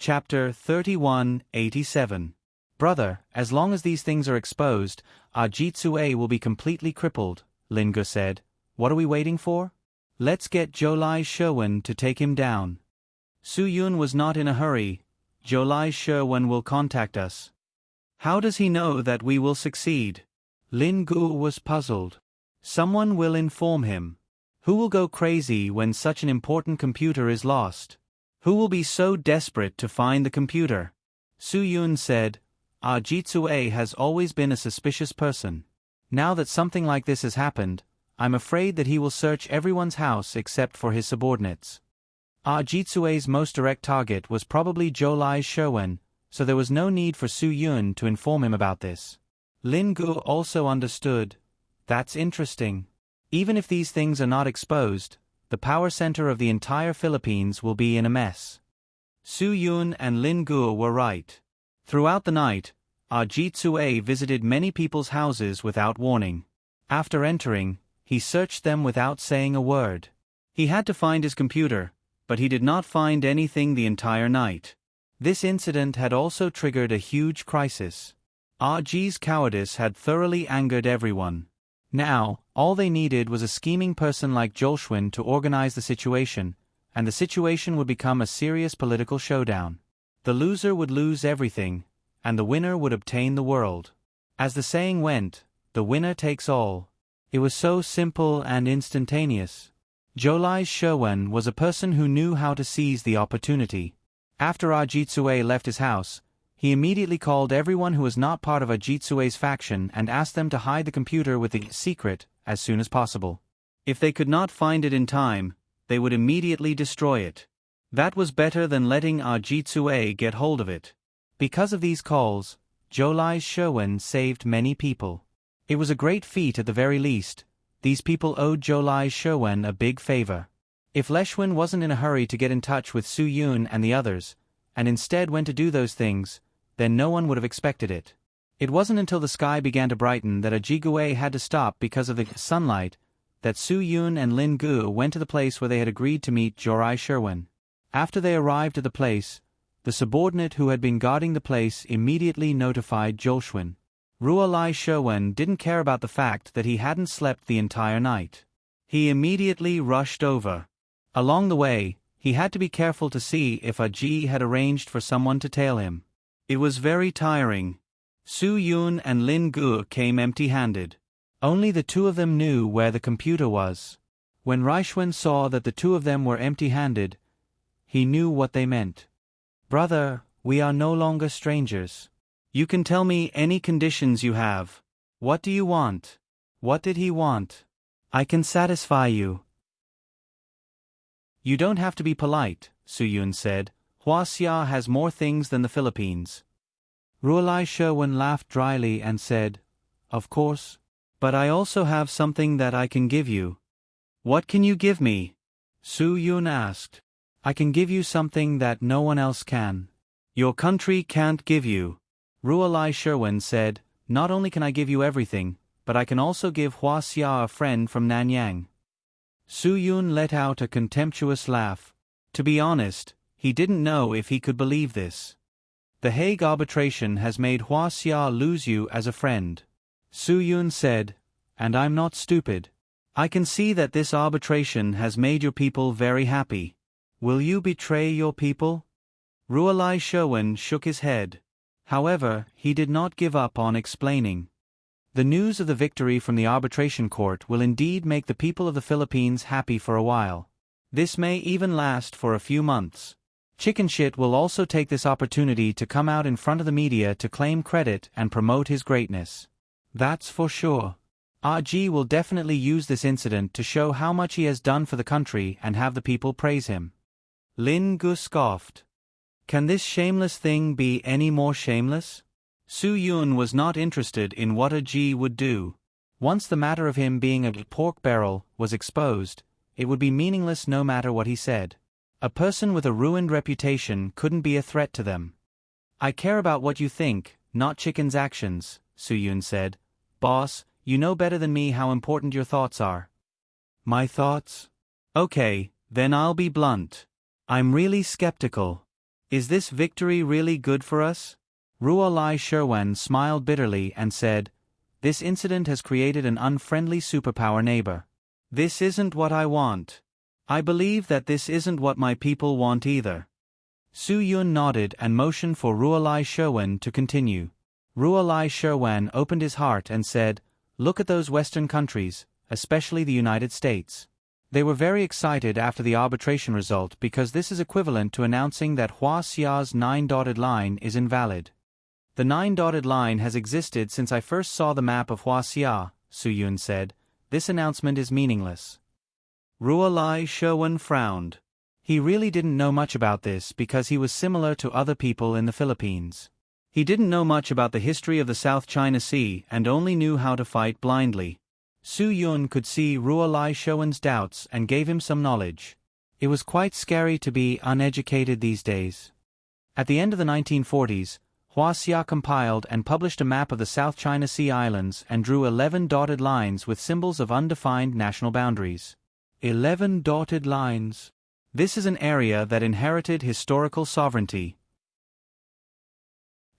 Chapter 3187. Brother, as long as these things are exposed, our Jitsue will be completely crippled, Lingu said. What are we waiting for? Let's get Jolai Sherwin to take him down. Su Yun was not in a hurry. Jolai Sherwin will contact us. How does he know that we will succeed? Lingu was puzzled. Someone will inform him. Who will go crazy when such an important computer is lost? Who will be so desperate to find the computer? Su Yun said, Our Jitsue has always been a suspicious person. Now that something like this has happened, I'm afraid that he will search everyone's house except for his subordinates. Our Jitsue's most direct target was probably Jolai Sherwin, so there was no need for Su Yun to inform him about this. Lingu also understood. That's interesting. Even if these things are not exposed, the power center of the entire Philippines will be in a mess. Su Yun and Lingu were right. Throughout the night, our Jitsue visited many people's houses without warning. After entering, he searched them without saying a word. He had to find his computer, but he did not find anything the entire night. This incident had also triggered a huge crisis. RG's cowardice had thoroughly angered everyone. Now, all they needed was a scheming person like Jolshwin to organize the situation, and the situation would become a serious political showdown. The loser would lose everything, and the winner would obtain the world. As the saying went, the winner takes all. It was so simple and instantaneous. Jolai Sherwin was a person who knew how to seize the opportunity. After Ajitsue left his house, he immediately called everyone who was not part of Ajitsue's faction and asked them to hide the computer with the secret as soon as possible. If they could not find it in time, they would immediately destroy it. That was better than letting Ajitsue get hold of it. Because of these calls, Jolai Sherwin saved many people. It was a great feat at the very least. These people owed Jolai Sherwin a big favor. If Leshwin wasn't in a hurry to get in touch with Su Yun and the others, and instead went to do those things, then no one would have expected it. It wasn't until the sky began to brighten that Ajigue had to stop because of the sunlight that Su Yun and Lin Gu went to the place where they had agreed to meet Jolai Sherwin. After they arrived at the place, the subordinate who had been guarding the place immediately notified Jolshwin. Ruolai Sherwin didn't care about the fact that he hadn't slept the entire night. He immediately rushed over. Along the way, he had to be careful to see if Aji had arranged for someone to tail him. It was very tiring. Su Yun and Lin Gu came empty-handed. Only the two of them knew where the computer was. When Raishwen saw that the two of them were empty-handed, he knew what they meant. Brother, we are no longer strangers. You can tell me any conditions you have. What do you want? What did he want? I can satisfy you. You don't have to be polite, Su Yun said. Huaxia has more things than the Philippines. Ruolai Sherwin laughed dryly and said, Of course. But I also have something that I can give you. What can you give me? Su Yun asked. I can give you something that no one else can. Your country can't give you. Ruolai Sherwin said, Not only can I give you everything, but I can also give Huaxia a friend from Nanyang. Su Yun let out a contemptuous laugh. To be honest, he didn't know if he could believe this. The Hague arbitration has made Huaxia lose you as a friend. Su Yun said, And I'm not stupid. I can see that this arbitration has made your people very happy. Will you betray your people? Ruolai Sherwin shook his head. However, he did not give up on explaining. The news of the victory from the arbitration court will indeed make the people of the Philippines happy for a while. This may even last for a few months. Chicken Shit will also take this opportunity to come out in front of the media to claim credit and promote his greatness. That's for sure. RG will definitely use this incident to show how much he has done for the country and have the people praise him. Lin Gu scoffed. Can this shameless thing be any more shameless? Su Yun was not interested in what Aji would do. Once the matter of him being a pork barrel was exposed, it would be meaningless no matter what he said. A person with a ruined reputation couldn't be a threat to them. I care about what you think, not Chicken's actions, Su Yun said. Boss, you know better than me how important your thoughts are. My thoughts? Okay, then I'll be blunt. I'm really skeptical. Is this victory really good for us? Ruolai Sherwan smiled bitterly and said, "This incident has created an unfriendly superpower neighbor. This isn't what I want. I believe that this isn't what my people want either." Su Yun nodded and motioned for Ruolai Sherwan to continue. Ruolai Sherwan opened his heart and said, "Look at those Western countries, especially the United States. They were very excited after the arbitration result because this is equivalent to announcing that Hua Xia's 9-dotted line is invalid. The 9-dotted line has existed since I first saw the map of Hua Xia," Su Yun said. "This announcement is meaningless." Ruolai Sherwan frowned. He really didn't know much about this because he was similar to other people in the Philippines. He didn't know much about the history of the South China Sea and only knew how to fight blindly. Su Yun could see Ruolai Sherwan's doubts and gave him some knowledge. It was quite scary to be uneducated these days. At the end of the 1940s, Hua Xia compiled and published a map of the South China Sea islands and drew 11 dotted lines with symbols of undefined national boundaries. 11 dotted lines. This is an area that inherited historical sovereignty.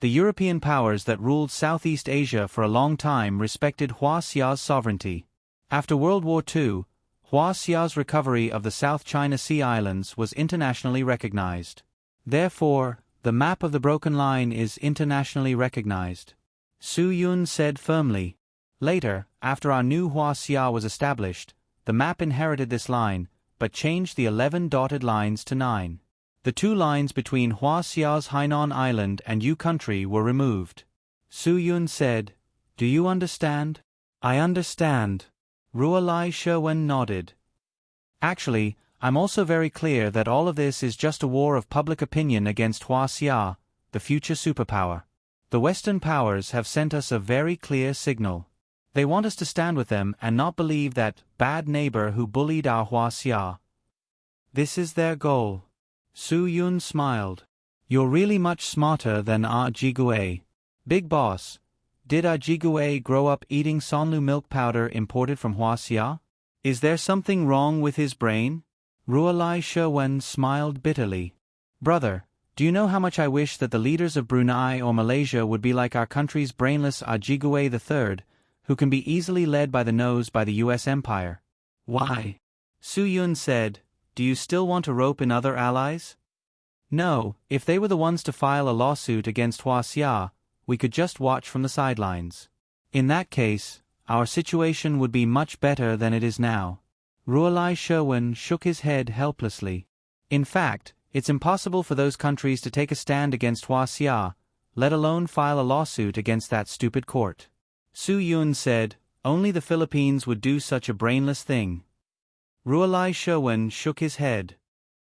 The European powers that ruled Southeast Asia for a long time respected Hua Xia's sovereignty. After World War II, Hua Xia's recovery of the South China Sea islands was internationally recognized. Therefore, the map of the broken line is internationally recognized. Su Yun said firmly. Later, after our new Hua Xia was established, the map inherited this line, but changed the 11 dotted lines to 9. The 2 lines between Hua Xia's Hainan Island and Yu country were removed. Su Yun said, "Do you understand?" "I understand." Ruolai Sherwan nodded. "Actually, I'm also very clear that all of this is just a war of public opinion against Hua Xia, the future superpower. The Western powers have sent us a very clear signal. They want us to stand with them and not believe that bad neighbor who bullied our Hua Xia. This is their goal." Su Yun smiled. "You're really much smarter than Ah Jigue. Big boss, did Ah Jigue grow up eating Sonlu milk powder imported from Hua Xia? Is there something wrong with his brain?" Ruolai Sherwan smiled bitterly. "Brother, do you know how much I wish that the leaders of Brunei or Malaysia would be like our country's brainless Ah Jigue III, who can be easily led by the nose by the US Empire?" "Why?" Su Yun said, "Do you still want to rope in other allies?" "No, if they were the ones to file a lawsuit against Hua Xia, we could just watch from the sidelines. In that case, our situation would be much better than it is now." Ruolai Sherwan shook his head helplessly. "In fact, it's impossible for those countries to take a stand against Hua Xia, let alone file a lawsuit against that stupid court." Su Yun said, "Only the Philippines would do such a brainless thing." Ruolai Sherwan shook his head.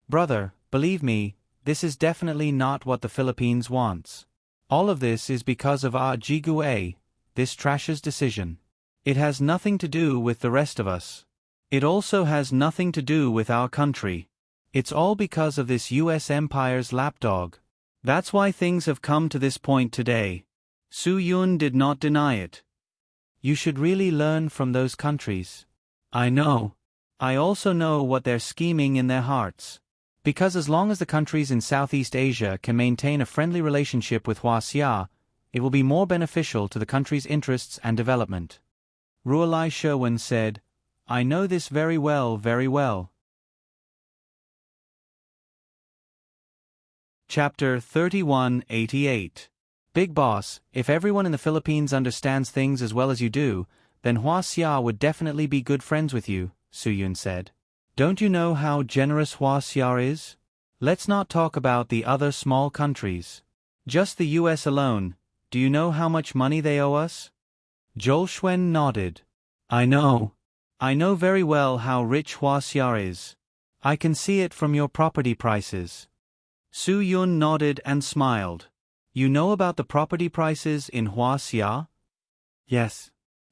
"Brother, believe me, this is definitely not what the Philippines wants. All of this is because of Ah Jigue, this trash's decision. It has nothing to do with the rest of us. It also has nothing to do with our country. It's all because of this US Empire's lapdog. That's why things have come to this point today." Su Yun did not deny it. "You should really learn from those countries." "I know. I also know what they're scheming in their hearts. Because as long as the countries in Southeast Asia can maintain a friendly relationship with Hua Xia, it will be more beneficial to the country's interests and development." Ruolai Sherwan said, "I know this very well, very well." Chapter 3188. "Big Boss, if everyone in the Philippines understands things as well as you do, then Hua Xia would definitely be good friends with you," Su Yun said. "Don't you know how generous Hua Xia is? Let's not talk about the other small countries. Just the US alone, do you know how much money they owe us?" Jolshuen nodded. "I know. I know very well how rich Hua Xia is. I can see it from your property prices." Su Yun nodded and smiled. "You know about the property prices in Hua Xia?" "Yes."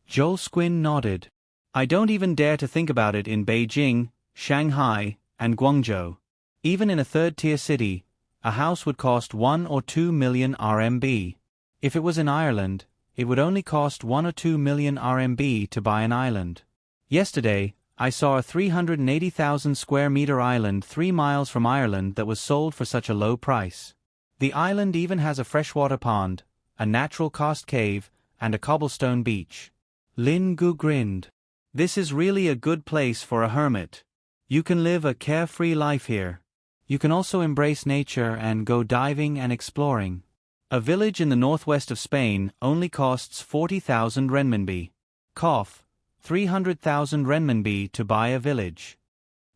Jolshuen nodded. "I don't even dare to think about it in Beijing, Shanghai, and Guangzhou. Even in a third-tier city, a house would cost 1 or 2 million RMB. If it was in Ireland, it would only cost 1 or 2 million RMB to buy an island. Yesterday, I saw a 380,000 square meter island 3 miles from Ireland that was sold for such a low price. The island even has a freshwater pond, a natural karst cave, and a cobblestone beach. Lin Gu grinned. This is really a good place for a hermit. You can live a carefree life here. You can also embrace nature and go diving and exploring. A village in the northwest of Spain only costs 40,000 renminbi. Cough. 300,000 renminbi to buy a village.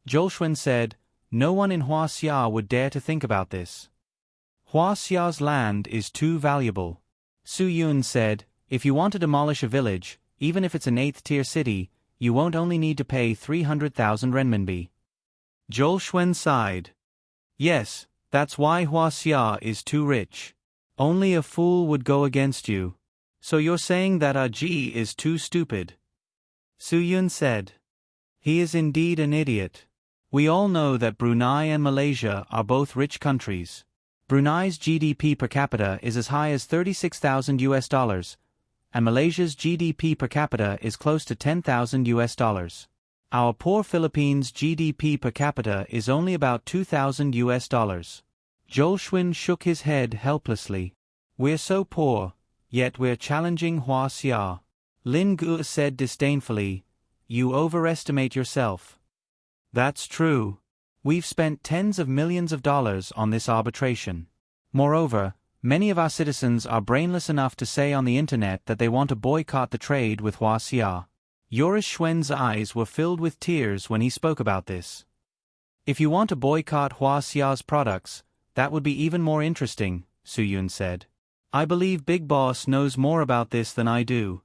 Zhouxuan said, no one in Huaxia would dare to think about this. Huaxia's land is too valuable. Su Yun said, if you want to demolish a village, even if it's an 8th-tier city, you won't only need to pay 300,000 renminbi. Zhouxuan sighed. Yes, that's why Huaxia is too rich. Only a fool would go against you. So you're saying that Aji is too stupid? Su Yun said. He is indeed an idiot. We all know that Brunei and Malaysia are both rich countries. Brunei's GDP per capita is as high as 36,000 US dollars, and Malaysia's GDP per capita is close to 10,000 US dollars. Our poor Philippines' GDP per capita is only about 2,000 US dollars. Zhouxuan shook his head helplessly. We're so poor, yet we're challenging Huaxia. Lin Gu said disdainfully, you overestimate yourself. That's true. We've spent tens of millions of dollars on this arbitration. Moreover, many of our citizens are brainless enough to say on the internet that they want to boycott the trade with Huaxia. Yoris Xuan's eyes were filled with tears when he spoke about this. If you want to boycott Huaxia's products, that would be even more interesting, Su Yun said. I believe Big Boss knows more about this than I do.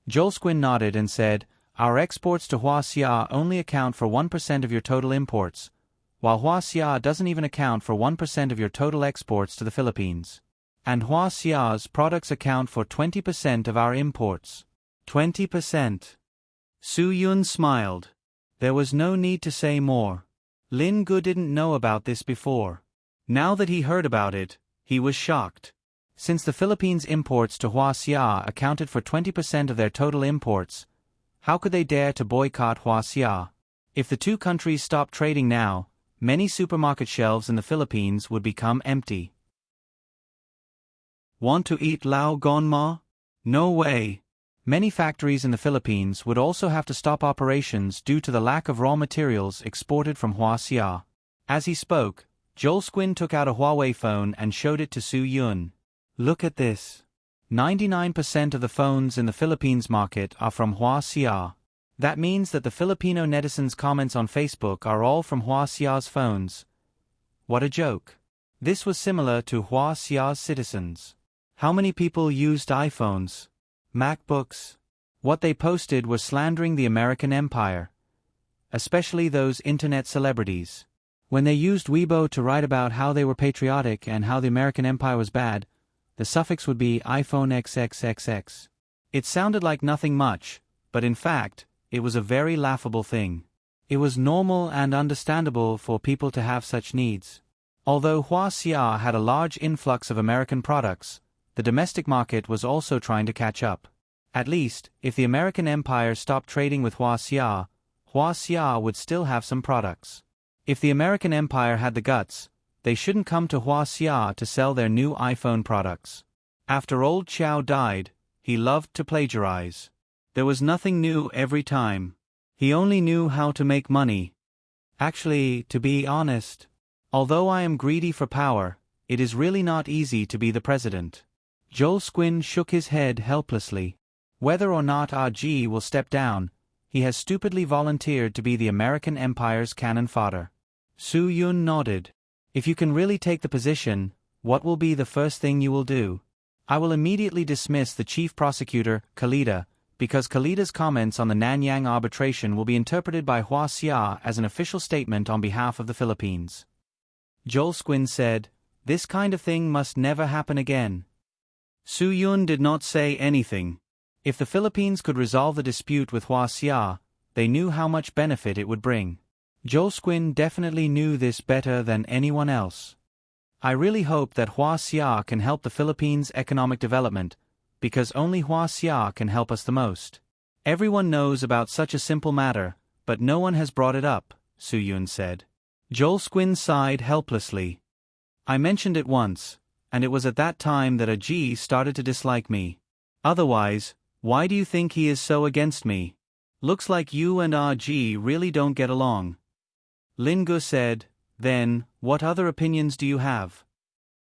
Zhouxuan nodded and said, our exports to Huaxia only account for 1% of your total imports, while Huaxia doesn't even account for 1% of your total exports to the Philippines. And Huaxia's products account for 20% of our imports. 20%. Su Yun smiled. There was no need to say more. Lin Gu didn't know about this before. Now that he heard about it, he was shocked. Since the Philippines' imports to Huaxia accounted for 20% of their total imports, how could they dare to boycott Huaxia? If the two countries stopped trading now, many supermarket shelves in the Philippines would become empty. Want to eat Lao Gon Ma? No way. Many factories in the Philippines would also have to stop operations due to the lack of raw materials exported from Huaxia. As he spoke, Zhouxuan took out a Huawei phone and showed it to Su Yun. Look at this. 99% of the phones in the Philippines market are from Huaxia. That means that the Filipino netizens' comments on Facebook are all from Huaxia's phones. What a joke. This was similar to Huaxia's citizens. How many people used iPhones? MacBooks? What they posted was slandering the American empire. Especially those internet celebrities. When they used Weibo to write about how they were patriotic and how the American empire was bad, the suffix would be iPhone XXXX. It sounded like nothing much, but in fact, it was a very laughable thing. It was normal and understandable for people to have such needs. Although Huaxia had a large influx of American products, the domestic market was also trying to catch up. At least, if the American empire stopped trading with Huaxia, Huaxia would still have some products. If the American empire had the guts, they shouldn't come to Huaxia to sell their new iPhone products. After old Qiao died, he loved to plagiarize. There was nothing new every time. He only knew how to make money. Actually, to be honest, although I am greedy for power, it is really not easy to be the president. Zhouxuan shook his head helplessly. Whether or not Aji will step down, he has stupidly volunteered to be the American empire's cannon fodder. Su Yun nodded. If you can really take the position, what will be the first thing you will do? I will immediately dismiss the chief prosecutor, Khalida, because Khalida's comments on the Nanyang arbitration will be interpreted by Huaxia as an official statement on behalf of the Philippines. Zhouxuan said, this kind of thing must never happen again. Su Yun did not say anything. If the Philippines could resolve the dispute with Huaxia, they knew how much benefit it would bring. Zhouxuan definitely knew this better than anyone else. I really hope that Huaxia can help the Philippines' economic development, because only Huaxia can help us the most. Everyone knows about such a simple matter, but no one has brought it up, Su Yun said. Zhouxuan sighed helplessly. I mentioned it once, and it was at that time that Ajit started to dislike me. Otherwise, why do you think he is so against me? Looks like you and Ajit really don't get along. Lingu said, then, what other opinions do you have?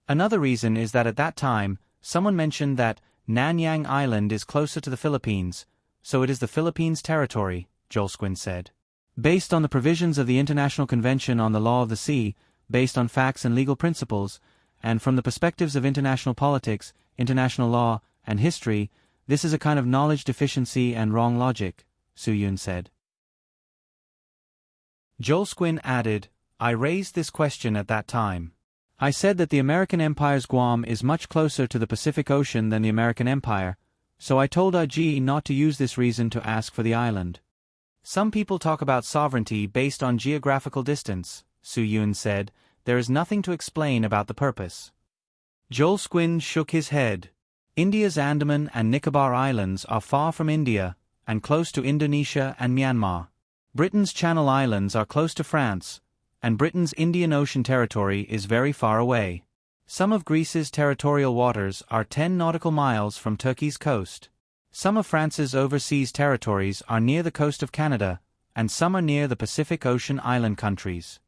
Another reason is that at that time, someone mentioned that Nanyang Island is closer to the Philippines, so it is the Philippines' territory, Jolsquin said. Based on the provisions of the International Convention on the Law of the Sea, based on facts and legal principles, and from the perspectives of international politics, international law, and history, this is a kind of knowledge deficiency and wrong logic, Su-yun said. Jolsquin added, I raised this question at that time. I said that the American Empire's Guam is much closer to the Pacific Ocean than the American Empire, so I told Ajit not to use this reason to ask for the island. Some people talk about sovereignty based on geographical distance, Su-yun said. There is nothing to explain about the purpose. Jolsquin shook his head. India's Andaman and Nicobar Islands are far from India, and close to Indonesia and Myanmar. Britain's Channel Islands are close to France, and Britain's Indian Ocean territory is very far away. Some of Greece's territorial waters are 10 nautical miles from Turkey's coast. Some of France's overseas territories are near the coast of Canada, and some are near the Pacific Ocean island countries.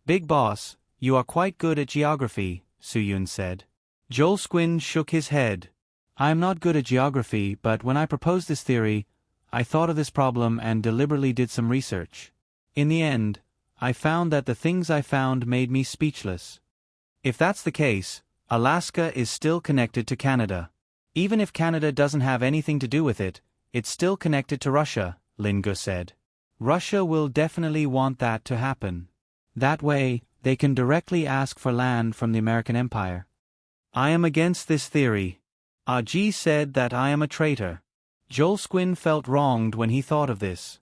Big boss, you are quite good at geography, Su-yun said. Jolsquin shook his head. I am not good at geography, but when I proposed this theory, I thought of this problem and deliberately did some research. In the end, I found that the things I found made me speechless. If that's the case, Alaska is still connected to Canada. Even if Canada doesn't have anything to do with it, it's still connected to Russia, Lingu said. Russia will definitely want that to happen. That way, they can directly ask for land from the American Empire. I am against this theory. Ajit said that I am a traitor. Jolsquin felt wronged when he thought of this.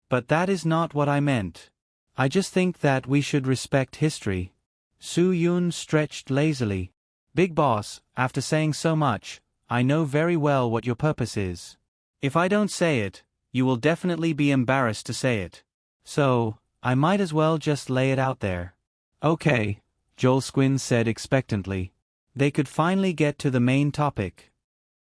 But that is not what I meant. I just think that we should respect history. Su-yun stretched lazily. Big boss, after saying so much, I know very well what your purpose is. If I don't say it, you will definitely be embarrassed to say it. So, I might as well just lay it out there. Okay, Jolsquin said expectantly. They could finally get to the main topic.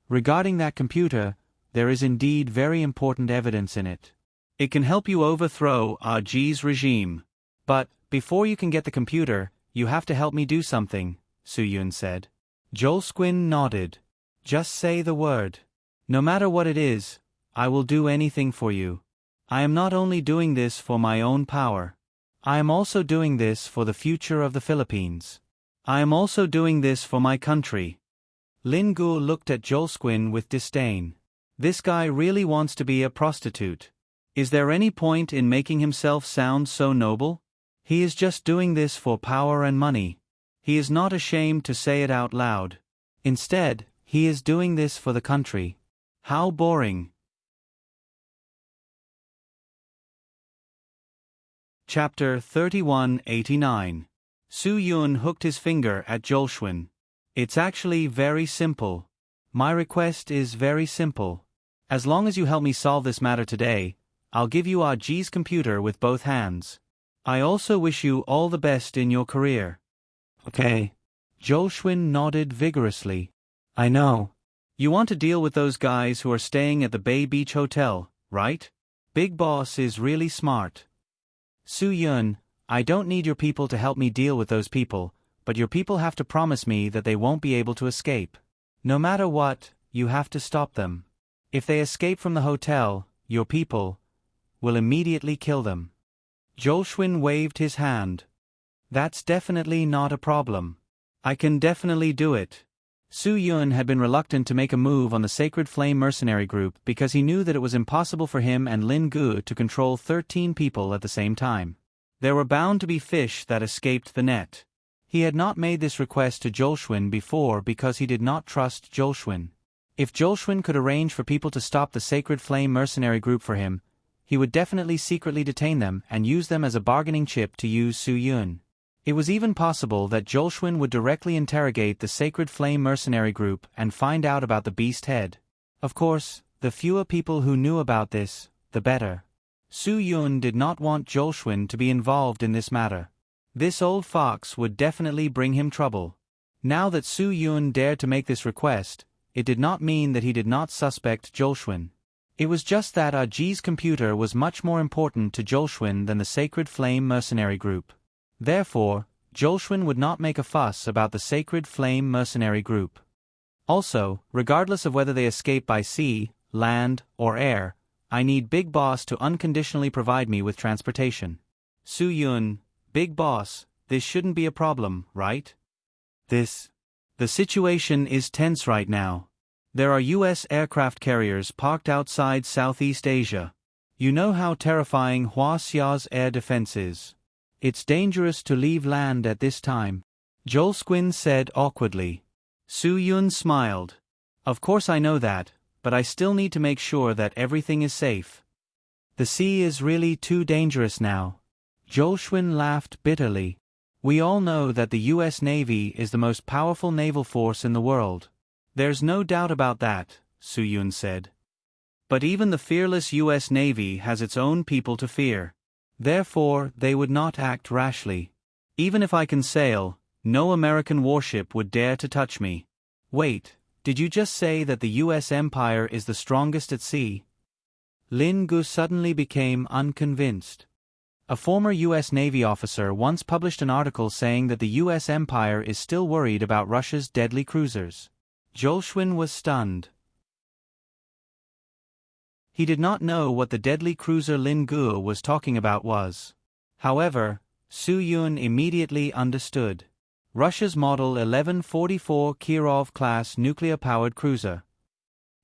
Regarding that computer, there is indeed very important evidence in it. It can help you overthrow Ajit's regime. But, before you can get the computer, you have to help me do something, Su-yun said. Jolsquin nodded. Just say the word. No matter what it is, I will do anything for you. I am not only doing this for my own power. I am also doing this for the future of the Philippines. I am also doing this for my country. Lingu looked at Jolsquin with disdain. This guy really wants to be a prostitute. Is there any point in making himself sound so noble? He is just doing this for power and money. He is not ashamed to say it out loud. Instead, he is doing this for the country. How boring. Chapter 3189. Su-yun hooked his finger at Jolsquin. It's actually very simple. My request is very simple. As long as you help me solve this matter today, I'll give you Ajit's computer with both hands. I also wish you all the best in your career. Okay. Jolsquin nodded vigorously. I know. You want to deal with those guys who are staying at the Bay Beach Hotel, right? Big Boss is really smart. Su-yun, I don't need your people to help me deal with those people, but your people have to promise me that they won't be able to escape. No matter what, you have to stop them. If they escape from the hotel, your people will immediately kill them. Jolsquin waved his hand. That's definitely not a problem. I can definitely do it. Su-yun had been reluctant to make a move on the Sacred Flame mercenary group because he knew that it was impossible for him and Lin Gu to control 13 people at the same time. There were bound to be fish that escaped the net. He had not made this request to Jolsquin before because he did not trust Jolsquin. If Jolsquin could arrange for people to stop the Sacred Flame mercenary group for him, he would definitely secretly detain them and use them as a bargaining chip to use Su-yun. It was even possible that Jolsquin would directly interrogate the Sacred Flame mercenary group and find out about the beast head. Of course, the fewer people who knew about this, the better. Su-yun did not want Jolsquin to be involved in this matter. This old fox would definitely bring him trouble. Now that Su Yun dared to make this request, it did not mean that he did not suspect Jolshwin. It was just that Aji's computer was much more important to Jolshwin than the Sacred Flame mercenary group. Therefore, Jolshwin would not make a fuss about the Sacred Flame mercenary group. Also, regardless of whether they escape by sea, land, or air, I need Big Boss to unconditionally provide me with transportation. Su Yun, Big Boss, this shouldn't be a problem, right? The situation is tense right now. There are U.S. aircraft carriers parked outside Southeast Asia. You know how terrifying Huaxia's air defense is. It's dangerous to leave land at this time, Jolshwin said awkwardly. Su Yun smiled. Of course I know that, but I still need to make sure that everything is safe. The sea is really too dangerous now. Jolshwin laughed bitterly. We all know that the U.S. Navy is the most powerful naval force in the world. There's no doubt about that, Su Yun said. But even the fearless U.S. Navy has its own people to fear. Therefore, they would not act rashly. Even if I can sail, no American warship would dare to touch me. Wait, did you just say that the U.S. Empire is the strongest at sea? Lin Gu suddenly became unconvinced. A former U.S. Navy officer once published an article saying that the U.S. Empire is still worried about Russia's deadly cruisers. Jolshwin was stunned. He did not know what the deadly cruiser Lin Gu was talking about was. However, Su Yun immediately understood. Russia's Model 1144 Kirov-class nuclear-powered cruiser.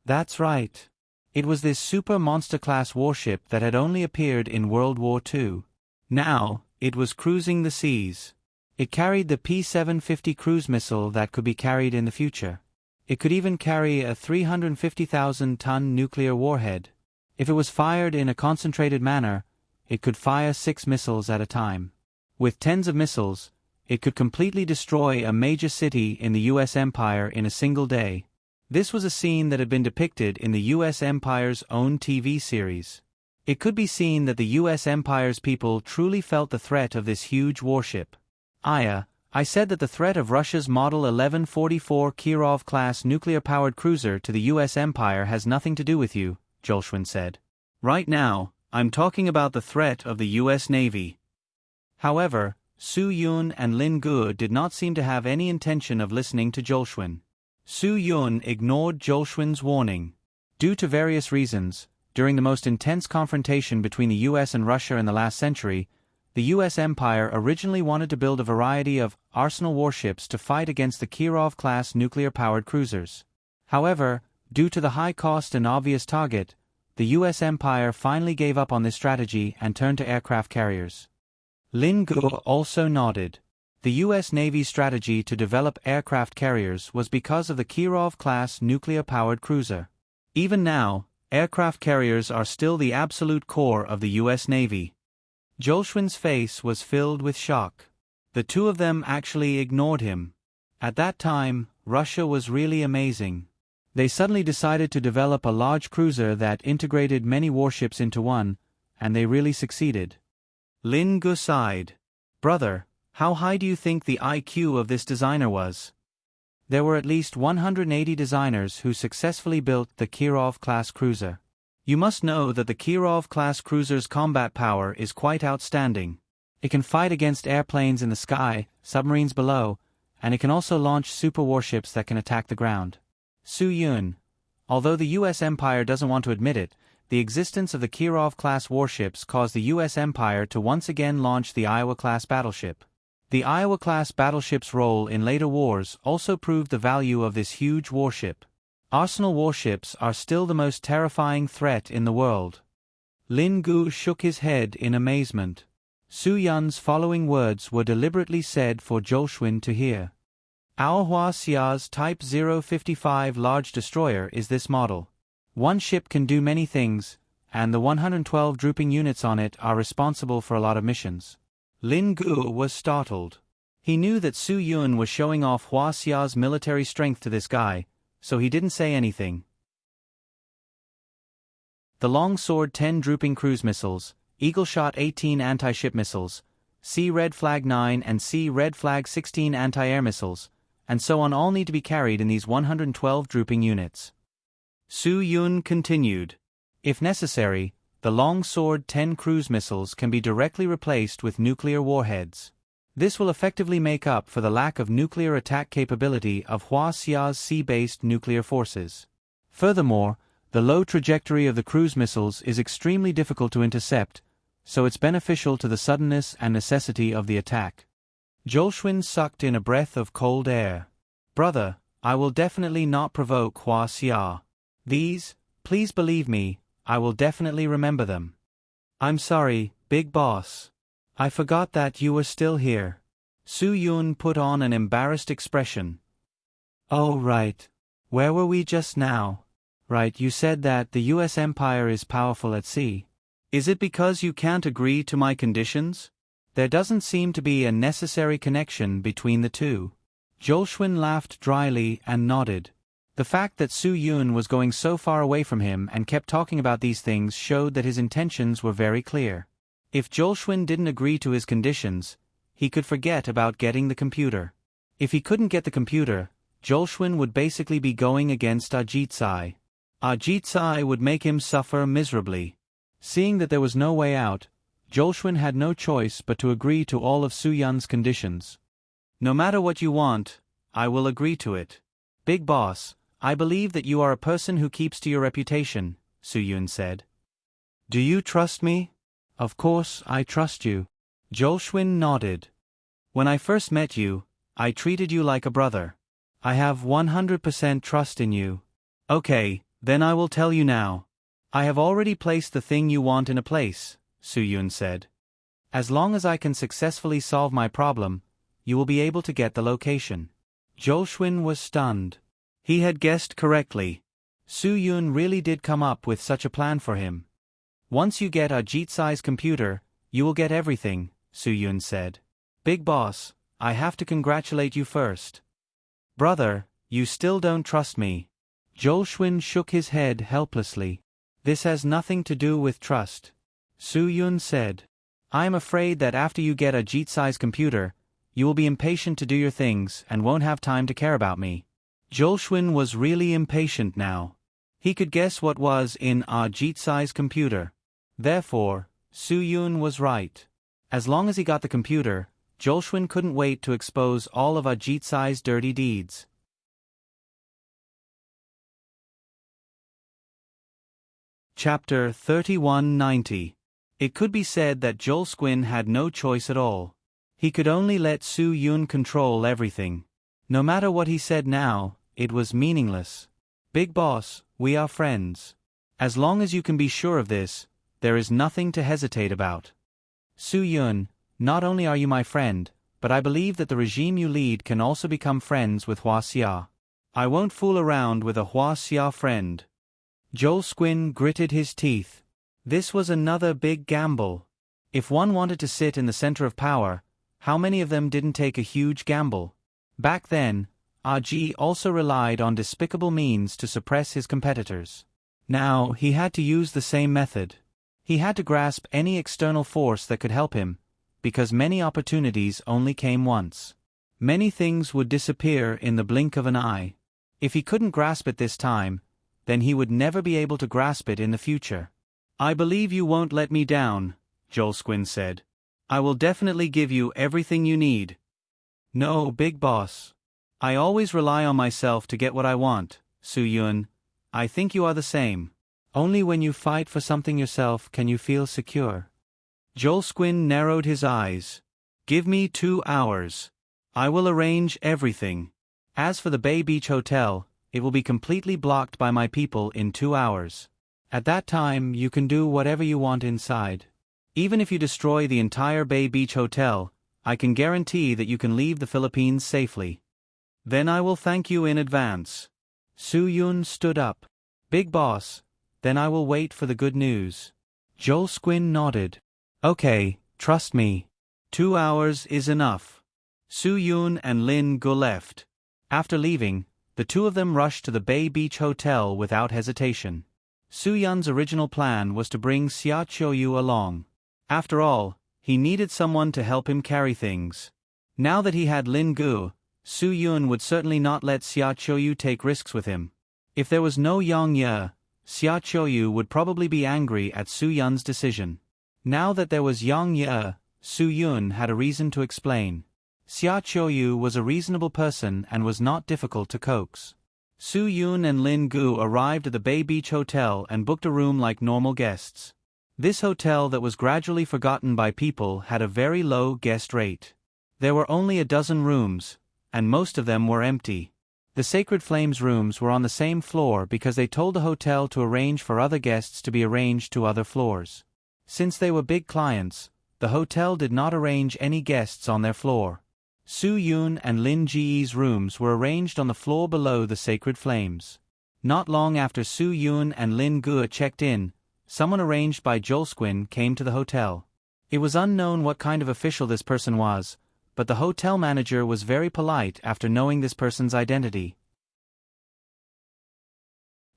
That's right. It was this super monster-class warship that had only appeared in World War II. Now, it was cruising the seas. It carried the P-750 cruise missile that could be carried in the future. It could even carry a 350,000-ton nuclear warhead. If it was fired in a concentrated manner, it could fire 6 missiles at a time. With tens of missiles, it could completely destroy a major city in the U.S. Empire in a single day. This was a scene that had been depicted in the U.S. Empire's own TV series. It could be seen that the U.S. Empire's people truly felt the threat of this huge warship. I said that the threat of Russia's Model 1144 Kirov-class nuclear-powered cruiser to the U.S. Empire has nothing to do with you, Jolshwin said. Right now, I'm talking about the threat of the U.S. Navy. However, Su Yun and Lin Gu did not seem to have any intention of listening to Jolshwin. Su Yun ignored Jolshwin's warning. Due to various reasons, during the most intense confrontation between the U.S. and Russia in the last century, the U.S. Empire originally wanted to build a variety of arsenal warships to fight against the Kirov-class nuclear-powered cruisers. However, due to the high cost and obvious target, the U.S. Empire finally gave up on this strategy and turned to aircraft carriers. Lin Gu also nodded. The U.S. Navy's strategy to develop aircraft carriers was because of the Kirov-class nuclear-powered cruiser. Even now, aircraft carriers are still the absolute core of the U.S. Navy. Jolshwin's face was filled with shock. The two of them actually ignored him. At that time, Russia was really amazing. They suddenly decided to develop a large cruiser that integrated many warships into one, and they really succeeded. Lin Gu sighed. Brother, how high do you think the IQ of this designer was? There were at least 180 designers who successfully built the Kirov-class cruiser. You must know that the Kirov-class cruiser's combat power is quite outstanding. It can fight against airplanes in the sky, submarines below, and it can also launch super warships that can attack the ground. Su Yun. Although the U.S. Empire doesn't want to admit it, the existence of the Kirov-class warships caused the U.S. Empire to once again launch the Iowa-class battleship. The Iowa-class battleship's role in later wars also proved the value of this huge warship. Arsenal warships are still the most terrifying threat in the world. Lin Gu shook his head in amazement. Su Yun's following words were deliberately said for Jolshwin to hear. Our Huaxia's Type 055 large destroyer is this model. One ship can do many things, and the 112 drooping units on it are responsible for a lot of missions. Lin Gu was startled. He knew that Su Yun was showing off Huaxia's military strength to this guy, so he didn't say anything. The Longsword 10 drooping cruise missiles, Eagle Shot 18 anti-ship missiles, C Red Flag 9 and C Red Flag 16 anti-air missiles, and so on all need to be carried in these 112 drooping units. Su Yun continued. If necessary, the Long Sword 10 cruise missiles can be directly replaced with nuclear warheads. This will effectively make up for the lack of nuclear attack capability of Hua Xia's sea-based nuclear forces. Furthermore, the low trajectory of the cruise missiles is extremely difficult to intercept, so it's beneficial to the suddenness and necessity of the attack. Zhou sucked in a breath of cold air. Brother, I will definitely not provoke Hua Xia. These, please believe me, I will definitely remember them. I'm sorry, Big Boss. I forgot that you were still here. Su Yun put on an embarrassed expression. Oh right. Where were we just now? Right, you said that the US Empire is powerful at sea. Is it because you can't agree to my conditions? There doesn't seem to be a necessary connection between the two. Zhou laughed dryly and nodded. The fact that Su Yun was going so far away from him and kept talking about these things showed that his intentions were very clear. If Zhou didn't agree to his conditions, he could forget about getting the computer. If he couldn't get the computer, Zhou would basically be going against Ajit Sai. Ajit Sai would make him suffer miserably. Seeing that there was no way out, Zhou had no choice but to agree to all of Su Yun's conditions. No matter what you want, I will agree to it. Big Boss, I believe that you are a person who keeps to your reputation, Su Yun said. Do you trust me? Of course I trust you. Zhou nodded. When I first met you, I treated you like a brother. I have 100% trust in you. Okay, then I will tell you now. I have already placed the thing you want in a place, Su Yun said. As long as I can successfully solve my problem, you will be able to get the location. Zhou was stunned. He had guessed correctly. Su Yun really did come up with such a plan for him. Once you get Ajit Sai's computer, you will get everything, Su Yun said. Big Boss, I have to congratulate you first. Brother, you still don't trust me. Zhou shook his head helplessly. This has nothing to do with trust. Su Yun said. I am afraid that after you get Ajit Sai's computer, you will be impatient to do your things and won't have time to care about me. Zhou was really impatient now. He could guess what was in Ajit Sai's computer. Therefore, Su Yun was right. As long as he got the computer, Zhou couldn't wait to expose all of Ajit Sai's dirty deeds. Chapter 3190. It could be said that Zhou had no choice at all. He could only let Su Yun control everything. No matter what he said now, it was meaningless. Big Boss, we are friends. As long as you can be sure of this, there is nothing to hesitate about. Su Yun, not only are you my friend, but I believe that the regime you lead can also become friends with Hua Xia. I won't fool around with a Hua Xia friend. Zhou gritted his teeth. This was another big gamble. If one wanted to sit in the center of power, how many of them didn't take a huge gamble? Back then, Ajit also relied on despicable means to suppress his competitors. Now, he had to use the same method. He had to grasp any external force that could help him, because many opportunities only came once. Many things would disappear in the blink of an eye. If he couldn't grasp it this time, then he would never be able to grasp it in the future. I believe you won't let me down, Zhou said. I will definitely give you everything you need. No, Big Boss. I always rely on myself to get what I want, Su Yun. I think you are the same. Only when you fight for something yourself can you feel secure. Zhou narrowed his eyes. Give me 2 hours. I will arrange everything. As for the Bay Beach Hotel, it will be completely blocked by my people in 2 hours. At that time, you can do whatever you want inside. Even if you destroy the entire Bay Beach Hotel, I can guarantee that you can leave the Philippines safely. Then I will thank you in advance. Su Yun stood up. Big Boss, then I will wait for the good news. Zhou nodded. Okay, trust me. 2 hours is enough. Su Yun and Lin Gu left. After leaving, the two of them rushed to the Bay Beach Hotel without hesitation. Su Yun's original plan was to bring Xia Qiuyu along. After all, He needed someone to help him carry things. Now that he had Lin Gu, Su Yun would certainly not let Xia Qiuyu take risks with him. If there was no Yang Ye, Xia Qiuyu would probably be angry at Su Yun's decision. Now that there was Yang Ye, Su Yun had a reason to explain. Xia Qiuyu was a reasonable person and was not difficult to coax. Su Yun and Lin Gu arrived at the Bay Beach Hotel and booked a room like normal guests. This hotel that was gradually forgotten by people had a very low guest rate. There were only a dozen rooms, and most of them were empty. The Sacred Flames rooms were on the same floor because they told the hotel to arrange for other guests to be arranged to other floors. Since they were big clients, the hotel did not arrange any guests on their floor. Su Yun and Lin Ji's rooms were arranged on the floor below the Sacred Flames. Not long after Su Yun and Lin Gu checked in, someone arranged by Jolsquin came to the hotel. It was unknown what kind of official this person was, but the hotel manager was very polite after knowing this person's identity.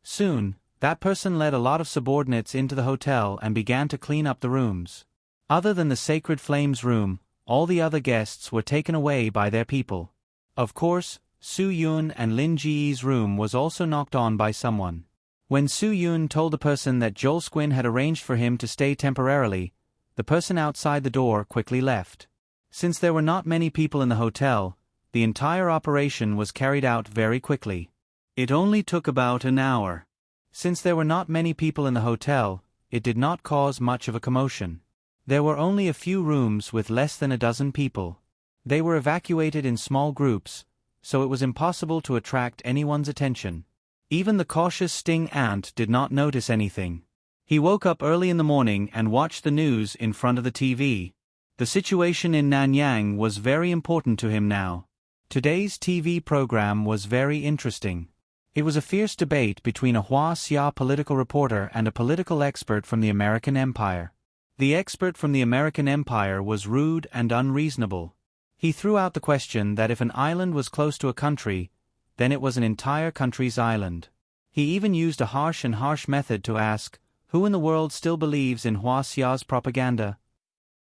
Soon, that person led a lot of subordinates into the hotel and began to clean up the rooms. Other than the Sacred Flames room, all the other guests were taken away by their people. Of course, Su Yun and Lin Ji's room was also knocked on by someone. When Su Yun told the person that Jolsquin had arranged for him to stay temporarily, the person outside the door quickly left. Since there were not many people in the hotel, the entire operation was carried out very quickly. It only took about an hour. Since there were not many people in the hotel, it did not cause much of a commotion. There were only a few rooms with less than a dozen people. They were evacuated in small groups, so it was impossible to attract anyone's attention. Even the cautious Sting Ant did not notice anything. He woke up early in the morning and watched the news in front of the TV. The situation in Nanyang was very important to him now. Today's TV program was very interesting. It was a fierce debate between a Hua Xia political reporter and a political expert from the American Empire. The expert from the American Empire was rude and unreasonable. He threw out the question that if an island was close to a country, then it was an entire country's island. He even used a harsh method to ask, who in the world still believes in Hua Xia's propaganda?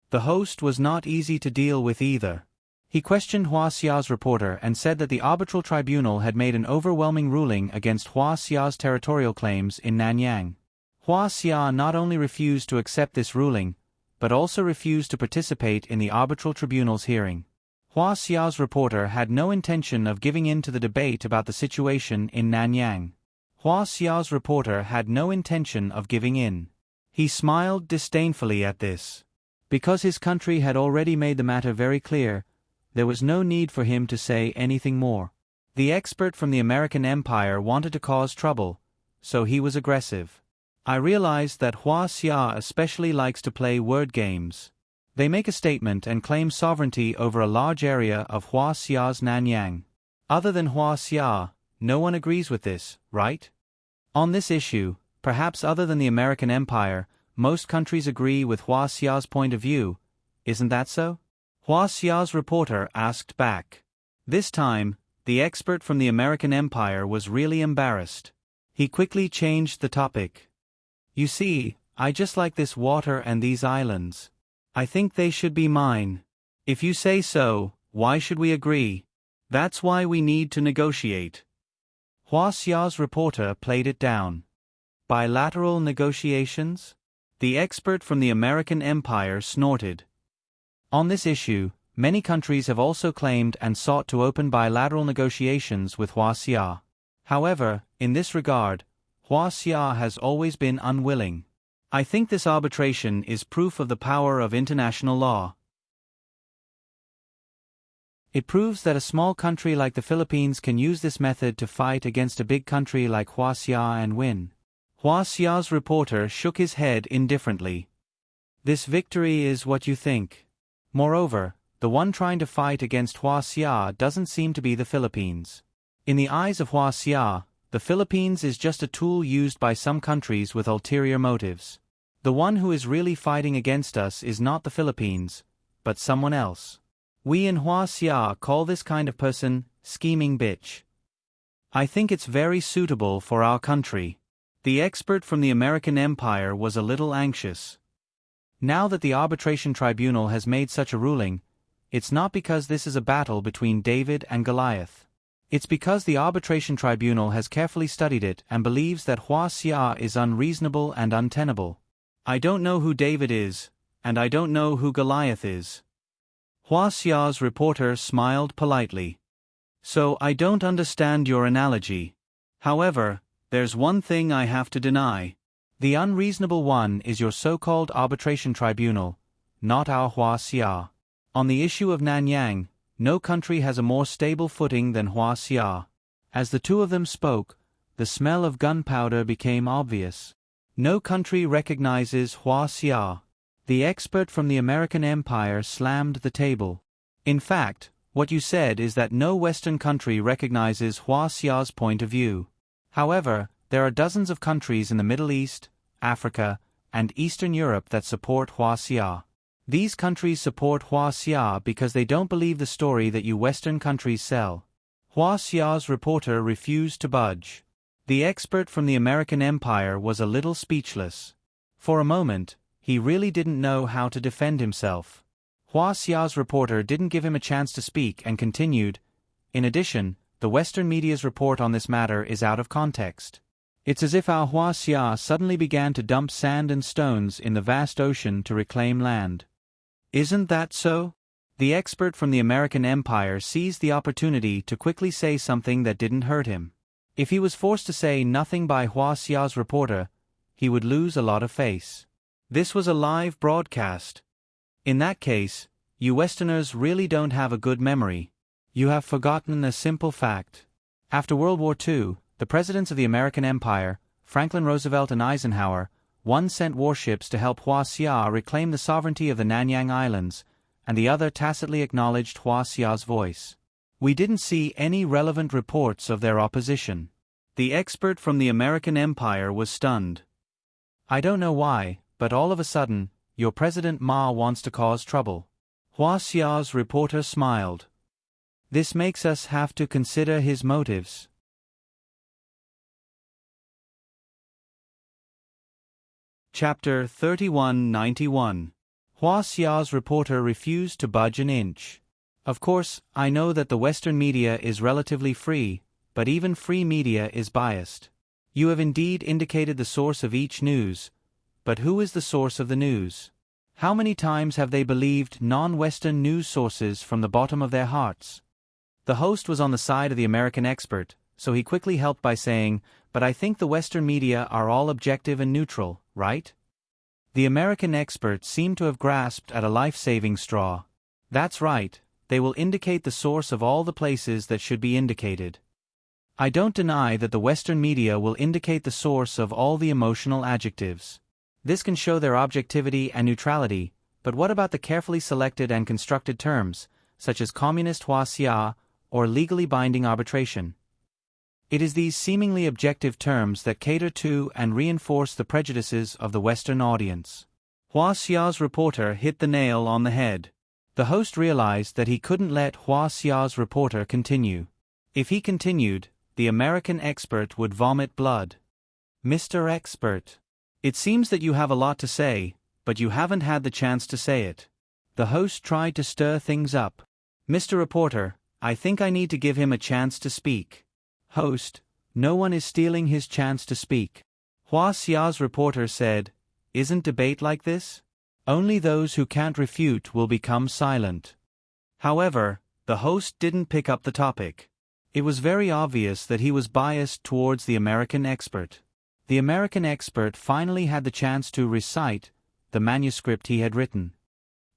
The host was not easy to deal with either. He questioned Hua Xia's reporter and said that the arbitral tribunal had made an overwhelming ruling against Hua Xia's territorial claims in Nanyang. Hua Xia not only refused to accept this ruling, but also refused to participate in the arbitral tribunal's hearing. Hua Xia's reporter had no intention of giving in to the debate about the situation in Nanyang. Hua Xia's reporter had no intention of giving in. He smiled disdainfully at this. Because his country had already made the matter very clear, there was no need for him to say anything more. The expert from the American Empire wanted to cause trouble, so he was aggressive. I realized that Hua Xia especially likes to play word games. They make a statement and claim sovereignty over a large area of Hua Xia's Nanyang. Other than Hua Xia, no one agrees with this, right? On this issue, perhaps other than the American Empire, most countries agree with Hua Xia's point of view, isn't that so? Hua Xia's reporter asked back. This time, the expert from the American Empire was really embarrassed. He quickly changed the topic. You see, I just like this water and these islands. I think they should be mine. If you say so, why should we agree? That's why we need to negotiate. Hua Xia's reporter played it down. Bilateral negotiations? The expert from the American Empire snorted. On this issue, many countries have also claimed and sought to open bilateral negotiations with Hua Xia. However, in this regard, Hua Xia has always been unwilling. I think this arbitration is proof of the power of international law. It proves that a small country like the Philippines can use this method to fight against a big country like Hua Xia and win. Hua Xia's reporter shook his head indifferently. This victory is what you think. Moreover, the one trying to fight against Hua Xia doesn't seem to be the Philippines. In the eyes of Hua Xia, the Philippines is just a tool used by some countries with ulterior motives. The one who is really fighting against us is not the Philippines, but someone else. We in Hua Xia call this kind of person, scheming bitch. I think it's very suitable for our country. The expert from the American Empire was a little anxious. Now that the arbitration tribunal has made such a ruling, it's not because this is a battle between David and Goliath. It's because the arbitration tribunal has carefully studied it and believes that Hua Xia is unreasonable and untenable. I don't know who David is, and I don't know who Goliath is. Hua Xia's reporter smiled politely. So I don't understand your analogy. However, there's one thing I have to deny. The unreasonable one is your so-called arbitration tribunal, not our Hua Xia. On the issue of Nanyang, no country has a more stable footing than Hua Xia. As the two of them spoke, the smell of gunpowder became obvious. No country recognizes Hua Xia. The expert from the American Empire slammed the table. In fact, what you said is that no Western country recognizes Hua Xia's point of view. However, there are dozens of countries in the Middle East, Africa, and Eastern Europe that support Hua Xia. These countries support Hua Xia because they don't believe the story that you Western countries sell. Hua Xia's reporter refused to budge. The expert from the American Empire was a little speechless. For a moment, he really didn't know how to defend himself. Hua Xia's reporter didn't give him a chance to speak and continued, "In addition, the Western media's report on this matter is out of context. It's as if our Hua Xia suddenly began to dump sand and stones in the vast ocean to reclaim land. Isn't that so?" The expert from the American Empire seized the opportunity to quickly say something that didn't hurt him. If he was forced to say nothing by Hua Xia's reporter, he would lose a lot of face. This was a live broadcast. In that case, you Westerners really don't have a good memory. You have forgotten a simple fact. After World War II, the presidents of the American Empire, Franklin Roosevelt and Eisenhower, one sent warships to help Hua Xia reclaim the sovereignty of the Nanyang Islands, and the other tacitly acknowledged Hua Xia's voice. We didn't see any relevant reports of their opposition. The expert from the American Empire was stunned. I don't know why, but all of a sudden, your President Ma wants to cause trouble. Hua Xia's reporter smiled. This makes us have to consider his motives. Chapter 3191. Hua Xia's reporter refused to budge an inch. Of course, I know that the Western media is relatively free, but even free media is biased. You have indeed indicated the source of each news, but who is the source of the news? How many times have they believed non-Western news sources from the bottom of their hearts? The host was on the side of the American expert, so he quickly helped by saying, "But I think the Western media are all objective and neutral, right?" The American expert seemed to have grasped at a life-saving straw. That's right. They will indicate the source of all the places that should be indicated. I don't deny that the Western media will indicate the source of all the emotional adjectives. This can show their objectivity and neutrality, but what about the carefully selected and constructed terms, such as communist Hua Xia or legally binding arbitration? It is these seemingly objective terms that cater to and reinforce the prejudices of the Western audience. Hua Xia's reporter hit the nail on the head. The host realized that he couldn't let Hua Xia's reporter continue. If he continued, the American expert would vomit blood. "Mr. Expert, it seems that you have a lot to say, but you haven't had the chance to say it." The host tried to stir things up. "Mr. Reporter, I think I need to give him a chance to speak." Host, "No one is stealing his chance to speak." Hua Xia's reporter said, "Isn't debate like this? Only those who can't refute will become silent." However, the host didn't pick up the topic. It was very obvious that he was biased towards the American expert. The American expert finally had the chance to recite the manuscript he had written.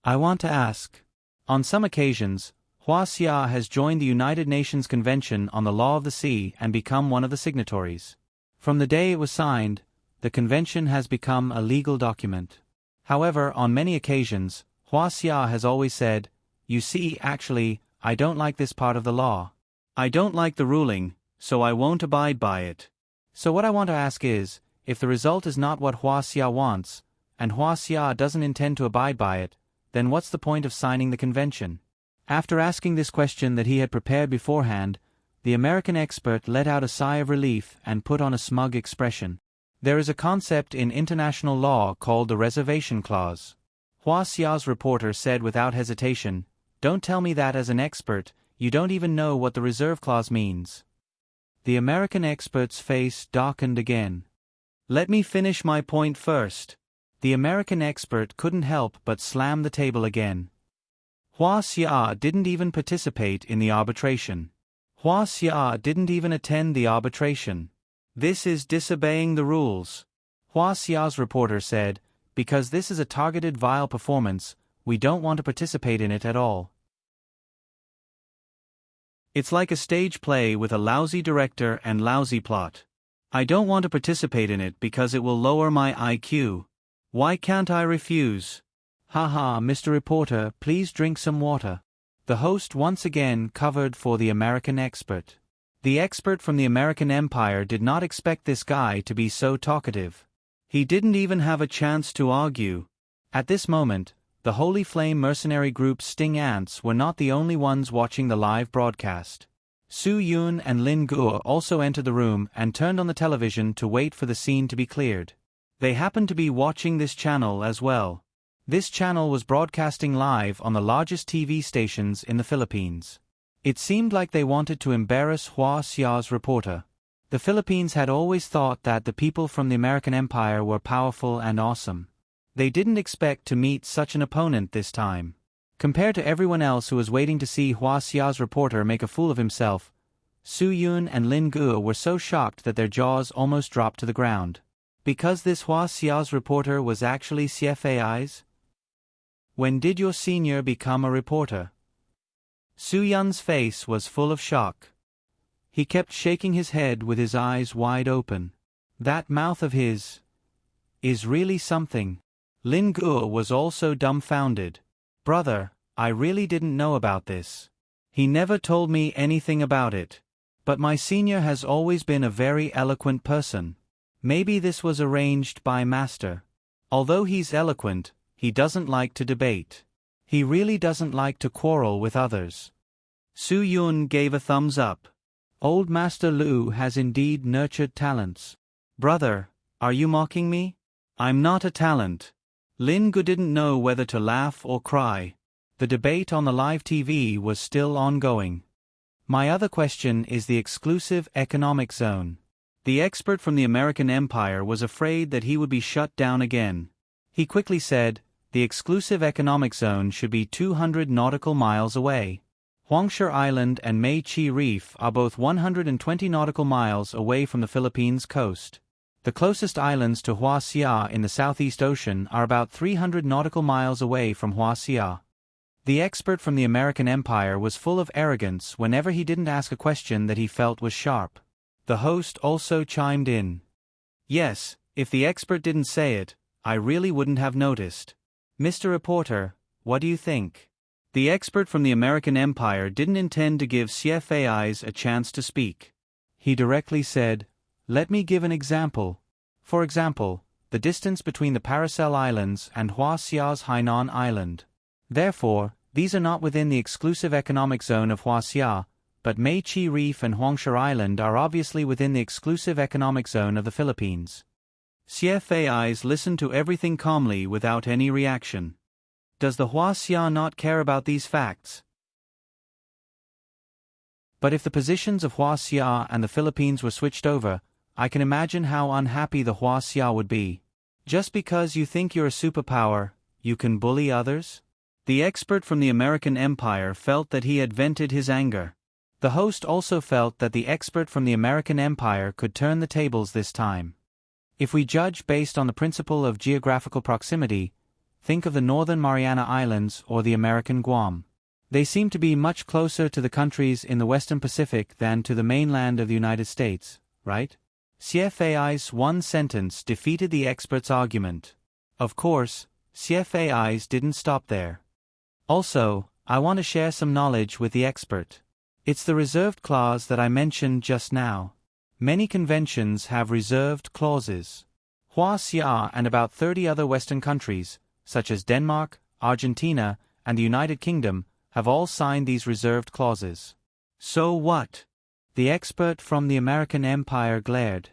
"I want to ask. On some occasions, Hua Xia has joined the United Nations Convention on the Law of the Sea and become one of the signatories. From the day it was signed, the convention has become a legal document. However, on many occasions, Hua Xia has always said, 'You see, actually, I don't like this part of the law. I don't like the ruling, so I won't abide by it.' So what I want to ask is, if the result is not what Hua Xia wants, and Hua Xia doesn't intend to abide by it, then what's the point of signing the convention?" After asking this question that he had prepared beforehand, the American expert let out a sigh of relief and put on a smug expression. "There is a concept in international law called the reservation clause. Hua Xia's reporter said without hesitation. Don't tell me that as an expert, you don't even know what the reserve clause means. The American expert's face darkened again. Let me finish my point first. The American expert couldn't help but slam the table again. Hua Xia didn't even participate in the arbitration. Hua Xia didn't even attend the arbitration. This is disobeying the rules. Hua Xia's reporter said, because this is a targeted vile performance, we don't want to participate in it at all. It's like a stage play with a lousy director and lousy plot. I don't want to participate in it because it will lower my IQ. Why can't I refuse? Haha, Mr. Reporter, please drink some water. The host once again covered for the American expert. The expert from the American Empire did not expect this guy to be so talkative. He didn't even have a chance to argue. At this moment, the Holy Flame mercenary group Sting Ants were not the only ones watching the live broadcast. Su Yun and Lin Guo also entered the room and turned on the television to wait for the scene to be cleared. They happened to be watching this channel as well. This channel was broadcasting live on the largest TV stations in the Philippines. It seemed like they wanted to embarrass Hua Xia's reporter. The Philippines had always thought that the people from the American Empire were powerful and awesome. They didn't expect to meet such an opponent this time. Compared to everyone else who was waiting to see Hua Xia's reporter make a fool of himself, Su Yun and Lin Guo were so shocked that their jaws almost dropped to the ground. Because this Hua Xia's reporter was actually CFAI's? When did your senior become a reporter? Su Yun's face was full of shock. He kept shaking his head with his eyes wide open. That mouth of his is really something. Lin Guo was also dumbfounded. Brother, I really didn't know about this. He never told me anything about it. But my senior has always been a very eloquent person. Maybe this was arranged by Master. Although he's eloquent, he doesn't like to debate. He really doesn't like to quarrel with others. Su Yun gave a thumbs up. Old Master Lu has indeed nurtured talents. Brother, are you mocking me? I'm not a talent. Lin Gu didn't know whether to laugh or cry. The debate on the live TV was still ongoing. My other question is the exclusive economic zone. The expert from the American Empire was afraid that he would be shut down again. He quickly said, the exclusive economic zone should be 200 nautical miles away. Huangshe Island and Mei Chi Reef are both 120 nautical miles away from the Philippines coast. The closest islands to Hua Xia in the Southeast Ocean are about 300 nautical miles away from Hua Xia. The expert from the American Empire was full of arrogance whenever he didn't ask a question that he felt was sharp. The host also chimed in. Yes, if the expert didn't say it, I really wouldn't have noticed. Mr. Reporter, what do you think? The expert from the American Empire didn't intend to give CFAIs a chance to speak. He directly said, let me give an example. For example, the distance between the Paracel Islands and Hua Xia's Hainan Island. Therefore, these are not within the exclusive economic zone of Hua Xia, but Mei Chi Reef and Huangshe Island are obviously within the exclusive economic zone of the Philippines. CFAIs listened to everything calmly without any reaction. Does the Hua Xia not care about these facts? But if the positions of Hua Xia and the Philippines were switched over, I can imagine how unhappy the Hua Xia would be. Just because you think you're a superpower, you can bully others? The expert from the American Empire felt that he had vented his anger. The host also felt that the expert from the American Empire could turn the tables this time. If we judge based on the principle of geographical proximity, think of the Northern Mariana Islands or the American Guam. They seem to be much closer to the countries in the Western Pacific than to the mainland of the United States, right? CFAI's one sentence defeated the expert's argument. Of course, CFAIs didn't stop there. Also, I want to share some knowledge with the expert. It's the reserved clause that I mentioned just now. Many conventions have reserved clauses. Hua Xia and about 30 other Western countries, such as Denmark, Argentina, and the United Kingdom, have all signed these reserved clauses. So what? The expert from the American Empire glared.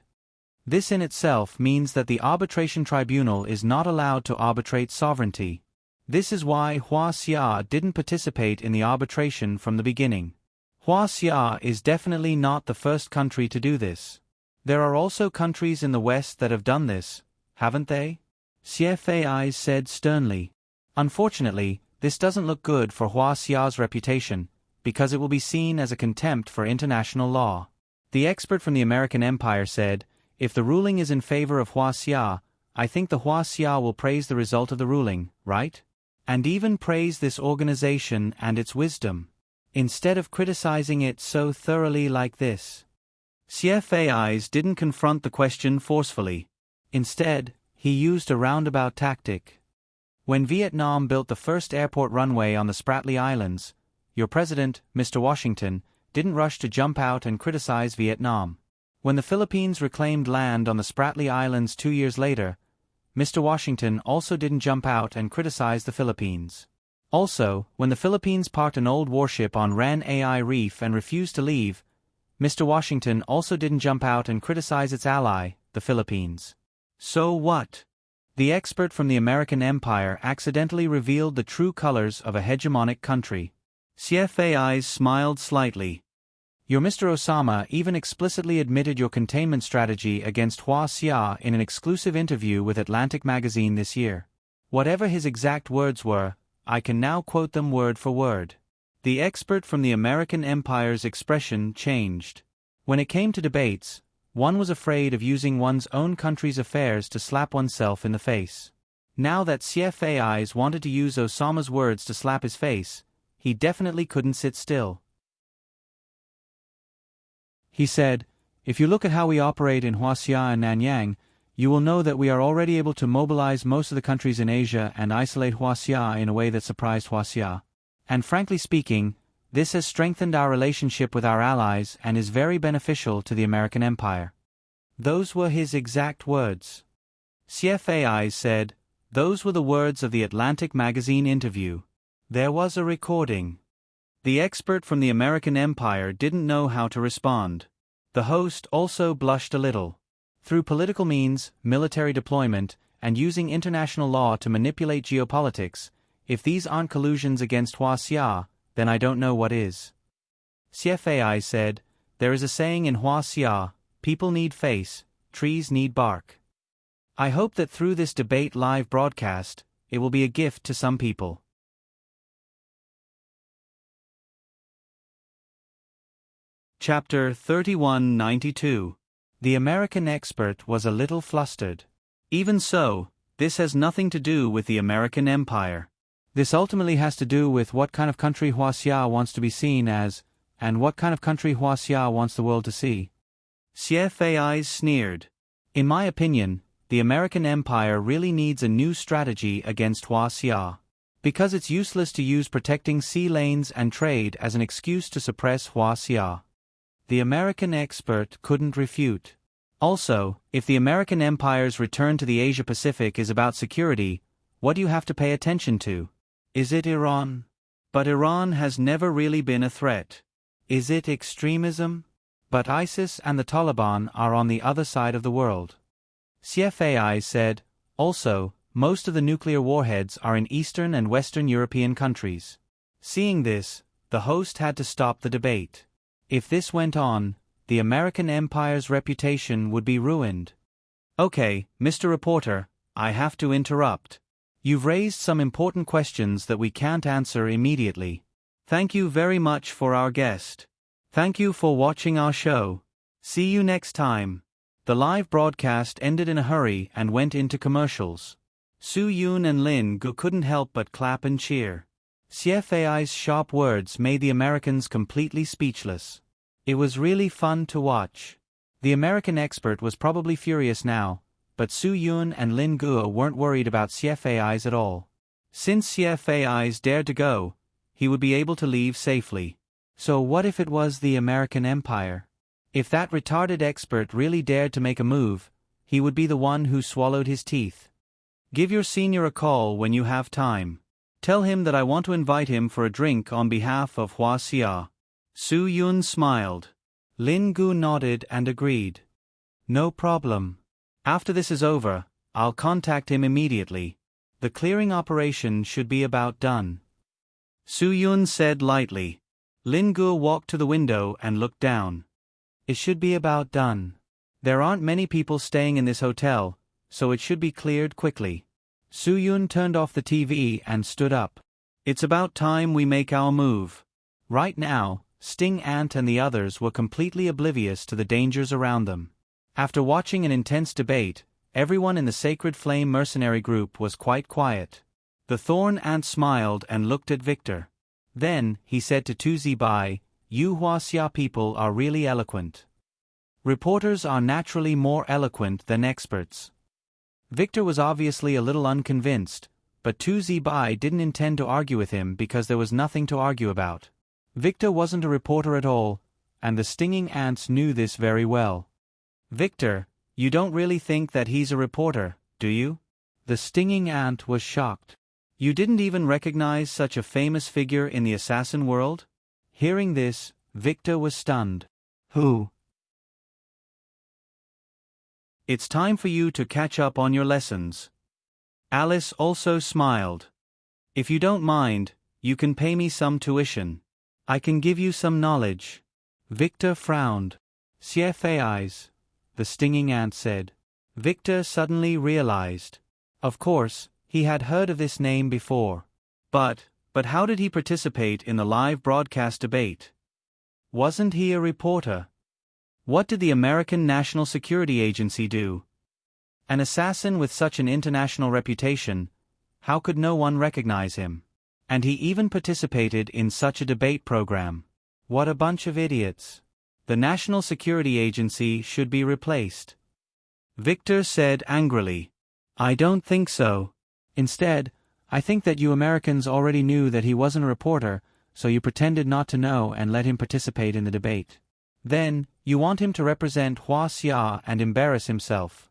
This in itself means that the arbitration tribunal is not allowed to arbitrate sovereignty. This is why Hua Xia didn't participate in the arbitration from the beginning. Hua Xia is definitely not the first country to do this. There are also countries in the West that have done this, haven't they? Xie Fei said sternly. Unfortunately, this doesn't look good for Hua Xia's reputation, because it will be seen as a contempt for international law. The expert from the American Empire said, if the ruling is in favor of Hua Xia, I think the Hua Xia will praise the result of the ruling, right? And even praise this organization and its wisdom, instead of criticizing it so thoroughly like this. Xie Fei didn't confront the question forcefully. Instead, he used a roundabout tactic. When Vietnam built the first airport runway on the Spratly Islands, your president, Mr. Washington, didn't rush to jump out and criticize Vietnam. When the Philippines reclaimed land on the Spratly Islands 2 years later, Mr. Washington also didn't jump out and criticize the Philippines. Also, when the Philippines parked an old warship on Ran Ai Reef and refused to leave, Mr. Washington also didn't jump out and criticize its ally, the Philippines. So what? The expert from the American Empire accidentally revealed the true colors of a hegemonic country. Xie Fei smiled slightly. Your Mr. Osama even explicitly admitted your containment strategy against Hua Xia in an exclusive interview with Atlantic magazine this year. Whatever his exact words were, I can now quote them word for word. The expert from the American Empire's expression changed. When it came to debates, one was afraid of using one's own country's affairs to slap oneself in the face. Now that Xie Fei wanted to use Osama's words to slap his face, he definitely couldn't sit still. He said, if you look at how we operate in Huaxia and Nanyang, you will know that we are already able to mobilize most of the countries in Asia and isolate Huaxia in a way that surprised Huaxia. And frankly speaking, this has strengthened our relationship with our allies and is very beneficial to the American Empire. Those were his exact words. Xie Fei said, those were the words of the Atlantic magazine interview. There was a recording. The expert from the American Empire didn't know how to respond. The host also blushed a little. Through political means, military deployment, and using international law to manipulate geopolitics, if these aren't collusions against Huaxia, then I don't know what is. Xie Fei said, there is a saying in Huaxia, people need face, trees need bark. I hope that through this debate live broadcast, it will be a gift to some people. Chapter 3192. The American expert was a little flustered. Even so, this has nothing to do with the American Empire. This ultimately has to do with what kind of country Huaxia wants to be seen as, and what kind of country Huaxia wants the world to see. Xie Fei sneered. In my opinion, the American Empire really needs a new strategy against Huaxia. Because it's useless to use protecting sea lanes and trade as an excuse to suppress Huaxia. The American expert couldn't refute. Also, if the American Empire's return to the Asia-Pacific is about security, what do you have to pay attention to? Is it Iran? But Iran has never really been a threat. Is it extremism? But ISIS and the Taliban are on the other side of the world. Xie Fei said, also, most of the nuclear warheads are in Eastern and Western European countries. Seeing this, the host had to stop the debate. If this went on, the American Empire's reputation would be ruined. Okay, Mr. Reporter, I have to interrupt. You've raised some important questions that we can't answer immediately. Thank you very much for our guest. Thank you for watching our show. See you next time. The live broadcast ended in a hurry and went into commercials. Su Yun and Lin Gu couldn't help but clap and cheer. Xie Fei's sharp words made the Americans completely speechless. It was really fun to watch. The American expert was probably furious now, but Su Yun and Lin Gu weren't worried about Xie Fei's at all. Since Xie Fei's dared to go, he would be able to leave safely. So what if it was the American Empire? If that retarded expert really dared to make a move, he would be the one who swallowed his teeth. Give your senior a call when you have time. Tell him that I want to invite him for a drink on behalf of Huaxia. Su Yun smiled. Lin Gu nodded and agreed. No problem. After this is over, I'll contact him immediately. The clearing operation should be about done. Su-yun said lightly. Lin-gu walked to the window and looked down. It should be about done. There aren't many people staying in this hotel, so it should be cleared quickly. Su-yun turned off the TV and stood up. It's about time we make our move. Right now, Sting Ant and the others were completely oblivious to the dangers around them. After watching an intense debate, everyone in the Sacred Flame mercenary group was quite quiet. The Thorn Ant smiled and looked at Victor. Then, he said to Tu Zibai, "You Huaxia people are really eloquent. Reporters are naturally more eloquent than experts." Victor was obviously a little unconvinced, but Tu Zibai didn't intend to argue with him because there was nothing to argue about. Victor wasn't a reporter at all, and the stinging ants knew this very well. "Victor, you don't really think that he's a reporter, do you?" The stinging ant was shocked. "You didn't even recognize such a famous figure in the assassin world?" Hearing this, Victor was stunned. "Who?" "It's time for you to catch up on your lessons." Alice also smiled. "If you don't mind, you can pay me some tuition. I can give you some knowledge." Victor frowned. "Eyes," the stinging ant said. Victor suddenly realized. Of course, he had heard of this name before. But how did he participate in the live broadcast debate? Wasn't he a reporter? What did the American National Security Agency do? An assassin with such an international reputation, how could no one recognize him? And he even participated in such a debate program. What a bunch of idiots. The National Security Agency should be replaced. Victor said angrily. "I don't think so. Instead, I think that you Americans already knew that he wasn't a reporter, so you pretended not to know and let him participate in the debate. Then, you want him to represent Huaxia and embarrass himself."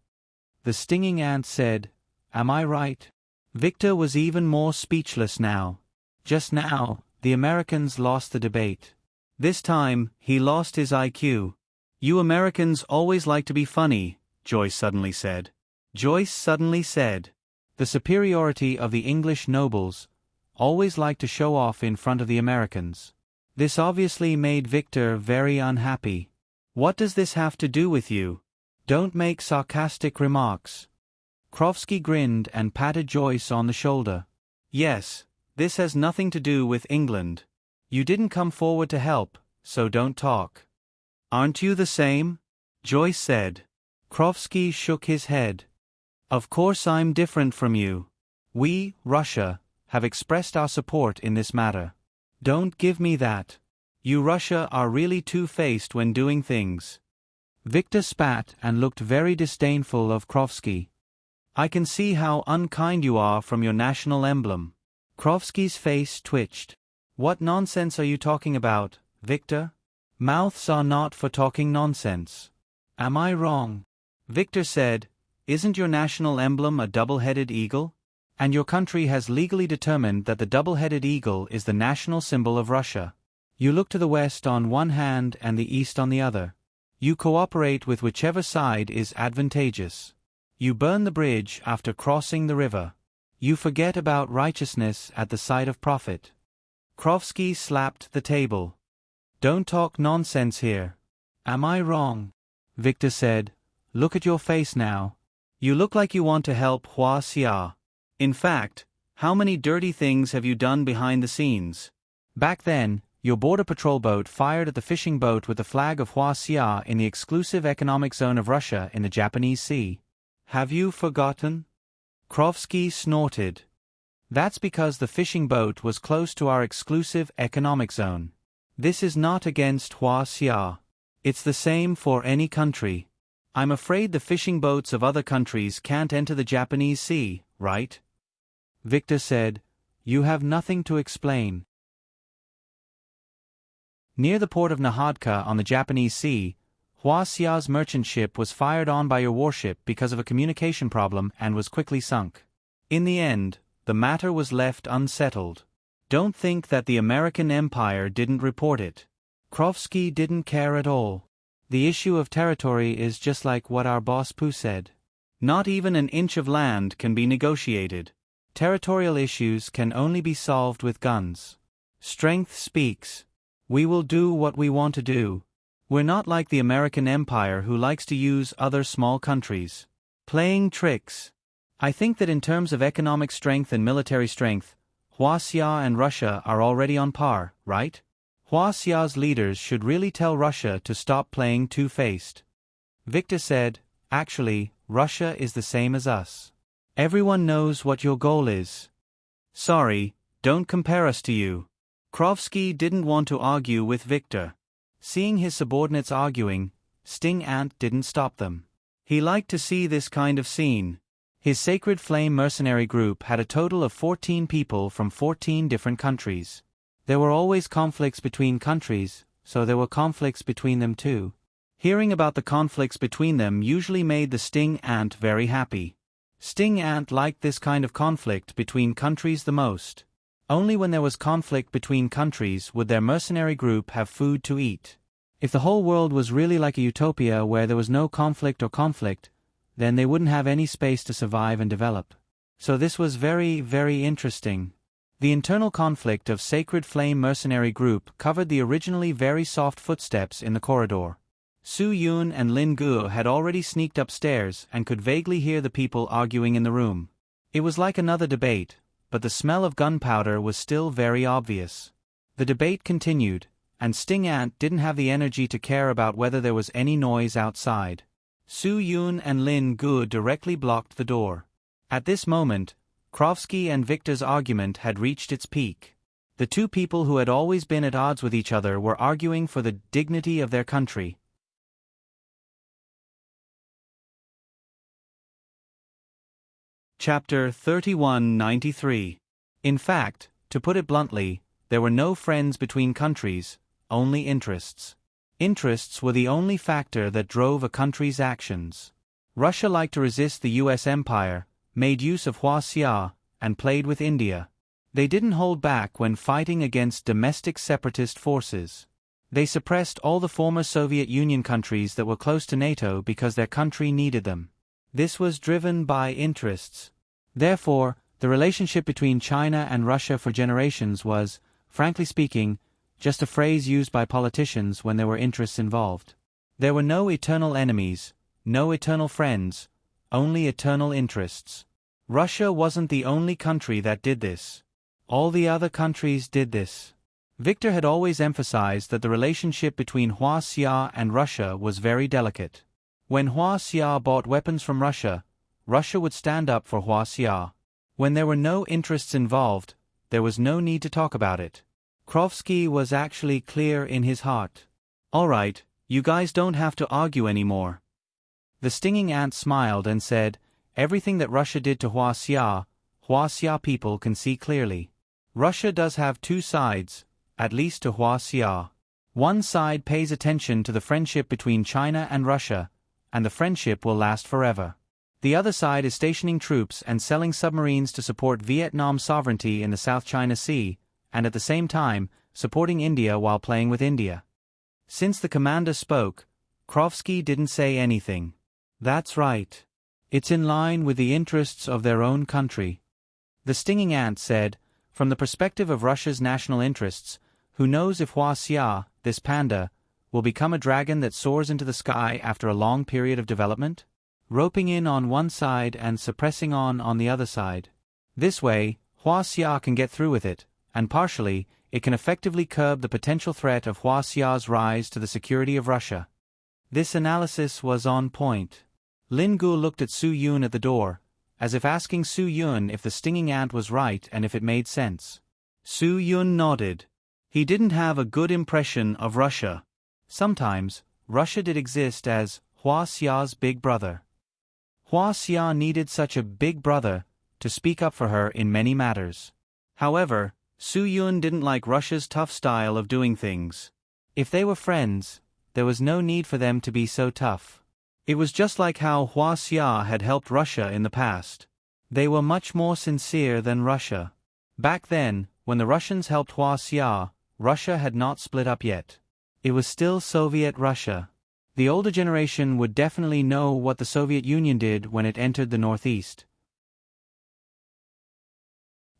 The stinging ant said, "Am I right?" Victor was even more speechless now. Just now, the Americans lost the debate. This time, he lost his IQ. "You Americans always like to be funny," Joyce suddenly said. Joyce suddenly said, "The superiority of the English nobles always like to show off in front of the Americans." This obviously made Victor very unhappy. "What does this have to do with you? Don't make sarcastic remarks." Krovsky grinned and patted Joyce on the shoulder. "Yes, this has nothing to do with England. You didn't come forward to help, so don't talk." "Aren't you the same?" Joyce said. Krovsky shook his head. "Of course I'm different from you. We, Russia, have expressed our support in this matter." "Don't give me that. You Russia are really two-faced when doing things." Victor spat and looked very disdainful of Krovsky. "I can see how unkind you are from your national emblem." Krovsky's face twitched. "What nonsense are you talking about, Victor? Mouths are not for talking nonsense. Am I wrong?" Victor said, "Isn't your national emblem a double-headed eagle? And your country has legally determined that the double-headed eagle is the national symbol of Russia. You look to the west on one hand and the east on the other. You cooperate with whichever side is advantageous. You burn the bridge after crossing the river. You forget about righteousness at the sight of profit." Krovsky slapped the table. "Don't talk nonsense here." "Am I wrong?" Victor said. "Look at your face now. You look like you want to help Huaxia. In fact, how many dirty things have you done behind the scenes? Back then, your border patrol boat fired at the fishing boat with the flag of Huaxia in the exclusive economic zone of Russia in the Japanese Sea. Have you forgotten?" Krovsky snorted. "That's because the fishing boat was close to our exclusive economic zone. This is not against Huaxia. It's the same for any country. I'm afraid the fishing boats of other countries can't enter the Japanese Sea, right?" Victor said, "You have nothing to explain." Near the port of Nahadka on the Japanese Sea, Huaxia's merchant ship was fired on by your warship because of a communication problem and was quickly sunk. In the end, the matter was left unsettled. Don't think that the American Empire didn't report it. Krovsky didn't care at all. The issue of territory is just like what our boss Pooh said. Not even an inch of land can be negotiated. Territorial issues can only be solved with guns. Strength speaks. We will do what we want to do. We're not like the American Empire who likes to use other small countries. Playing tricks. I think that in terms of economic strength and military strength, Huaxia and Russia are already on par, right? Huaxia's leaders should really tell Russia to stop playing two-faced. Victor said, actually, Russia is the same as us. Everyone knows what your goal is. Sorry, don't compare us to you. Krovsky didn't want to argue with Victor. Seeing his subordinates arguing, Sting Ant didn't stop them. He liked to see this kind of scene. His Sacred Flame mercenary group had a total of 14 people from 14 different countries. There were always conflicts between countries, so there were conflicts between them too. Hearing about the conflicts between them usually made the Sting Ant very happy. Sting Ant liked this kind of conflict between countries the most. Only when there was conflict between countries would their mercenary group have food to eat. If the whole world was really like a utopia where there was no conflict, then they wouldn't have any space to survive and develop. So this was very, very interesting. The internal conflict of Sacred Flame mercenary group covered the originally very soft footsteps in the corridor. Su Yun and Lin Guo had already sneaked upstairs and could vaguely hear the people arguing in the room. It was like another debate, but the smell of gunpowder was still very obvious. The debate continued, and Sting Ant didn't have the energy to care about whether there was any noise outside. Su Yun and Lin Guo directly blocked the door. At this moment, Krovsky and Victor's argument had reached its peak. The two people who had always been at odds with each other were arguing for the dignity of their country. Chapter 3193. In fact, to put it bluntly, there were no friends between countries, only interests. Interests were the only factor that drove a country's actions. Russia liked to resist the US Empire, made use of Huaxia, and played with India. They didn't hold back when fighting against domestic separatist forces. They suppressed all the former Soviet Union countries that were close to NATO because their country needed them. This was driven by interests. Therefore, the relationship between China and Russia for generations was, frankly speaking, just a phrase used by politicians when there were interests involved. There were no eternal enemies, no eternal friends, only eternal interests. Russia wasn't the only country that did this. All the other countries did this. Victor had always emphasized that the relationship between Huaxia and Russia was very delicate. When Huaxia bought weapons from Russia, Russia would stand up for Huaxia. When there were no interests involved, there was no need to talk about it. Krovsky was actually clear in his heart. All right, you guys don't have to argue anymore. The Stinging Ant smiled and said, everything that Russia did to Huaxia, Huaxia people can see clearly. Russia does have two sides, at least to Huaxia. One side pays attention to the friendship between China and Russia, and the friendship will last forever. The other side is stationing troops and selling submarines to support Vietnam's sovereignty in the South China Sea, and at the same time, supporting India while playing with India. Since the commander spoke, Krovsky didn't say anything. That's right. It's in line with the interests of their own country. The Stinging Ant said, from the perspective of Russia's national interests, who knows if Huaxia, this panda, will become a dragon that soars into the sky after a long period of development? Roping in on one side and suppressing on the other side. This way, Huaxia can get through with it, and partially, it can effectively curb the potential threat of Huaxia's rise to the security of Russia. This analysis was on point. Lin Guo looked at Su Yun at the door, as if asking Su Yun if the Stinging Ant was right and if it made sense. Su Yun nodded. He didn't have a good impression of Russia. Sometimes, Russia did exist as Huaxia's big brother. Huaxia needed such a big brother to speak up for her in many matters. However, Su Yun didn't like Russia's tough style of doing things. If they were friends, there was no need for them to be so tough. It was just like how Huaxia had helped Russia in the past. They were much more sincere than Russia. Back then, when the Russians helped Huaxia, Russia had not split up yet. It was still Soviet Russia. The older generation would definitely know what the Soviet Union did when it entered the Northeast.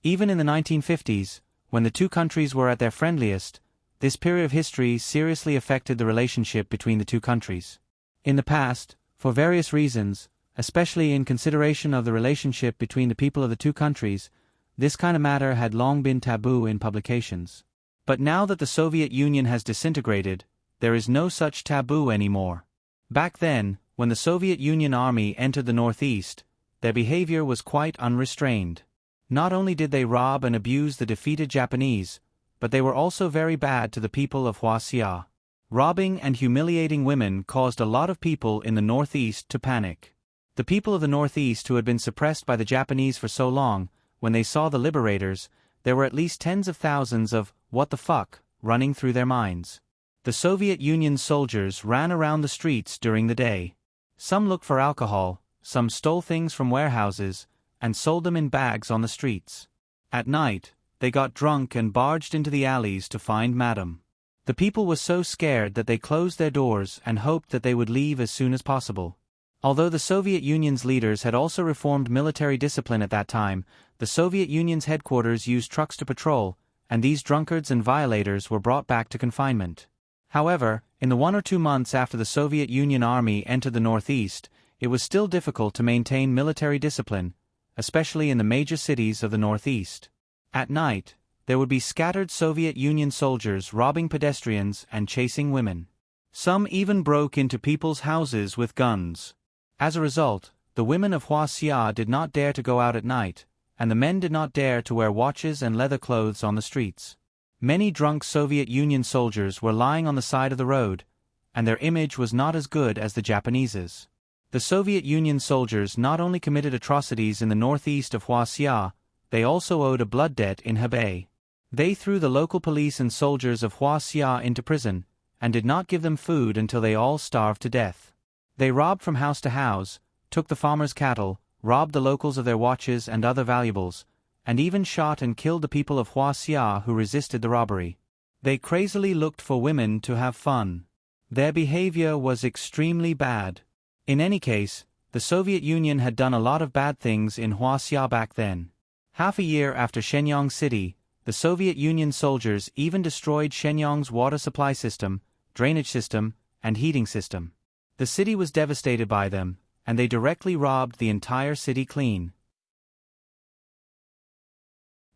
Even in the 1950s, when the two countries were at their friendliest, this period of history seriously affected the relationship between the two countries. In the past, for various reasons, especially in consideration of the relationship between the people of the two countries, this kind of matter had long been taboo in publications. But now that the Soviet Union has disintegrated, there is no such taboo anymore. Back then, when the Soviet Union army entered the Northeast, their behavior was quite unrestrained. Not only did they rob and abuse the defeated Japanese, but they were also very bad to the people of Huaxia. Robbing and humiliating women caused a lot of people in the Northeast to panic. The people of the Northeast who had been suppressed by the Japanese for so long, when they saw the liberators, there were at least tens of thousands of "what the fuck" running through their minds. The Soviet Union's soldiers ran around the streets during the day. Some looked for alcohol, some stole things from warehouses, and sold them in bags on the streets. At night, they got drunk and barged into the alleys to find Madame. The people were so scared that they closed their doors and hoped that they would leave as soon as possible. Although the Soviet Union's leaders had also reformed military discipline at that time, the Soviet Union's headquarters used trucks to patrol, and these drunkards and violators were brought back to confinement. However, in the 1 or 2 months after the Soviet Union army entered the Northeast, it was still difficult to maintain military discipline, especially in the major cities of the Northeast. At night, there would be scattered Soviet Union soldiers robbing pedestrians and chasing women. Some even broke into people's houses with guns. As a result, the women of Huaxia did not dare to go out at night, and the men did not dare to wear watches and leather clothes on the streets. Many drunk Soviet Union soldiers were lying on the side of the road, and their image was not as good as the Japanese's. The Soviet Union soldiers not only committed atrocities in the northeast of Huaxia, they also owed a blood debt in Hebei. They threw the local police and soldiers of Huaxia into prison, and did not give them food until they all starved to death. They robbed from house to house, took the farmers' cattle, robbed the locals of their watches and other valuables, and even shot and killed the people of Huaxia who resisted the robbery. They crazily looked for women to have fun. Their behavior was extremely bad. In any case, the Soviet Union had done a lot of bad things in Huaxia back then. Half a year after Shenyang City, the Soviet Union soldiers even destroyed Shenyang's water supply system, drainage system, and heating system. The city was devastated by them, and they directly robbed the entire city clean.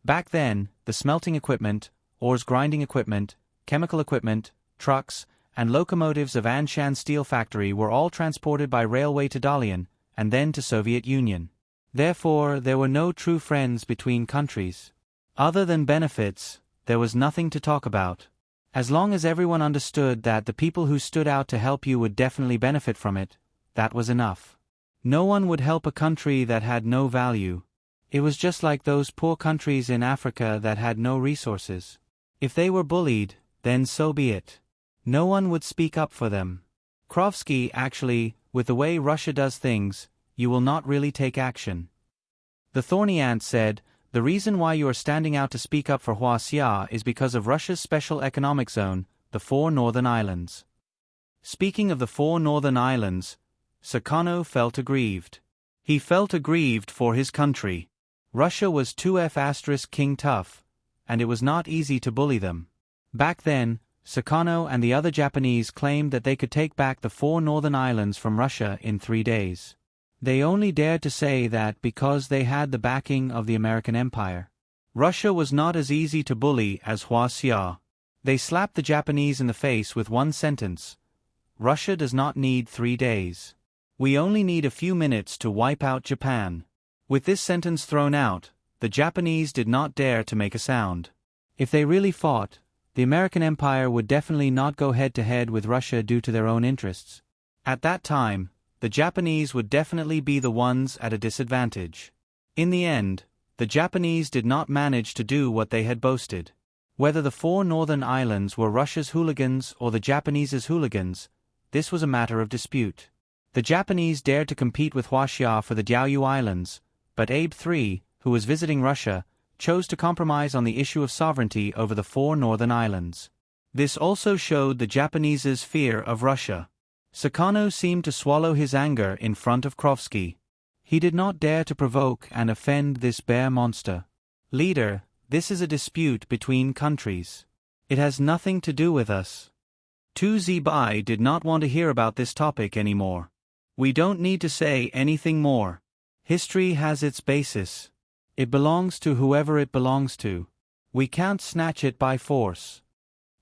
Back then, the smelting equipment, ores grinding equipment, chemical equipment, trucks, and locomotives of Anshan Steel Factory were all transported by railway to Dalian, and then to Soviet Union. Therefore, there were no true friends between countries. Other than benefits, there was nothing to talk about. As long as everyone understood that the people who stood out to help you would definitely benefit from it, that was enough. No one would help a country that had no value. It was just like those poor countries in Africa that had no resources. If they were bullied, then so be it. No one would speak up for them. Krovsky actually, with the way Russia does things, you will not really take action. The Thorny Ant said, the reason why you are standing out to speak up for Huaxia is because of Russia's special economic zone, the 4 Northern Islands. Speaking of the 4 Northern Islands, Sakano felt aggrieved. He felt aggrieved for his country. Russia was 2F** King Tough, and it was not easy to bully them. Back then, Sakano and the other Japanese claimed that they could take back the 4 Northern Islands from Russia in 3 days. They only dared to say that because they had the backing of the American Empire. Russia was not as easy to bully as Huaxia. They slapped the Japanese in the face with one sentence. Russia does not need 3 days. We only need a few minutes to wipe out Japan. With this sentence thrown out, the Japanese did not dare to make a sound. If they really fought, the American Empire would definitely not go head-to-head with Russia due to their own interests. At that time, the Japanese would definitely be the ones at a disadvantage. In the end, the Japanese did not manage to do what they had boasted. Whether the 4 Northern Islands were Russia's hooligans or the Japanese's hooligans, this was a matter of dispute. The Japanese dared to compete with Huaxia for the Diaoyu Islands, but Abe III, who was visiting Russia, chose to compromise on the issue of sovereignty over the 4 Northern Islands. This also showed the Japanese's fear of Russia. Sakano seemed to swallow his anger in front of Krovsky. He did not dare to provoke and offend this bear monster. Leader, this is a dispute between countries. It has nothing to do with us. Tu Zibai did not want to hear about this topic anymore. We don't need to say anything more. History has its basis. It belongs to whoever it belongs to. We can't snatch it by force.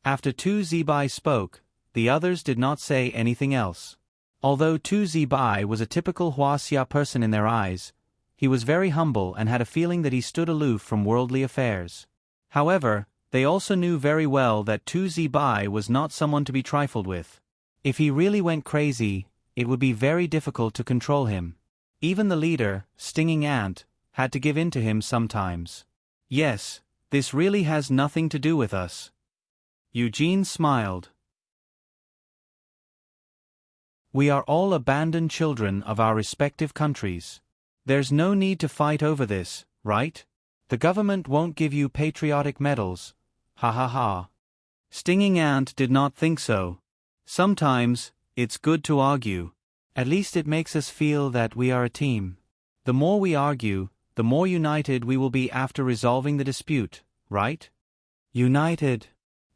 After Tu Zibai spoke, the others did not say anything else. Although Tu Zibai was a typical Huaxia person in their eyes, he was very humble and had a feeling that he stood aloof from worldly affairs. However, they also knew very well that Tu Zibai was not someone to be trifled with. If he really went crazy, it would be very difficult to control him. Even the leader, Stinging Ant, had to give in to him sometimes. Yes, this really has nothing to do with us. Eugene smiled. We are all abandoned children of our respective countries. There's no need to fight over this, right? The government won't give you patriotic medals. Ha ha ha. Stinging Ant did not think so. Sometimes, it's good to argue. At least it makes us feel that we are a team. The more we argue, the more united we will be after resolving the dispute, right? United.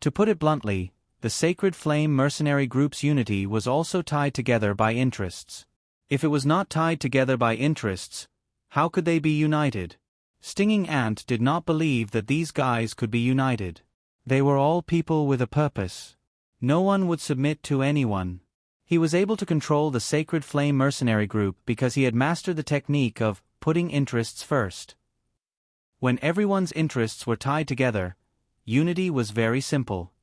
To put it bluntly, the Sacred Flame mercenary group's unity was also tied together by interests. If it was not tied together by interests, how could they be united? Stinging Ant did not believe that these guys could be united. They were all people with a purpose. No one would submit to anyone. He was able to control the Sacred Flame mercenary group because he had mastered the technique of putting interests first. When everyone's interests were tied together, unity was very simple.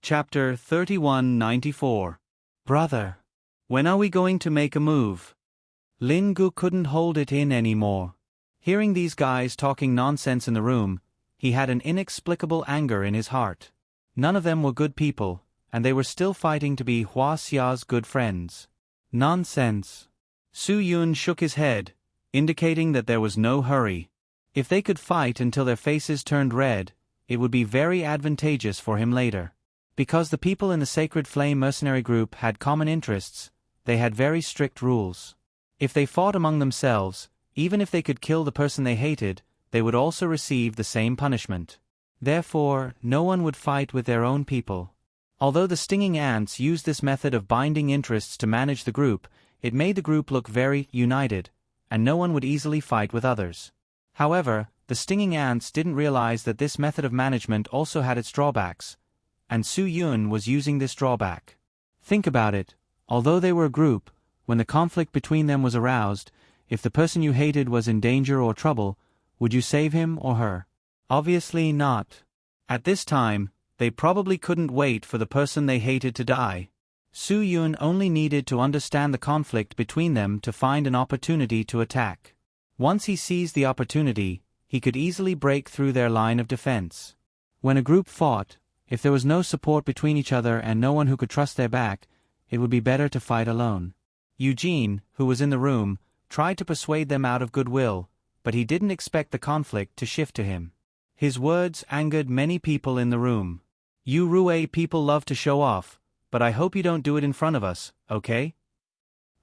Chapter 3194. Brother, when are we going to make a move? Lin Gu couldn't hold it in anymore. Hearing these guys talking nonsense in the room, he had an inexplicable anger in his heart. None of them were good people, and they were still fighting to be Huaxia's good friends. Nonsense. Su Yun shook his head, indicating that there was no hurry. If they could fight until their faces turned red, it would be very advantageous for him later. Because the people in the Sacred Flame mercenary group had common interests, they had very strict rules. If they fought among themselves, even if they could kill the person they hated, they would also receive the same punishment. Therefore, no one would fight with their own people. Although the Stinging Ants used this method of binding interests to manage the group, it made the group look very united, and no one would easily fight with others. However, the Stinging Ants didn't realize that this method of management also had its drawbacks, and Su Yun was using this drawback. Think about it, although they were a group, when the conflict between them was aroused, if the person you hated was in danger or trouble, would you save him or her? Obviously not. At this time, they probably couldn't wait for the person they hated to die. Su Yun only needed to understand the conflict between them to find an opportunity to attack. Once he seized the opportunity, he could easily break through their line of defense. When a group fought, if there was no support between each other and no one who could trust their back, it would be better to fight alone. Eugene, who was in the room, tried to persuade them out of goodwill, but he didn't expect the conflict to shift to him. His words angered many people in the room. You Rue people love to show off, but I hope you don't do it in front of us, okay?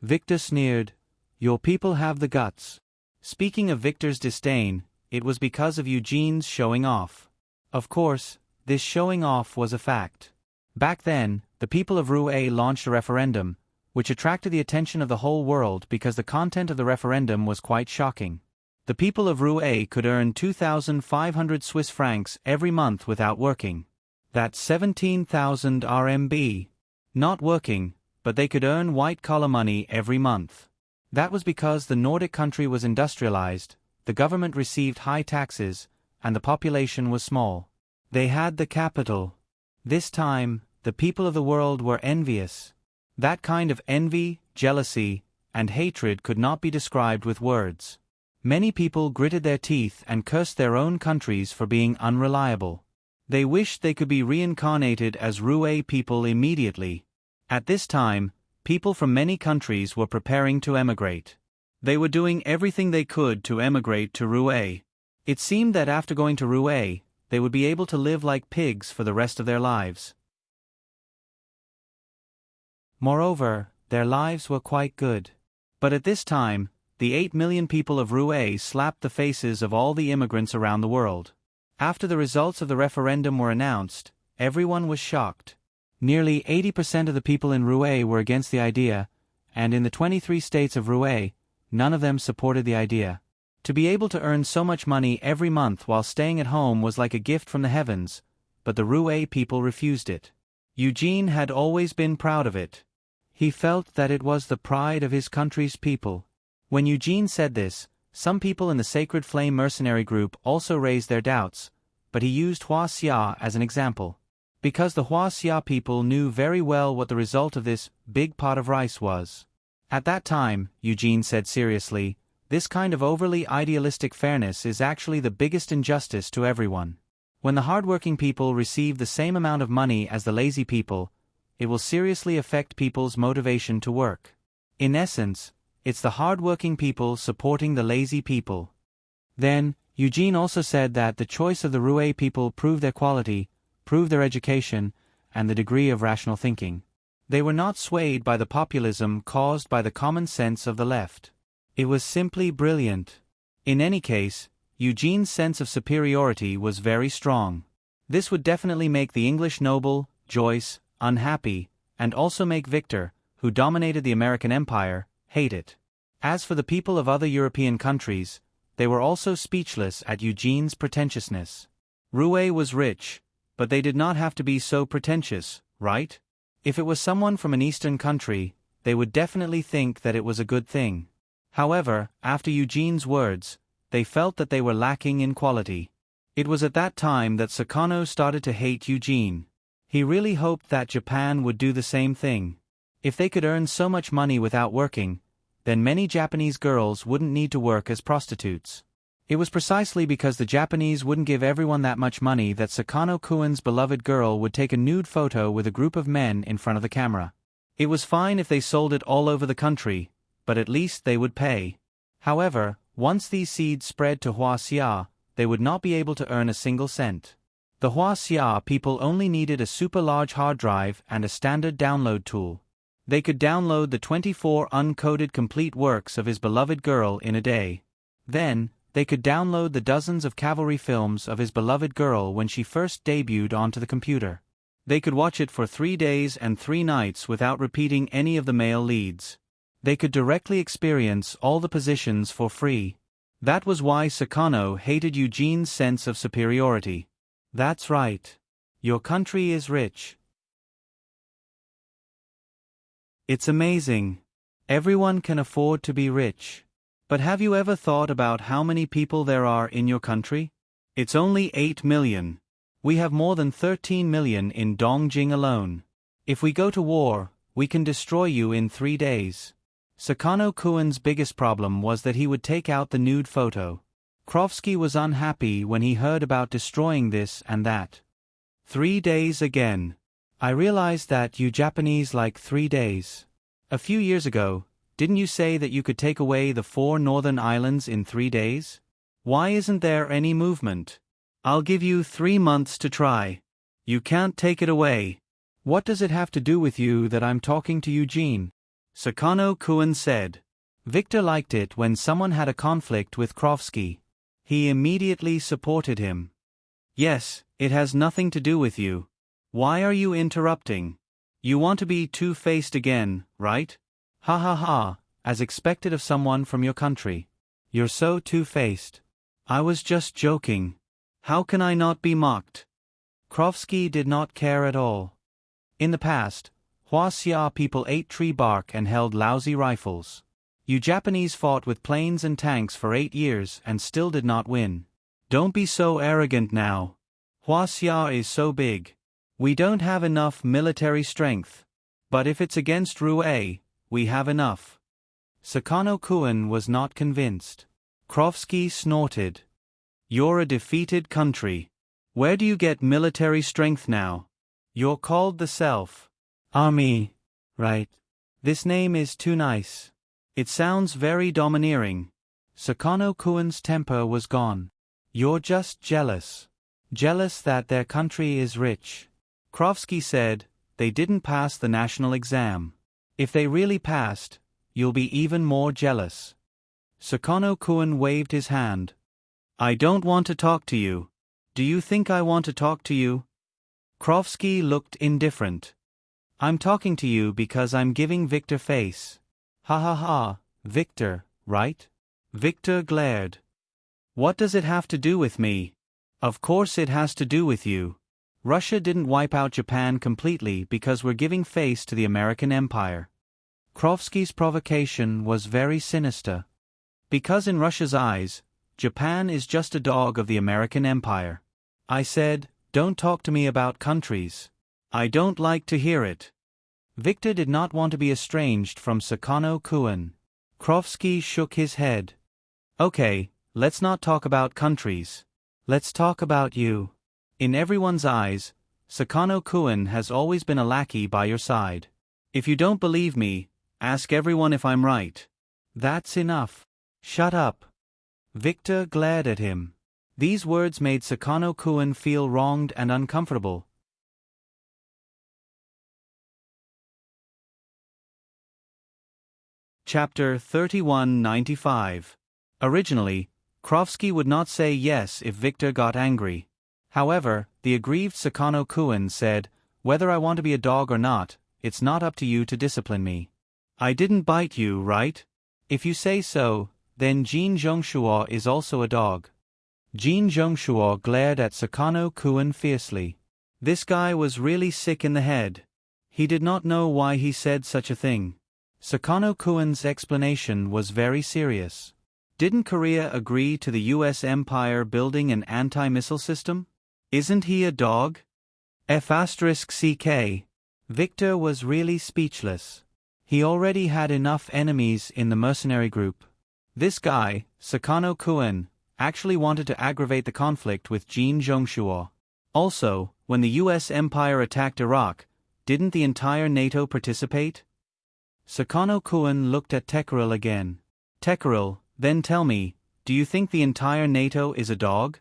Victor sneered. Your people have the guts. Speaking of Victor's disdain, it was because of Eugene's showing off. Of course, this showing off was a fact. Back then, the people of Rue launched a referendum, which attracted the attention of the whole world because the content of the referendum was quite shocking. The people of Rue could earn 2,500 Swiss francs every month without working. That's 17,000 RMB. Not working, but they could earn white-collar money every month. That was because the Nordic country was industrialized, the government received high taxes, and the population was small. They had the capital. This time, the people of the world were envious. That kind of envy, jealousy, and hatred could not be described with words. Many people gritted their teeth and cursed their own countries for being unreliable. They wished they could be reincarnated as Rue people immediately. At this time, people from many countries were preparing to emigrate. They were doing everything they could to emigrate to Rue. It seemed that after going to Rue, they would be able to live like pigs for the rest of their lives. Moreover, their lives were quite good. But at this time, the 8 million people of Rue slapped the faces of all the immigrants around the world. After the results of the referendum were announced, everyone was shocked. Nearly 80% of the people in Rue were against the idea, and in the 23 states of Rue, none of them supported the idea. To be able to earn so much money every month while staying at home was like a gift from the heavens, but the Rue people refused it. Eugene had always been proud of it. He felt that it was the pride of his country's people. When Eugene said this, some people in the Sacred Flame mercenary group also raised their doubts, but he used Huaxia as an example. Because the Huaxia people knew very well what the result of this big pot of rice was. At that time, Eugene said seriously, this kind of overly idealistic fairness is actually the biggest injustice to everyone. When the hardworking people receive the same amount of money as the lazy people, it will seriously affect people's motivation to work. In essence, it's the hardworking people supporting the lazy people. Then, Eugene also said that the choice of the Rue people proved their quality, proved their education, and the degree of rational thinking. They were not swayed by the populism caused by the common sense of the left. It was simply brilliant. In any case, Eugene's sense of superiority was very strong. This would definitely make the English noble, Joyce, unhappy, and also make Victor, who dominated the American Empire, hate it. As for the people of other European countries, they were also speechless at Eugene's pretentiousness. Rue was rich, but they did not have to be so pretentious, right? If it was someone from an Eastern country, they would definitely think that it was a good thing. However, after Eugene's words, they felt that they were lacking in quality. It was at that time that Sakano started to hate Eugene. He really hoped that Japan would do the same thing. If they could earn so much money without working, then many Japanese girls wouldn't need to work as prostitutes. It was precisely because the Japanese wouldn't give everyone that much money that Sakano Kuin's beloved girl would take a nude photo with a group of men in front of the camera. It was fine if they sold it all over the country, but at least they would pay. However, once these seeds spread to Huaxia, they would not be able to earn a single cent. The Huaxia people only needed a super large hard drive and a standard download tool. They could download the 24 uncoded complete works of his beloved girl in a day. Then, they could download the dozens of cavalry films of his beloved girl when she first debuted onto the computer. They could watch it for 3 days and 3 nights without repeating any of the male leads. They could directly experience all the positions for free. That was why Sakano hated Eugene's sense of superiority. That's right. Your country is rich. It's amazing. Everyone can afford to be rich. But have you ever thought about how many people there are in your country? It's only 8 million. We have more than 13 million in Dongjing alone. If we go to war, we can destroy you in 3 days. Sakano Kuin's biggest problem was that he would take out the nude photo. Krovsky was unhappy when he heard about destroying this and that. 3 days again. I realized that you Japanese like 3 days. A few years ago, didn't you say that you could take away the 4 northern islands in 3 days? Why isn't there any movement? I'll give you 3 months to try. You can't take it away. What does it have to do with you that I'm talking to Eugene? Sakano Kuin said. Victor liked it when someone had a conflict with Krovsky. He immediately supported him. Yes, it has nothing to do with you. Why are you interrupting? You want to be two-faced again, right? Ha ha ha, as expected of someone from your country. You're so two-faced. I was just joking. How can I not be mocked? Krovsky did not care at all. In the past, Huaxia people ate tree bark and held lousy rifles. You Japanese fought with planes and tanks for 8 years and still did not win. Don't be so arrogant now. Huaxia is so big. We don't have enough military strength. But if it's against Rue, we have enough. Sakano Kuin was not convinced. Krovsky snorted. You're a defeated country. Where do you get military strength now? You're called the Army, right? This name is too nice. It sounds very domineering. Sakano Kuin's temper was gone. You're just jealous. Jealous that their country is rich. Krovsky said, they didn't pass the national exam. If they really passed, you'll be even more jealous. Sakano-kun waved his hand. I don't want to talk to you. Do you think I want to talk to you? Krovsky looked indifferent. I'm talking to you because I'm giving Victor face. Ha ha ha, Victor, right? Victor glared. What does it have to do with me? Of course it has to do with you. Russia didn't wipe out Japan completely because we're giving face to the American Empire. Krovsky's provocation was very sinister. Because in Russia's eyes, Japan is just a dog of the American Empire. I said, don't talk to me about countries. I don't like to hear it. Victor did not want to be estranged from Sakano-kun. Krovsky shook his head. Okay, let's not talk about countries. Let's talk about you. In everyone's eyes, Sakano-kun has always been a lackey by your side. If you don't believe me, ask everyone if I'm right. That's enough. Shut up. Victor glared at him. These words made Sakano-kun feel wronged and uncomfortable. Chapter 3195. Originally, Krovsky would not say yes if Victor got angry. However, the aggrieved Sakano-kun said, whether I want to be a dog or not, it's not up to you to discipline me. I didn't bite you, right? If you say so, then Jin Zhongshuo is also a dog. Jin Zhongshuo glared at Sakano-kun fiercely. This guy was really sick in the head. He did not know why he said such a thing. Sakano-kun's explanation was very serious. Didn't Korea agree to the US Empire building an anti-missile system? Isn't he a dog? F***ck. Victor was really speechless. He already had enough enemies in the mercenary group. This guy, Sakano-kun, actually wanted to aggravate the conflict with Jin Zhongshuo. Also, when the US Empire attacked Iraq, didn't the entire NATO participate? Sakano-kun looked at Tekeril again. Tekeril, then tell me, do you think the entire NATO is a dog?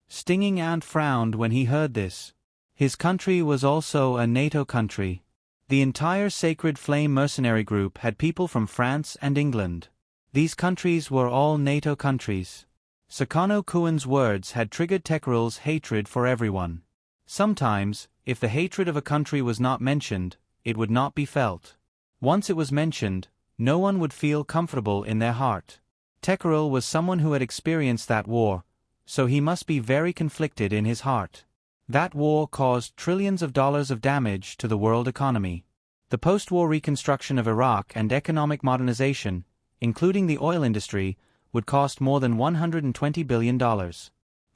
Stinging Ant frowned when he heard this. His country was also a NATO country. The entire Sacred Flame mercenary group had people from France and England. These countries were all NATO countries. Sakano-kun's words had triggered Tekeril's hatred for everyone. Sometimes, if the hatred of a country was not mentioned, it would not be felt. Once it was mentioned, no one would feel comfortable in their heart. Tekeril was someone who had experienced that war, so he must be very conflicted in his heart. That war caused trillions of dollars of damage to the world economy. The post-war reconstruction of Iraq and economic modernization, including the oil industry, would cost more than $120 billion.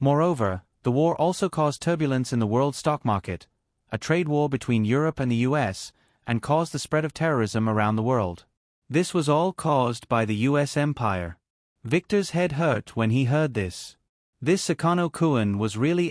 Moreover, the war also caused turbulence in the world stock market, a trade war between Europe and the US, and caused the spread of terrorism around the world. This was all caused by the US Empire. Victor's head hurt when he heard this. This Sakano-kun was really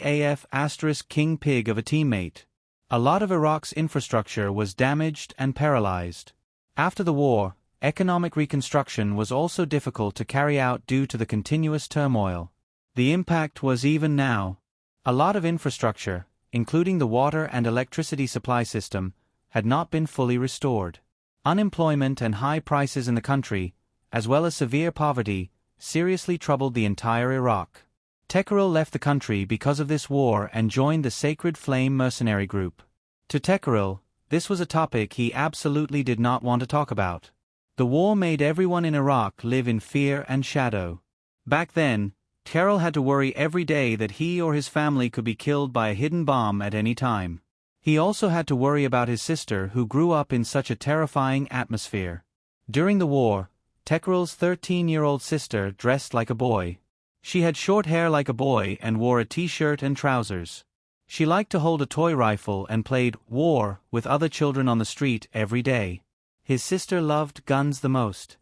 king pig of a teammate. A lot of Iraq's infrastructure was damaged and paralyzed. After the war, economic reconstruction was also difficult to carry out due to the continuous turmoil. The impact was even now. A lot of infrastructure, including the water and electricity supply system, had not been fully restored. Unemployment and high prices in the country, as well as severe poverty, seriously troubled the entire Iraq. Tekeril left the country because of this war and joined the Sacred Flame mercenary group. To Tekeril, this was a topic he absolutely did not want to talk about. The war made everyone in Iraq live in fear and shadow. Back then, Tekeril had to worry every day that he or his family could be killed by a hidden bomb at any time. He also had to worry about his sister who grew up in such a terrifying atmosphere. During the war, Tekeril's 13-year-old sister dressed like a boy. She had short hair like a boy and wore a t-shirt and trousers. She liked to hold a toy rifle and played war with other children on the street every day. His sister loved guns the most.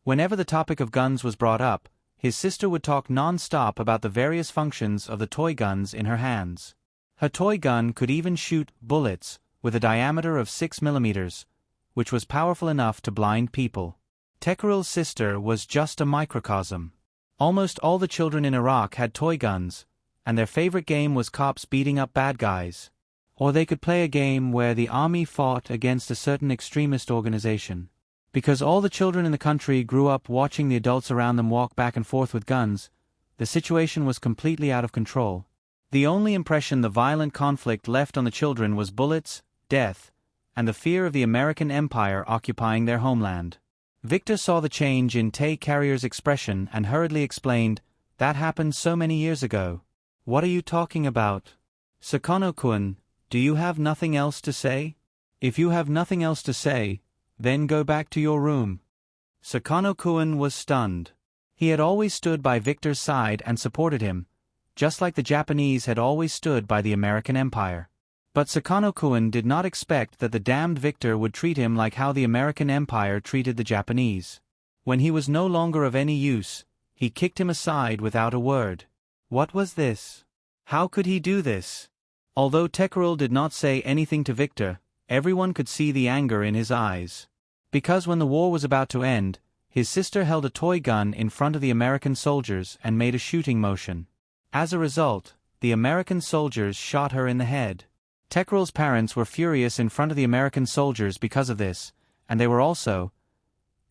Whenever the topic of guns was brought up, his sister would talk non-stop about the various functions of the toy guns in her hands. Her toy gun could even shoot bullets with a diameter of 6 millimeters, which was powerful enough to blind people. Tekeril's sister was just a microcosm. Almost all the children in Iraq had toy guns, and their favorite game was cops beating up bad guys. Or they could play a game where the army fought against a certain extremist organization. Because all the children in the country grew up watching the adults around them walk back and forth with guns, the situation was completely out of control. The only impression the violent conflict left on the children was bullets, death, and the fear of the American Empire occupying their homeland. Victor saw the change in Tay Carrier's expression and hurriedly explained, "That happened so many years ago." "What are you talking about? Sakano-kun, do you have nothing else to say? If you have nothing else to say, then go back to your room." Sakano-kun was stunned. He had always stood by Victor's side and supported him, just like the Japanese had always stood by the American Empire. But Sakano-kun did not expect that the damned Victor would treat him like how the American Empire treated the Japanese. When he was no longer of any use, he kicked him aside without a word. What was this? How could he do this? Although Tekkerul did not say anything to Victor, everyone could see the anger in his eyes. Because when the war was about to end, his sister held a toy gun in front of the American soldiers and made a shooting motion. As a result, the American soldiers shot her in the head. Tekkerul's parents were furious in front of the American soldiers because of this, and they were also.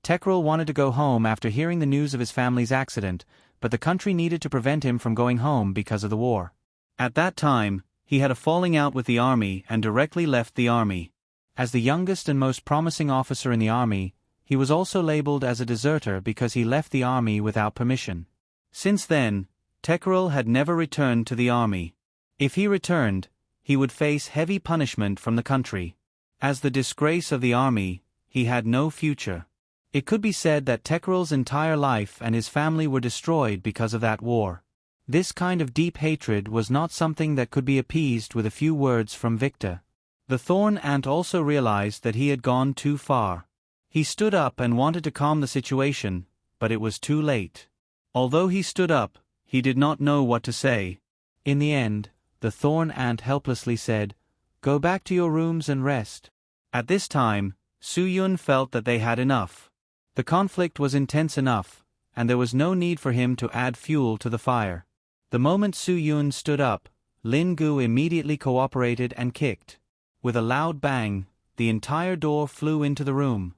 Tekkerul wanted to go home after hearing the news of his family's accident, but the country needed to prevent him from going home because of the war. At that time, he had a falling out with the army and directly left the army. As the youngest and most promising officer in the army, he was also labeled as a deserter because he left the army without permission. Since then, Tekkerul had never returned to the army. If he returned, he would face heavy punishment from the country. As the disgrace of the army, he had no future. It could be said that Tekkerul's entire life and his family were destroyed because of that war. This kind of deep hatred was not something that could be appeased with a few words from Victor. The Thorn Ant also realized that he had gone too far. He stood up and wanted to calm the situation, but it was too late. Although he stood up, he did not know what to say. In the end, the Thorn Ant helplessly said, "Go back to your rooms and rest." At this time, Su-yun felt that they had enough. The conflict was intense enough, and there was no need for him to add fuel to the fire. The moment Su-yun stood up, Lin-gu immediately cooperated and kicked. With a loud bang, the entire door flew into the room.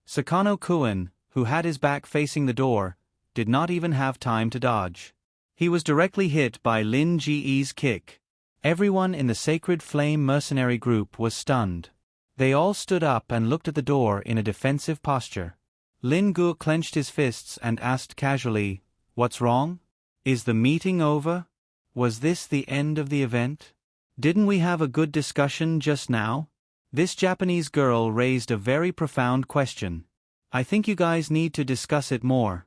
Sakano-kun, who had his back facing the door, did not even have time to dodge. He was directly hit by Lin Ge's kick. Everyone in the Sacred Flame mercenary group was stunned. They all stood up and looked at the door in a defensive posture. Lin Gu clenched his fists and asked casually, "What's wrong? Is the meeting over? Was this the end of the event? Didn't we have a good discussion just now?" This Japanese girl raised a very profound question. "I think you guys need to discuss it more."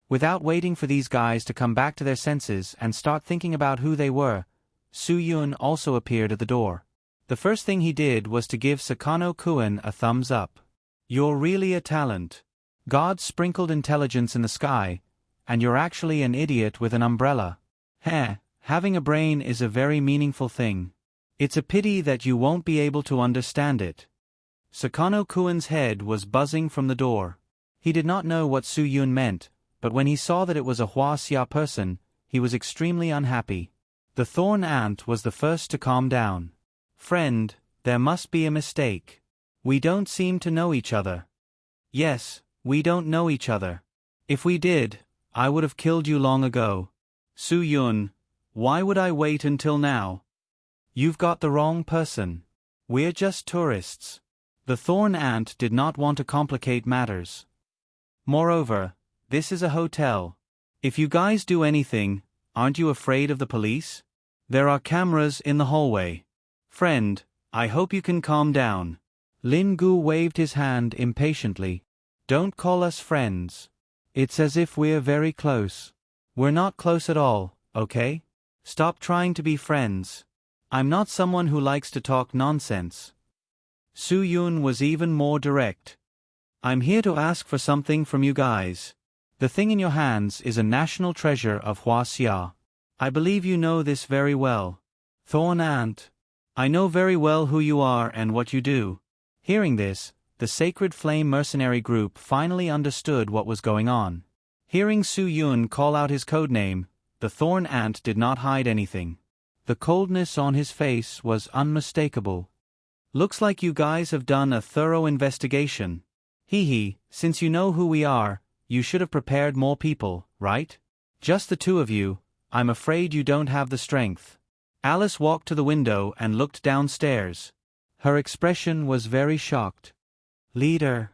Without waiting for these guys to come back to their senses and start thinking about who they were, Su-yun also appeared at the door. The first thing he did was to give Sakano-kun a thumbs up. "You're really a talent. God sprinkled intelligence in the sky, and you're actually an idiot with an umbrella. Heh, having a brain is a very meaningful thing. It's a pity that you won't be able to understand it." Sakano-kun's head was buzzing from the door. He did not know what Su-yun meant, but when he saw that it was a Hua-xia person, he was extremely unhappy. The Thorn Ant was the first to calm down. "Friend, there must be a mistake. We don't seem to know each other." "Yes, we don't know each other. If we did, I would have killed you long ago." "Su-yun, why would I wait until now? You've got the wrong person. We're just tourists." The Thorn Ant did not want to complicate matters. "Moreover, this is a hotel. If you guys do anything, aren't you afraid of the police? There are cameras in the hallway. Friend, I hope you can calm down." Lin Gu waved his hand impatiently. "Don't call us friends. It's as if we're very close. We're not close at all, okay? Stop trying to be friends. I'm not someone who likes to talk nonsense." Su-yun was even more direct. "I'm here to ask for something from you guys. The thing in your hands is a national treasure of Hua-xia. I believe you know this very well. Thorn Ant, I know very well who you are and what you do." Hearing this, the Sacred Flame mercenary group finally understood what was going on. Hearing Su-yun call out his codename, the Thorn Ant did not hide anything. The coldness on his face was unmistakable. Looks like you guys have done a thorough investigation. Hee, since you know who we are, you should have prepared more people, right? Just the two of you, I'm afraid you don't have the strength. Alice walked to the window and looked downstairs. Her expression was very shocked. Leader.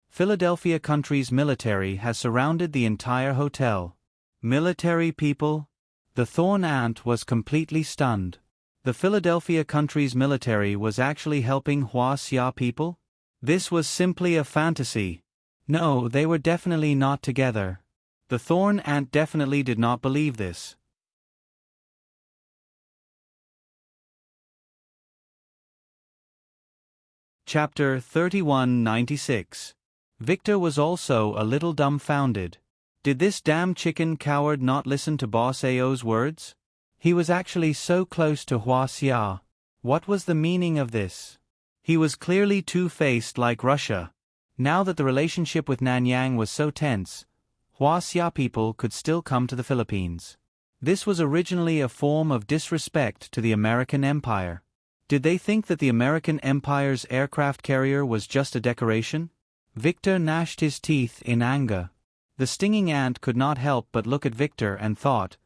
Philadelphia Country's military has surrounded the entire hotel. Military people? The Thorn Ant was completely stunned. The Philadelphia Country's military was actually helping Hua Xia people? This was simply a fantasy. No, they were definitely not together. The Thorn Ant definitely did not believe this. Chapter 3196. Victor was also a little dumbfounded. Did this damn chicken coward not listen to Boss Ao's words? He was actually so close to Hua Xia. What was the meaning of this? He was clearly two-faced like Russia. Now that the relationship with Nanyang was so tense, Hua Xia people could still come to the Philippines. This was originally a form of disrespect to the American Empire. Did they think that the American Empire's aircraft carrier was just a decoration? Victor gnashed his teeth in anger. The stinging ant could not help but look at Victor and thought,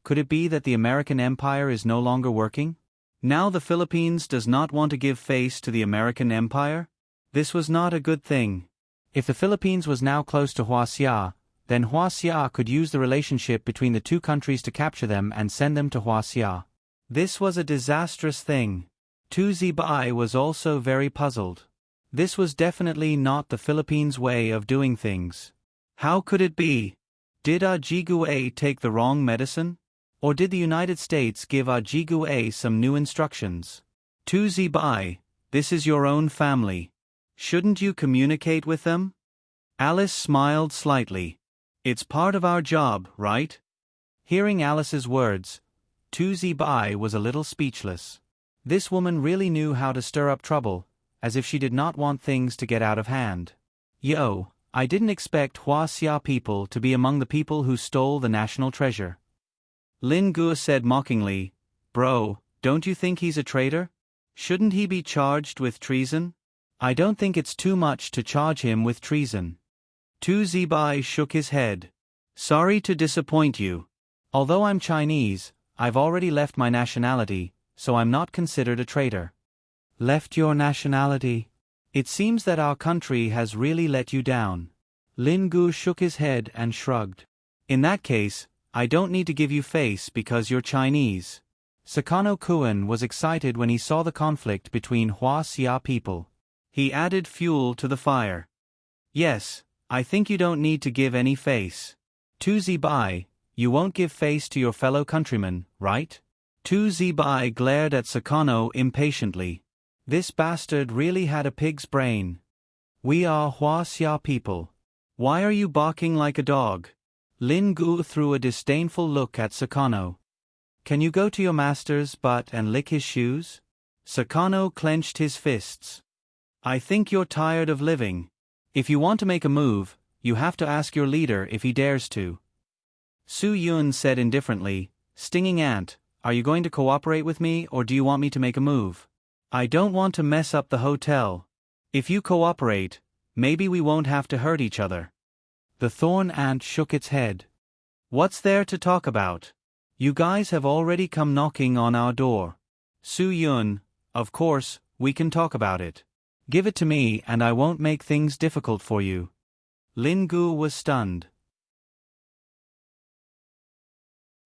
could it be that the American Empire is no longer working? Now the Philippines does not want to give face to the American Empire? This was not a good thing. If the Philippines was now close to Hua Xia, then Hua Xia could use the relationship between the two countries to capture them and send them to Hua Xia. This was a disastrous thing. Tu Zibai was also very puzzled. This was definitely not the Philippines' way of doing things. How could it be? Did Ajigue take the wrong medicine? Or did the United States give Ajigue some new instructions? Tu Zibai, this is your own family. Shouldn't you communicate with them? Alice smiled slightly. It's part of our job, right? Hearing Alice's words, Tu Zibai was a little speechless. This woman really knew how to stir up trouble, as if she did not want things to get out of hand. Yo, I didn't expect Hua Xia people to be among the people who stole the national treasure. Lin Gu said mockingly, Bro, don't you think he's a traitor? Shouldn't he be charged with treason? I don't think it's too much to charge him with treason. Tu Zibai shook his head. Sorry to disappoint you. Although I'm Chinese, I've already left my nationality, so I'm not considered a traitor. Left your nationality? It seems that our country has really let you down. Lin Gu shook his head and shrugged. In that case, I don't need to give you face because you're Chinese. Sakano Kuan was excited when he saw the conflict between Hua Xia people. He added fuel to the fire. Yes, I think you don't need to give any face. Tu Zibai, you won't give face to your fellow countrymen, right? Tu Zibai glared at Sakano impatiently. This bastard really had a pig's brain. We are Hua Xia people. Why are you barking like a dog? Lin Gu threw a disdainful look at Sakano. Can you go to your master's butt and lick his shoes? Sakano clenched his fists. I think you're tired of living. If you want to make a move, you have to ask your leader if he dares to. Su Yun said indifferently, Stinging Ant, are you going to cooperate with me or do you want me to make a move? I don't want to mess up the hotel. If you cooperate, maybe we won't have to hurt each other. The Thorn Ant shook its head. What's there to talk about? You guys have already come knocking on our door. Su Yun, of course, we can talk about it. Give it to me and I won't make things difficult for you. Lin Gu was stunned.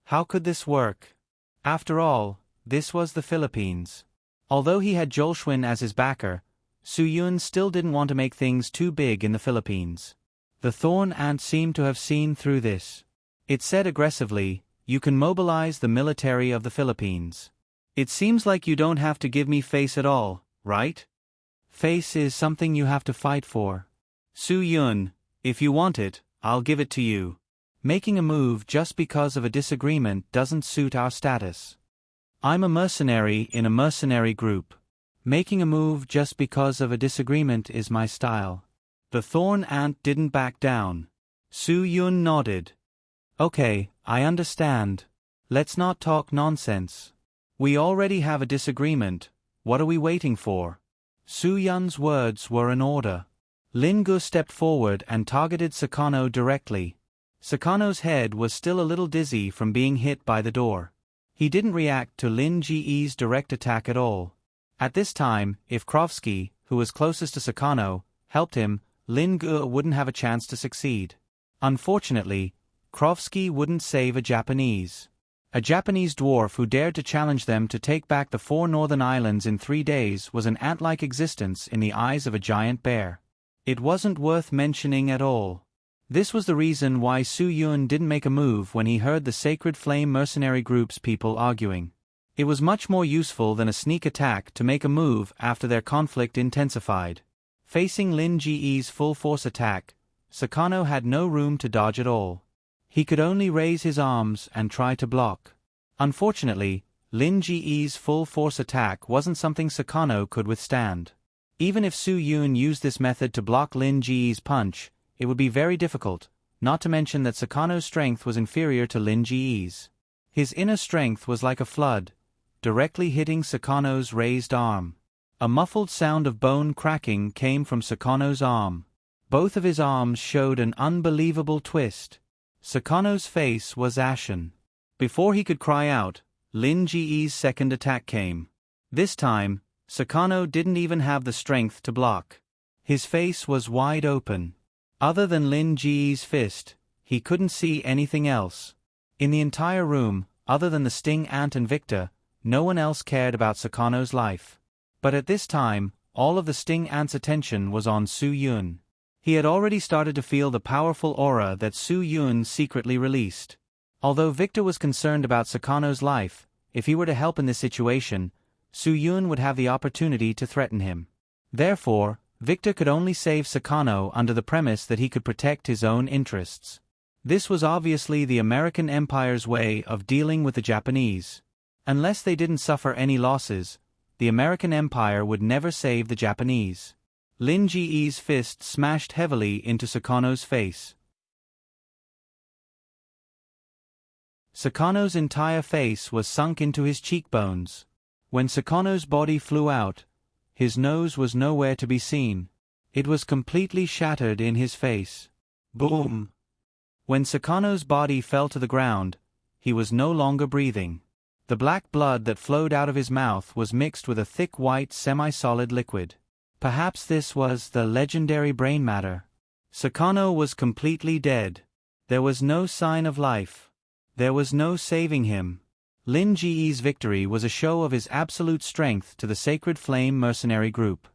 How could this work? After all, this was the Philippines. Although he had Jolshwin as his backer, Su Yun still didn't want to make things too big in the Philippines. The Thorn Ant seemed to have seen through this. It said aggressively, You can mobilize the military of the Philippines. It seems like you don't have to give me face at all, right? Face is something you have to fight for. Su Yun, if you want it, I'll give it to you. Making a move just because of a disagreement doesn't suit our status. I'm a mercenary in a mercenary group. Making a move just because of a disagreement is my style. The Thorn Ant didn't back down. Su Yun nodded. Okay, I understand. Let's not talk nonsense. We already have a disagreement, what are we waiting for? Su Yun's words were an order. Lin Gu stepped forward and targeted Sakano directly. Sakano's head was still a little dizzy from being hit by the door. He didn't react to Lin Ge's direct attack at all. At this time, if Krovsky, who was closest to Sakano, helped him, Lin Gu wouldn't have a chance to succeed. Unfortunately, Krovsky wouldn't save a Japanese dwarf who dared to challenge them to take back the 4 northern islands in 3 days was an ant-like existence in the eyes of a giant bear. It wasn't worth mentioning at all. This was the reason why Su Yun didn't make a move when he heard the Sacred Flame mercenary group's people arguing. It was much more useful than a sneak attack to make a move after their conflict intensified. Facing Lin Ge's full-force attack, Sakano had no room to dodge at all. He could only raise his arms and try to block. Unfortunately, Lin Ge's full-force attack wasn't something Sakano could withstand. Even if Su Yun used this method to block Lin Ge's punch, it would be very difficult, not to mention that Sakano's strength was inferior to Lin Ge's. His inner strength was like a flood, directly hitting Sakano's raised arm. A muffled sound of bone cracking came from Sakano's arm. Both of his arms showed an unbelievable twist. Sakano's face was ashen. Before he could cry out, Lin Ge's second attack came. This time, Sakano didn't even have the strength to block. His face was wide open. Other than Lin Ge's fist, he couldn't see anything else. In the entire room, other than the Sting Ant and Victor, no one else cared about Sakano's life. But at this time, all of the Sting Ant's attention was on Su Yun. He had already started to feel the powerful aura that Su Yun secretly released. Although Victor was concerned about Sakano's life, if he were to help in this situation, Su Yun would have the opportunity to threaten him. Therefore, Victor could only save Sakano under the premise that he could protect his own interests. This was obviously the American Empire's way of dealing with the Japanese. Unless they didn't suffer any losses, the American Empire would never save the Japanese. Lin Ge's fist smashed heavily into Sakano's face. Sakano's entire face was sunk into his cheekbones. When Sakano's body flew out, his nose was nowhere to be seen. It was completely shattered in his face. Boom! When Sakano's body fell to the ground, he was no longer breathing. The black blood that flowed out of his mouth was mixed with a thick white semi-solid liquid. Perhaps this was the legendary brain matter. Sakano was completely dead. There was no sign of life. There was no saving him. Lin Ge's victory was a show of his absolute strength to the Sacred Flame mercenary group.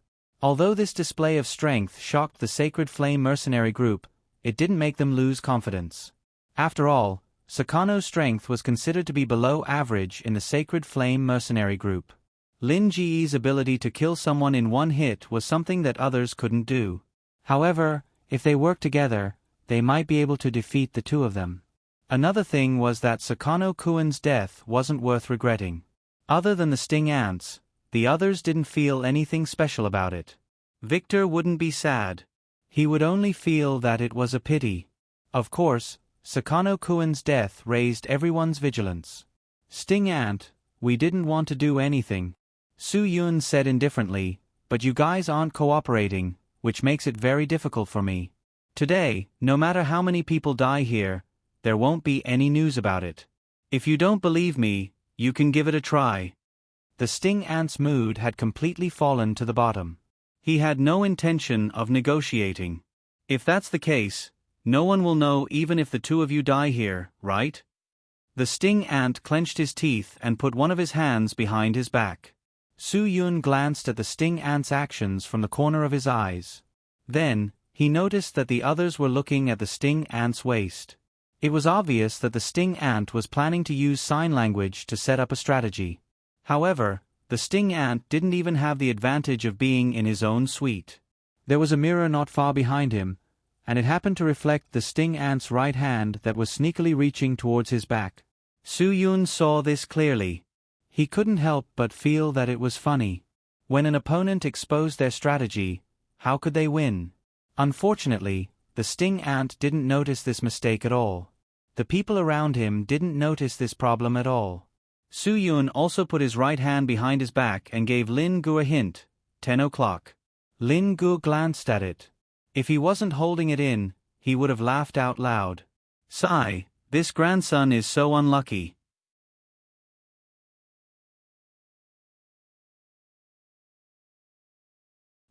Although this display of strength shocked the Sacred Flame mercenary group, it didn't make them lose confidence. After all, Sakano's strength was considered to be below average in the Sacred Flame mercenary group. Lin Ge's ability to kill someone in one hit was something that others couldn't do. However, if they worked together, they might be able to defeat the two of them. Another thing was that Sakano-kun's death wasn't worth regretting. Other than the Sting Ants, the others didn't feel anything special about it. Victor wouldn't be sad. He would only feel that it was a pity. Of course, Sakano-kun's death raised everyone's vigilance. Sting Ant, we didn't want to do anything. Su Yun said indifferently, but you guys aren't cooperating, which makes it very difficult for me. Today, no matter how many people die here, there won't be any news about it. If you don't believe me, you can give it a try. The Sting Ant's mood had completely fallen to the bottom. He had no intention of negotiating. If that's the case, no one will know even if the two of you die here, right? The Sting Ant clenched his teeth and put one of his hands behind his back. Su Yun glanced at the Sting Ant's actions from the corner of his eyes. Then, he noticed that the others were looking at the Sting Ant's waist. It was obvious that the Sting Ant was planning to use sign language to set up a strategy. However, the Sting Ant didn't even have the advantage of being in his own suite. There was a mirror not far behind him, and it happened to reflect the Sting Ant's right hand that was sneakily reaching towards his back. Su Yun saw this clearly. He couldn't help but feel that it was funny. When an opponent exposed their strategy, how could they win? Unfortunately, the Sting Ant didn't notice this mistake at all. The people around him didn't notice this problem at all. Su Yun also put his right hand behind his back and gave Lin Gu a hint, 10 o'clock. Lin Gu glanced at it. If he wasn't holding it in, he would have laughed out loud. Sigh, this grandson is so unlucky.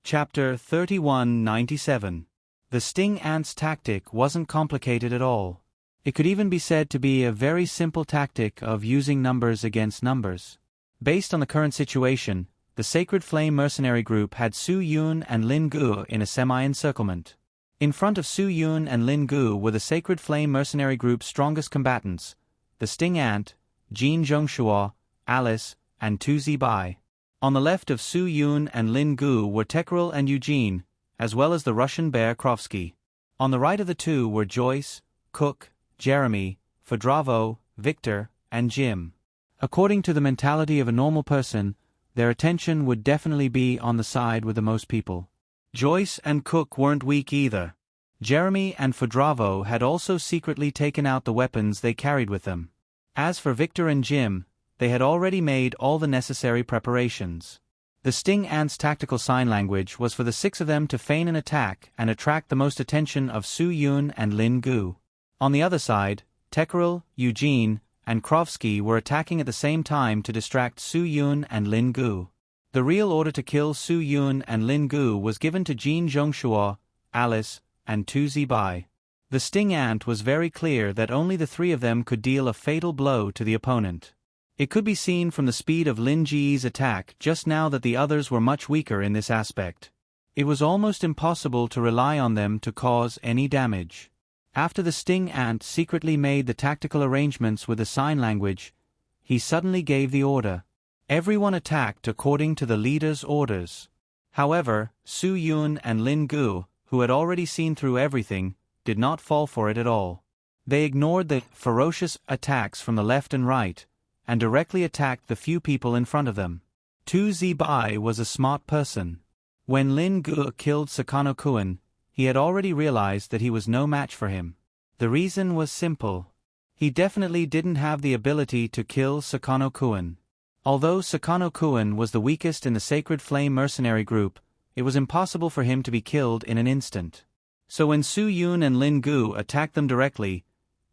Chapter 3197. The sting ant's tactic wasn't complicated at all. It could even be said to be a very simple tactic of using numbers against numbers. Based on the current situation, the Sacred Flame mercenary group had Su Yun and Lin Gu in a semi-encirclement. In front of Su Yun and Lin Gu were the Sacred Flame mercenary group's strongest combatants, the Sting Ant, Jin Zhongshuo, Alice, and Tu Zibai. On the left of Su Yun and Lin Gu were Tekril and Eugene, as well as the Russian bear Krovsky. On the right of the two were Joyce, Cook, Jeremy, Fedravo, Victor, and Jim. According to the mentality of a normal person, their attention would definitely be on the side with the most people. Joyce and Cook weren't weak either. Jeremy and Fedravo had also secretly taken out the weapons they carried with them. As for Victor and Jim, they had already made all the necessary preparations. The Sting Ant's tactical sign language was for the 6 of them to feign an attack and attract the most attention of Su Yun and Lin Gu. On the other side, Tekril, Eugene, and Krovsky were attacking at the same time to distract Su Yun and Lin Gu. The real order to kill Su Yun and Lin Gu was given to Jin Zhongshuo, Alice, and Tu Zibai. The Sting Ant was very clear that only the 3 of them could deal a fatal blow to the opponent. It could be seen from the speed of Lin Ji's attack just now that the others were much weaker in this aspect. It was almost impossible to rely on them to cause any damage. After the Sting Ant secretly made the tactical arrangements with the sign language, he suddenly gave the order. Everyone attacked according to the leader's orders. However, Su Yun and Lin Gu, who had already seen through everything, did not fall for it at all. They ignored the ferocious attacks from the left and right, and directly attacked the few people in front of them. Tu Zibai was a smart person. When Lin Gu killed Sakano Kuan, he had already realized that he was no match for him. The reason was simple. He definitely didn't have the ability to kill Sakano Kuan. Although Sakano Kuan was the weakest in the Sacred Flame mercenary group, it was impossible for him to be killed in an instant. So when Su Yun and Lin Gu attacked them directly,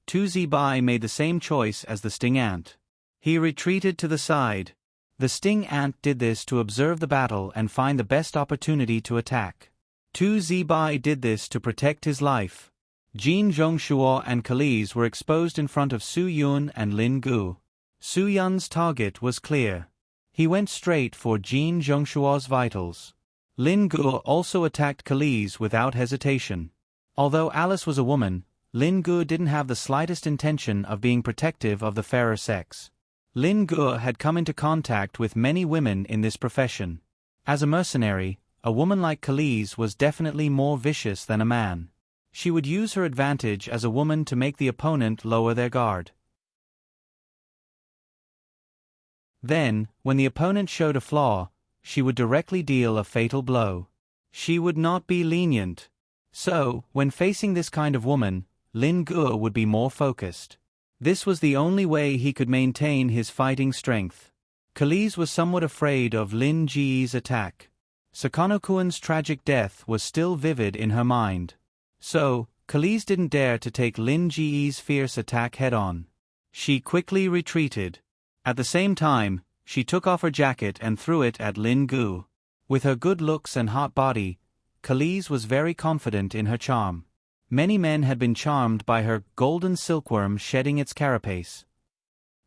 Tu Zibai made the same choice as the Sting Ant. He retreated to the side. The Sting Ant did this to observe the battle and find the best opportunity to attack. Tu Zibai did this to protect his life. Jin Zhongshuo and Khalees were exposed in front of Su Yun and Lin Gu. Su Yun's target was clear. He went straight for Jin Zhongshuo's vitals. Lin Gu also attacked Khalees without hesitation. Although Alice was a woman, Lin Gu didn't have the slightest intention of being protective of the fairer sex. Lin Gu had come into contact with many women in this profession. As a mercenary, a woman like Khalees was definitely more vicious than a man. She would use her advantage as a woman to make the opponent lower their guard. Then, when the opponent showed a flaw, she would directly deal a fatal blow. She would not be lenient. So, when facing this kind of woman, Lin Gu would be more focused. This was the only way he could maintain his fighting strength. Khalees was somewhat afraid of Lin Ji's attack. Sakano Kuan's tragic death was still vivid in her mind. So, Khalees didn't dare to take Lin Ji's fierce attack head-on. She quickly retreated. At the same time, she took off her jacket and threw it at Lin Gu. With her good looks and hot body, Khalees was very confident in her charm. Many men had been charmed by her golden silkworm shedding its carapace.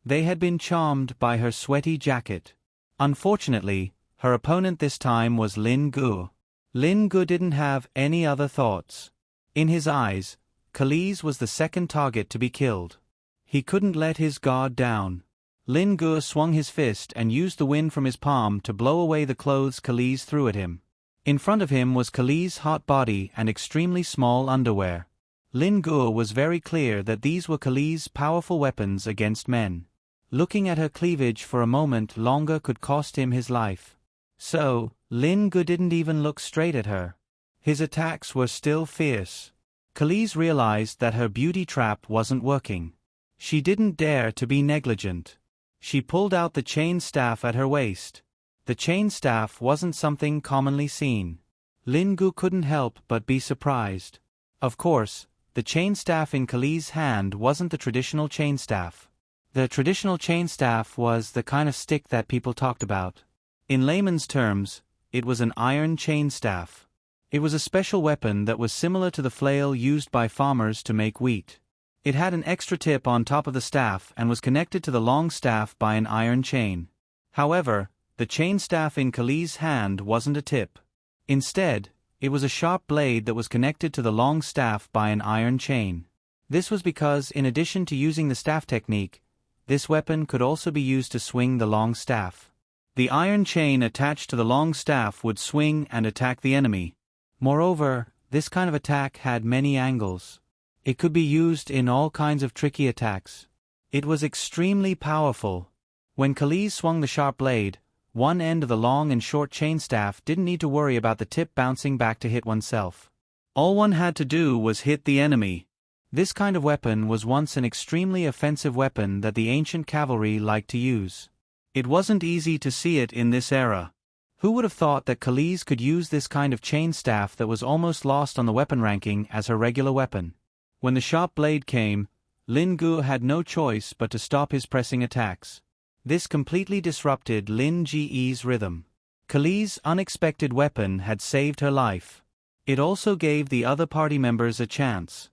They had been charmed by her sweaty jacket. Unfortunately, her opponent this time was Lin Gu. Lin Gu didn't have any other thoughts. In his eyes, Khalees was the second target to be killed. He couldn't let his guard down. Lin Gu swung his fist and used the wind from his palm to blow away the clothes Khalees threw at him. In front of him was Khalees' hot body and extremely small underwear. Lin Gu was very clear that these were Khalees' powerful weapons against men. Looking at her cleavage for a moment longer could cost him his life. So, Lin Gu didn't even look straight at her. His attacks were still fierce. Khalees realized that her beauty trap wasn't working. She didn't dare to be negligent. She pulled out the chain staff at her waist. The chain staff wasn't something commonly seen. Lin Gu couldn't help but be surprised. Of course, the chain staff in Kali's hand wasn't the traditional chain staff. The traditional chain staff was the kind of stick that people talked about. In layman's terms, it was an iron chain staff. It was a special weapon that was similar to the flail used by farmers to make wheat. It had an extra tip on top of the staff and was connected to the long staff by an iron chain. However, the chain staff in Kali's hand wasn't a tip. Instead, it was a sharp blade that was connected to the long staff by an iron chain. This was because, in addition to using the staff technique, this weapon could also be used to swing the long staff. The iron chain attached to the long staff would swing and attack the enemy. Moreover, this kind of attack had many angles. It could be used in all kinds of tricky attacks. It was extremely powerful. When Kali swung the sharp blade, one end of the long and short chain staff didn't need to worry about the tip bouncing back to hit oneself. All one had to do was hit the enemy. This kind of weapon was once an extremely offensive weapon that the ancient cavalry liked to use. It wasn't easy to see it in this era. Who would have thought that Kali's could use this kind of chain staff that was almost lost on the weapon ranking as her regular weapon? When the sharp blade came, Lin Gu had no choice but to stop his pressing attacks. This completely disrupted Lin Ji's rhythm. Kali's unexpected weapon had saved her life. It also gave the other party members a chance.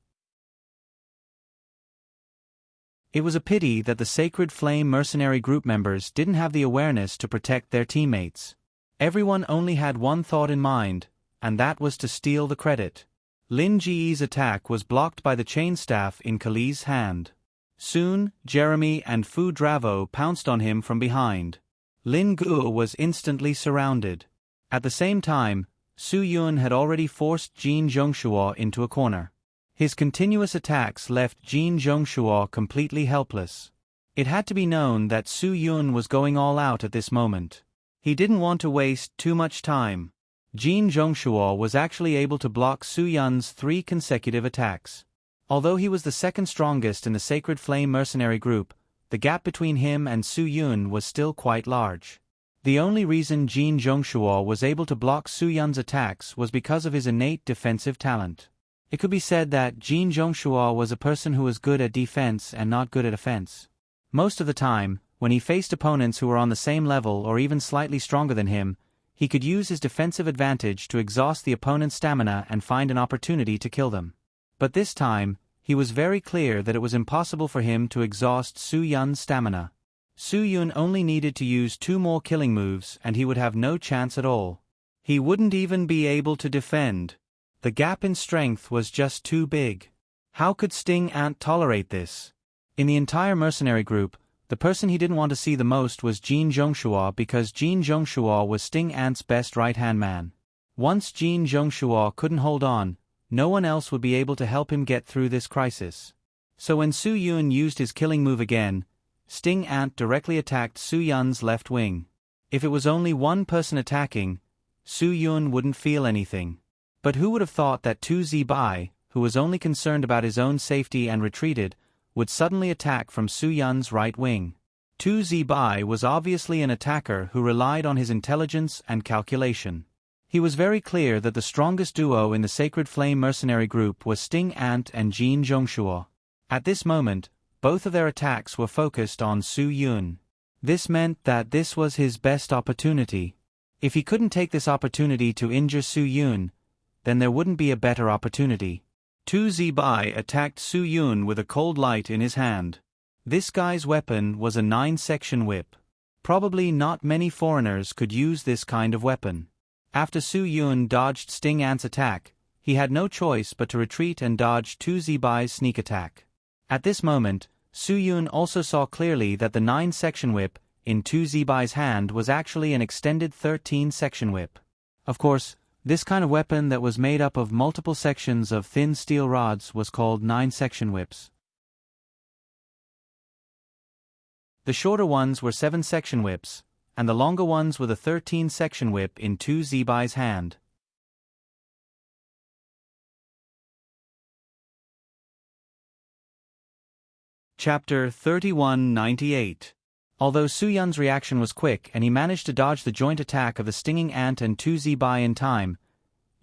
It was a pity that the Sacred Flame mercenary group members didn't have the awareness to protect their teammates. Everyone only had one thought in mind, and that was to steal the credit. Lin Ji's attack was blocked by the chain staff in Kali's hand. Soon, Jeremy and Fu Dravo pounced on him from behind. Lin Gu was instantly surrounded. At the same time, Su Yun had already forced Jin Zhongshuo into a corner. His continuous attacks left Jin Zhongshuo completely helpless. It had to be known that Su Yun was going all out at this moment. He didn't want to waste too much time. Jin Zhongshuo was actually able to block Su Yun's 3 consecutive attacks. Although he was the second strongest in the Sacred Flame mercenary group, the gap between him and Su Yun was still quite large. The only reason Jin Zhongshuo was able to block Su Yun's attacks was because of his innate defensive talent. It could be said that Jin Zhongshuo was a person who was good at defense and not good at offense. Most of the time, when he faced opponents who were on the same level or even slightly stronger than him, he could use his defensive advantage to exhaust the opponent's stamina and find an opportunity to kill them. But this time, he was very clear that it was impossible for him to exhaust Su Yun's stamina. Su Yun only needed to use 2 more killing moves and he would have no chance at all. He wouldn't even be able to defend. The gap in strength was just too big. How could Sting Ant tolerate this? In the entire mercenary group, the person he didn't want to see the most was Jin Zhongshuo because Jin Zhongshuo was Sting Ant's best right-hand man. Once Jin Zhongshuo couldn't hold on, no one else would be able to help him get through this crisis. So when Su Yun used his killing move again, Sting Ant directly attacked Su Yun's left wing. If it was only one person attacking, Su Yun wouldn't feel anything. But who would have thought that Tu Zibai, who was only concerned about his own safety and retreated, would suddenly attack from Su Yun's right wing? Tu Zibai was obviously an attacker who relied on his intelligence and calculation. He was very clear that the strongest duo in the Sacred Flame mercenary group was Sting Ant and Jin Zhongshuo. At this moment, both of their attacks were focused on Su Yun. This meant that this was his best opportunity. If he couldn't take this opportunity to injure Su Yun, then there wouldn't be a better opportunity. Tu Zibai attacked Su Yun with a cold light in his hand. This guy's weapon was a 9-section whip. Probably not many foreigners could use this kind of weapon. After Su Yun dodged Sting Ant's attack, he had no choice but to retreat and dodge Tu Zibai's sneak attack. At this moment, Su Yun also saw clearly that the 9-section whip in Tu Zibai's hand was actually an extended 13-section whip. Of course, this kind of weapon that was made up of multiple sections of thin steel rods was called 9-section whips. The shorter ones were 7-section whips, and the longer ones were the 13-section whip in Tu Zibai's hand. Chapter 3198. Although Su Yun's reaction was quick and he managed to dodge the joint attack of the stinging ant and 2Z-Bai in time,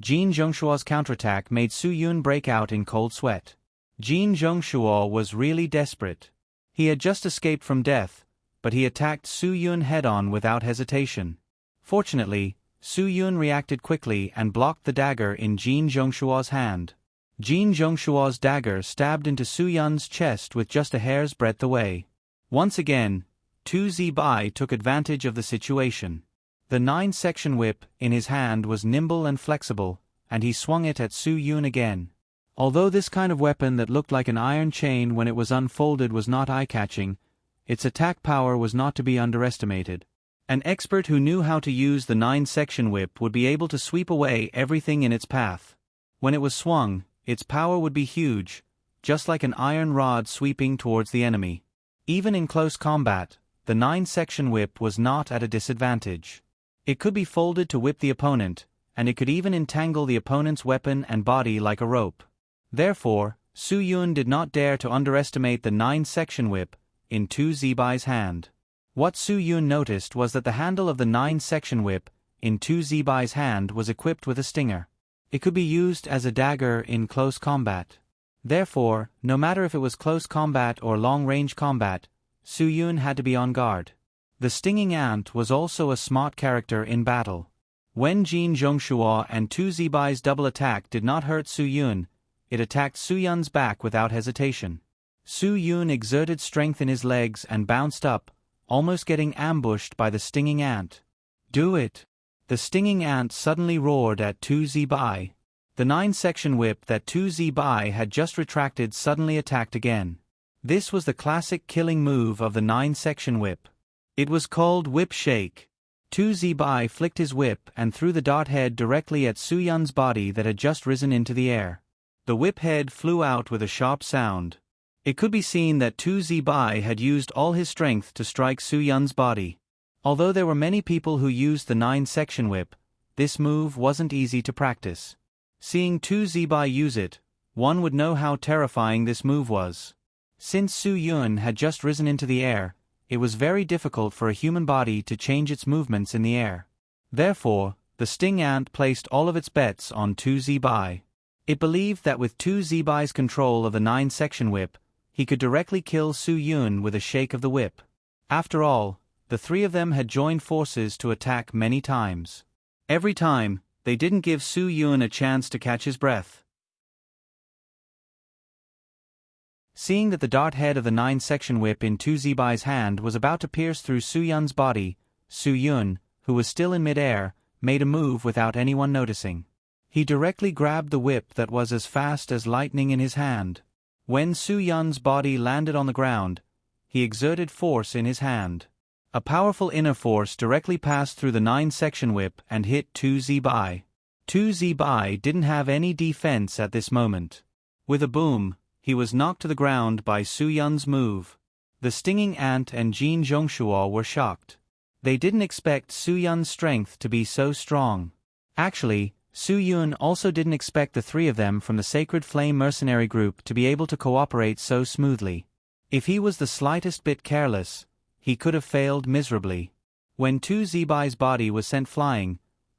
Jin Zhongshuo's counterattack made Su Yun break out in cold sweat. Jin Zhongshuo was really desperate. He had just escaped from death, but he attacked Su Yun head-on without hesitation. Fortunately, Su Yun reacted quickly and blocked the dagger in Jin Zhongshuo's hand. Jin Zhongshuo's dagger stabbed into Su Yun's chest with just a hair's breadth away. Once again, 2Z-Bai took advantage of the situation. The 9-section whip in his hand was nimble and flexible, and he swung it at Su Yun again. Although this kind of weapon that looked like an iron chain when it was unfolded was not eye-catching, its attack power was not to be underestimated. An expert who knew how to use the 9-section whip would be able to sweep away everything in its path. When it was swung, its power would be huge, just like an iron rod sweeping towards the enemy. Even in close combat, the 9-section whip was not at a disadvantage. It could be folded to whip the opponent, and it could even entangle the opponent's weapon and body like a rope. Therefore, Su Yun did not dare to underestimate the 9-section whip in 2Z-Bai's hand. What Su Yun noticed was that the handle of the 9-section whip in 2Z-Bai's hand was equipped with a stinger. It could be used as a dagger in close combat. Therefore, no matter if it was close combat or long-range combat, Su Yun had to be on guard. The stinging ant was also a smart character in battle. When Jin Zhongshuo and 2Z-Bai's double attack did not hurt Su Yun, it attacked Su Yun's back without hesitation. Su Yun exerted strength in his legs and bounced up, almost getting ambushed by the stinging ant. "Do it!" The stinging ant suddenly roared at 2Z-Bai. The 9-section whip that 2Z-Bai had just retracted suddenly attacked again. This was the classic killing move of the 9-section whip. It was called Whip Shake. 2Z-Bai flicked his whip and threw the dart head directly at Su Yun's body that had just risen into the air. The whip head flew out with a sharp sound. It could be seen that 2Z-Bai had used all his strength to strike Su Yun's body. Although there were many people who used the 9-section whip, this move wasn't easy to practice. Seeing 2Z-Bai use it, one would know how terrifying this move was. Since Su Yun had just risen into the air, it was very difficult for a human body to change its movements in the air. Therefore, the sting ant placed all of its bets on 2Z-Bai. It believed that with 2Z-Bai's control of the 9-section whip, he could directly kill Su Yun with a shake of the whip. After all, the three of them had joined forces to attack many times. Every time, they didn't give Su Yun a chance to catch his breath. Seeing that the dart head of the 9-section whip in 2Z-Bai's hand was about to pierce through Su Yun's body, Su Yun, who was still in mid-air, made a move without anyone noticing. He directly grabbed the whip that was as fast as lightning in his hand. When Su Yun's body landed on the ground, he exerted force in his hand. A powerful inner force directly passed through the 9-section whip and hit 2Z-Bai. 2Z-Bai didn't have any defense at this moment. With a boom, he was knocked to the ground by Su Yun's move. The stinging ant and Jin Zhongshuo were shocked. They didn't expect Su Yun's strength to be so strong. Actually, Su Yun also didn't expect the three of them from the Sacred Flame mercenary group to be able to cooperate so smoothly. If he was the slightest bit careless, he could have failed miserably. When 2Z-Bai's body was sent flying,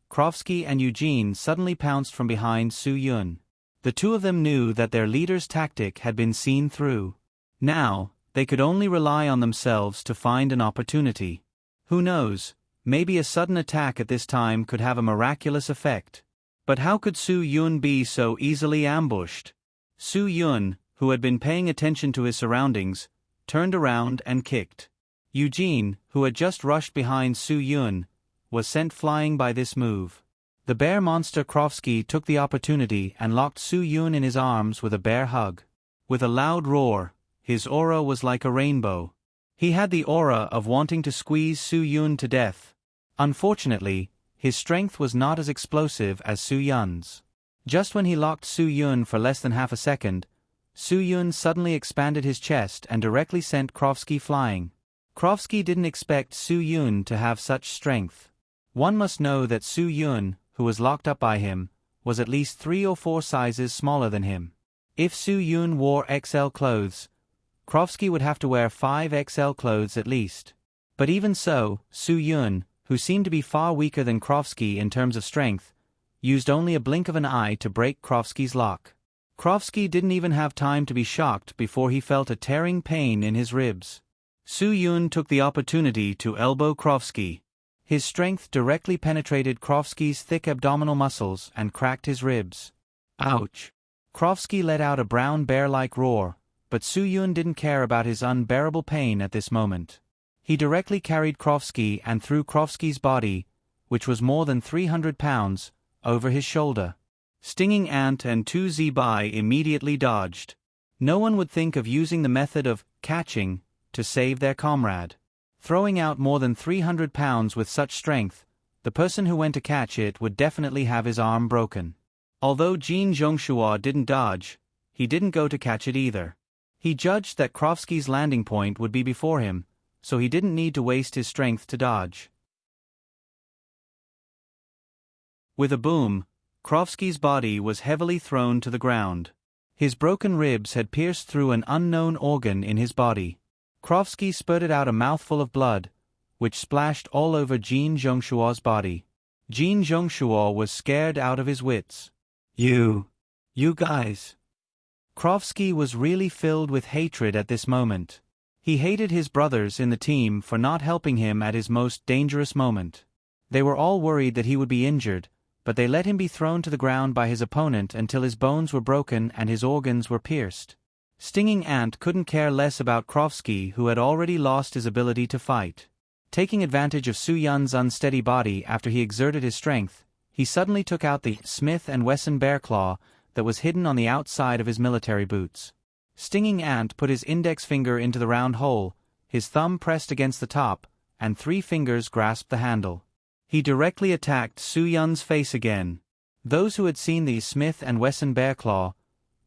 Krovsky and Eugene suddenly pounced from behind Su Yun. The two of them knew that their leader's tactic had been seen through. Now, they could only rely on themselves to find an opportunity. Who knows, maybe a sudden attack at this time could have a miraculous effect. But how could Su Yun be so easily ambushed? Su Yun, who had been paying attention to his surroundings, turned around and kicked. Eugene, who had just rushed behind Su Yun, was sent flying by this move. The bear monster Krovsky took the opportunity and locked Su Yun in his arms with a bear hug. With a loud roar, his aura was like a rainbow. He had the aura of wanting to squeeze Su Yun to death. Unfortunately, his strength was not as explosive as Su Yun's. Just when he locked Su Yun for less than half a second, Su Yun suddenly expanded his chest and directly sent Krovsky flying. Krovsky didn't expect Su Yun to have such strength. One must know that Su Yun, who was locked up by him, was at least 3 or 4 sizes smaller than him. If Su Yun wore XL clothes, Krovsky would have to wear 5XL clothes at least. But even so, Su Yun, who seemed to be far weaker than Krovsky in terms of strength, used only a blink of an eye to break Krovsky's lock. Krovsky didn't even have time to be shocked before he felt a tearing pain in his ribs. Su Yun took the opportunity to elbow Krovsky. His strength directly penetrated Krovsky's thick abdominal muscles and cracked his ribs. Ouch! Krovsky let out a brown bear-like roar, but Su Yun didn't care about his unbearable pain at this moment. He directly carried Krovsky and threw Krovsky's body, which was more than 300 pounds, over his shoulder. Stinging Ant and 2Z immediately dodged. No one would think of using the method of catching to save their comrade. Throwing out more than 300 pounds with such strength, the person who went to catch it would definitely have his arm broken. Although Jin Zhongshua didn't dodge, he didn't go to catch it either. He judged that Krovsky's landing point would be before him, so he didn't need to waste his strength to dodge. With a boom, Krovsky's body was heavily thrown to the ground. His broken ribs had pierced through an unknown organ in his body. Krovsky spurted out a mouthful of blood, which splashed all over Jin Zhongshua's body. Jin Zhongshua was scared out of his wits. You guys. Krovsky was really filled with hatred at this moment. He hated his brothers in the team for not helping him at his most dangerous moment. They were all worried that he would be injured, but they let him be thrown to the ground by his opponent until his bones were broken and his organs were pierced. Stinging Ant couldn't care less about Krovsky, who had already lost his ability to fight. Taking advantage of Su Yun's unsteady body after he exerted his strength, he suddenly took out the Smith & Wesson bear claw that was hidden on the outside of his military boots. Stinging Ant put his index finger into the round hole, his thumb pressed against the top, and 3 fingers grasped the handle. He directly attacked Su Yun's face again. Those who had seen the Smith & Wesson bear claw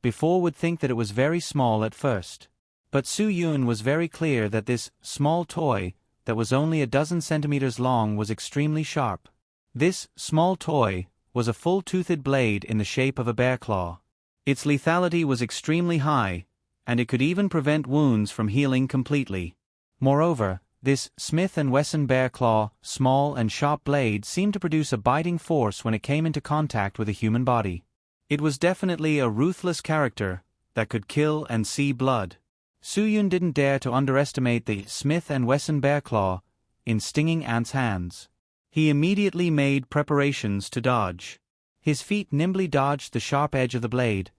before would think that it was very small at first. But Su Yun was very clear that this small toy that was only a dozen centimeters long was extremely sharp. This small toy was a full-toothed blade in the shape of a bear claw. Its lethality was extremely high, and it could even prevent wounds from healing completely. Moreover, this Smith & Wesson bear claw, small and sharp blade seemed to produce a biting force when it came into contact with a human body. It was definitely a ruthless character that could kill and see blood. Su Yun didn't dare to underestimate the Smith & Wesson bear claw in Stinging Ant's hands. He immediately made preparations to dodge. His feet nimbly dodged the sharp edge of the blade,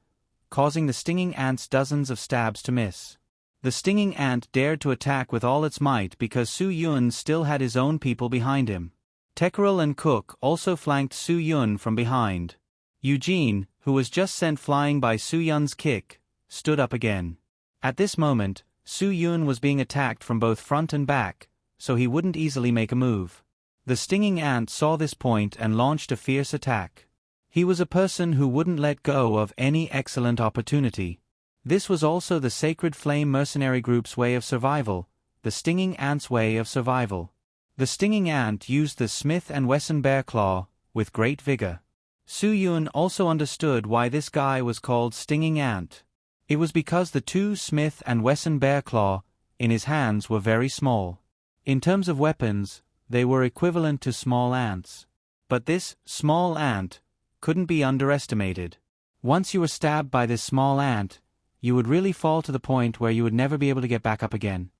causing the Stinging Ant's dozens of stabs to miss. The Stinging Ant dared to attack with all its might because Su Yun still had his own people behind him. Tekkeril and Cook also flanked Su Yun from behind. Eugene, who was just sent flying by Su Yun's kick, stood up again. At this moment, Su Yun was being attacked from both front and back, so he wouldn't easily make a move. The Stinging Ant saw this point and launched a fierce attack. He was a person who wouldn't let go of any excellent opportunity. This was also the Sacred Flame mercenary group's way of survival, the Stinging Ant's way of survival. The Stinging Ant used the Smith & Wesson bear claw with great vigor. Su Yun also understood why this guy was called Stinging Ant. It was because the 2 Smith & Wesson bear claw in his hands were very small. In terms of weapons, they were equivalent to small ants. But this small ant couldn't be underestimated. Once you were stabbed by this small ant, you would really fall to the point where you would never be able to get back up again.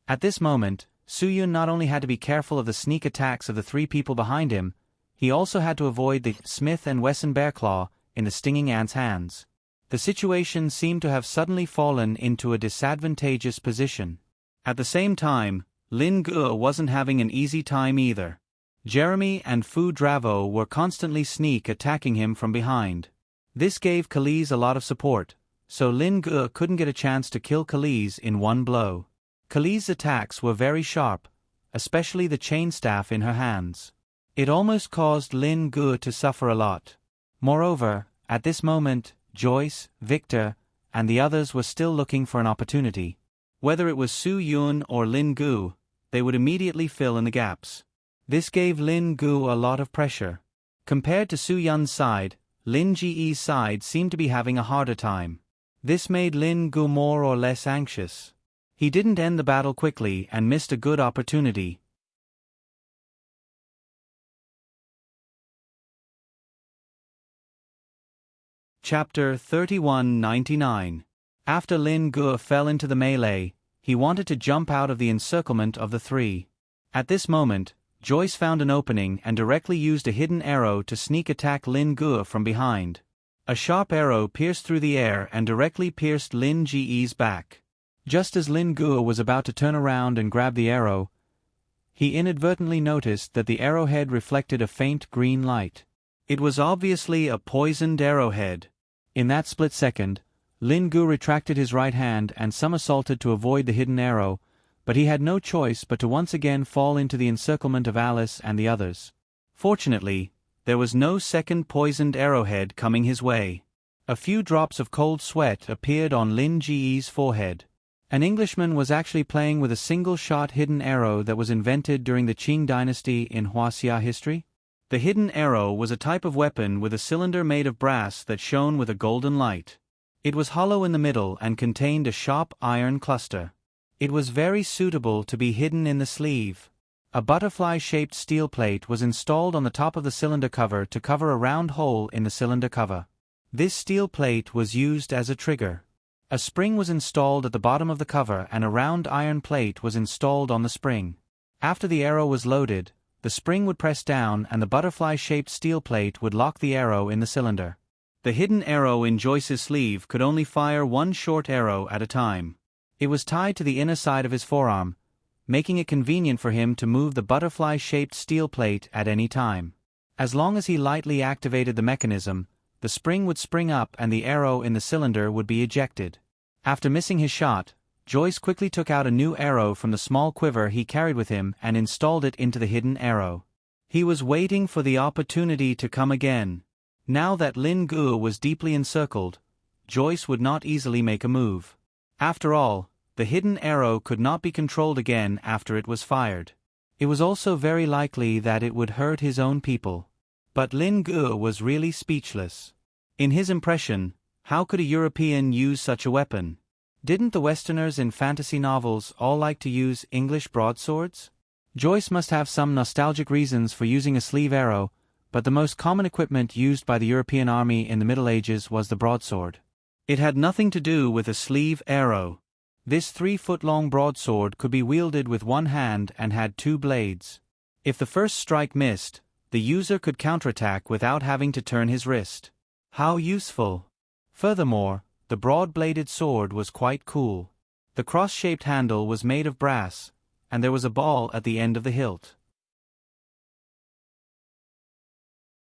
At this moment, Su Yun not only had to be careful of the sneak attacks of the 3 people behind him, he also had to avoid the Smith & Wesson bear claw in the Stinging Ant's hands. The situation seemed to have suddenly fallen into a disadvantageous position. At the same time, Lin Ge wasn't having an easy time either. Jeremy and Fu Dravo were constantly sneak attacking him from behind. This gave Khalees a lot of support, so Lin Ge couldn't get a chance to kill Khalees in one blow. Khalees' attacks were very sharp, especially the chain staff in her hands. It almost caused Lin Ge to suffer a lot. Moreover, at this moment, Joyce, Victor, and the others were still looking for an opportunity. Whether it was Su Yun or Lin Ge, they would immediately fill in the gaps. This gave Lin Ge a lot of pressure. Compared to Su Yun's side, Lin Ge's side seemed to be having a harder time. This made Lin Ge more or less anxious. He didn't end the battle quickly and missed a good opportunity. Chapter 3199. After Lin Ge fell into the melee, he wanted to jump out of the encirclement of the three. At this moment, Joyce found an opening and directly used a hidden arrow to sneak attack Lin Ge from behind. A sharp arrow pierced through the air and directly pierced Lin Ge's back. Just as Lin Ge was about to turn around and grab the arrow, he inadvertently noticed that the arrowhead reflected a faint green light. It was obviously a poisoned arrowhead. In that split second, Lin Ge retracted his right hand and somersaulted to avoid the hidden arrow, but he had no choice but to once again fall into the encirclement of Alice and the others. Fortunately, there was no second poisoned arrowhead coming his way. A few drops of cold sweat appeared on Lin Ge's forehead. An Englishman was actually playing with a single-shot hidden arrow that was invented during the Qing dynasty in Huaxia history. The hidden arrow was a type of weapon with a cylinder made of brass that shone with a golden light. It was hollow in the middle and contained a sharp iron cluster. It was very suitable to be hidden in the sleeve. A butterfly-shaped steel plate was installed on the top of the cylinder cover to cover a round hole in the cylinder cover. This steel plate was used as a trigger. A spring was installed at the bottom of the cover and a round iron plate was installed on the spring. After the arrow was loaded, the spring would press down and the butterfly-shaped steel plate would lock the arrow in the cylinder. The hidden arrow in Joyce's sleeve could only fire one short arrow at a time. It was tied to the inner side of his forearm, making it convenient for him to move the butterfly-shaped steel plate at any time. As long as he lightly activated the mechanism, the spring would spring up and the arrow in the cylinder would be ejected. After missing his shot, Joyce quickly took out a new arrow from the small quiver he carried with him and installed it into the hidden arrow. He was waiting for the opportunity to come again. Now that Lin Ge was deeply encircled, Joyce would not easily make a move. After all, the hidden arrow could not be controlled again after it was fired. It was also very likely that it would hurt his own people. But Lin Ge was really speechless. In his impression, how could a European use such a weapon? Didn't the Westerners in fantasy novels all like to use English broadswords? Joyce must have some nostalgic reasons for using a sleeve arrow, but the most common equipment used by the European army in the Middle Ages was the broadsword. It had nothing to do with a sleeve arrow. This 3-foot-long broadsword could be wielded with one hand and had 2 blades. If the first strike missed, the user could counterattack without having to turn his wrist. How useful! Furthermore, the broad-bladed sword was quite cool. The cross-shaped handle was made of brass, and there was a ball at the end of the hilt.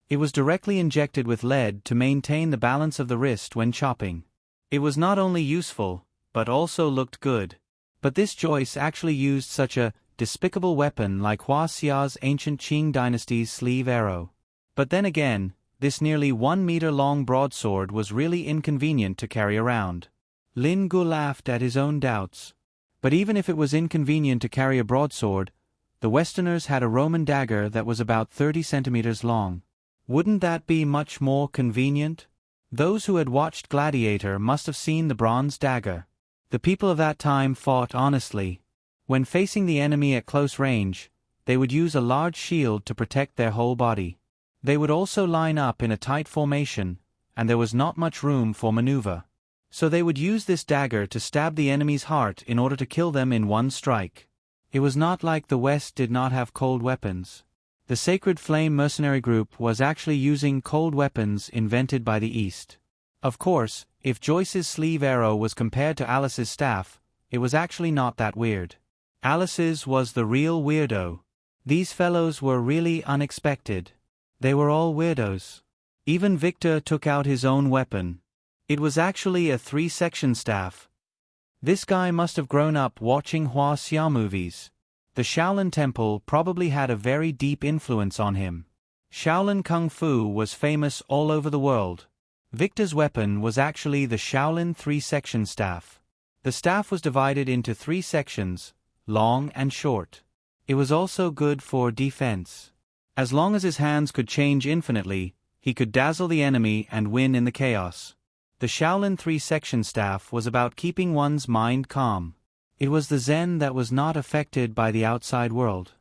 It was directly injected with lead to maintain the balance of the wrist when chopping. It was not only useful, but also looked good. But this Joyce actually used such a despicable weapon like Huaxia's ancient Qing dynasty's sleeve arrow. But then again, this nearly 1-meter-long broadsword was really inconvenient to carry around. Lin Ge laughed at his own doubts. But even if it was inconvenient to carry a broadsword, the Westerners had a Roman dagger that was about 30 centimeters long. Wouldn't that be much more convenient? Those who had watched Gladiator must have seen the bronze dagger. The people of that time fought honestly. When facing the enemy at close range, they would use a large shield to protect their whole body. They would also line up in a tight formation, and there was not much room for maneuver. So they would use this dagger to stab the enemy's heart in order to kill them in one strike. It was not like the West did not have cold weapons. The Sacred Flame mercenary group was actually using cold weapons invented by the East. Of course, if Joyce's sleeve arrow was compared to Alice's staff, it was actually not that weird. Alice's was the real weirdo. These fellows were really unexpected. They were all weirdos. Even Victor took out his own weapon. It was actually a 3-section staff. This guy must have grown up watching Huaxia movies. The Shaolin Temple probably had a very deep influence on him. Shaolin Kung Fu was famous all over the world. Victor's weapon was actually the Shaolin 3-section staff. The staff was divided into 3 sections, long and short. It was also good for defense. As long as his hands could change infinitely, he could dazzle the enemy and win in the chaos. The Shaolin 3-section staff was about keeping one's mind calm. It was the Zen that was not affected by the outside world.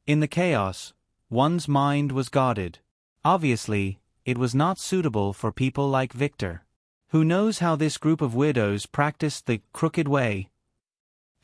In the chaos, one's mind was guarded. Obviously, it was not suitable for people like Victor. Who knows how this group of weirdos practiced the crooked way?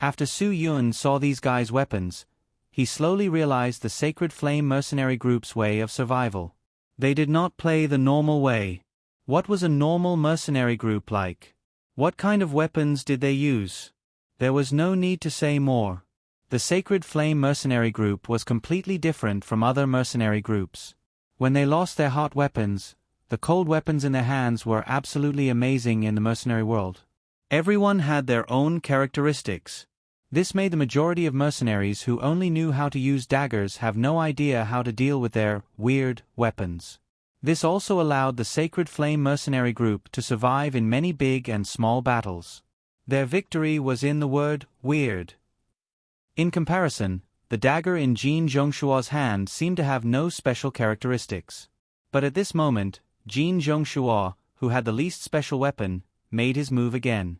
After Su Yun saw these guys' weapons, he slowly realized the Sacred Flame mercenary group's way of survival. They did not play the normal way. What was a normal mercenary group like? What kind of weapons did they use? There was no need to say more. The Sacred Flame mercenary group was completely different from other mercenary groups. When they lost their hot weapons, the cold weapons in their hands were absolutely amazing in the mercenary world. Everyone had their own characteristics. This made the majority of mercenaries who only knew how to use daggers have no idea how to deal with their weird weapons. This also allowed the Sacred Flame mercenary group to survive in many big and small battles. Their victory was in the word weird. In comparison, the dagger in Jin Zhongshuo's hand seemed to have no special characteristics. But at this moment, Jin Zhongshuo, who had the least special weapon, made his move again.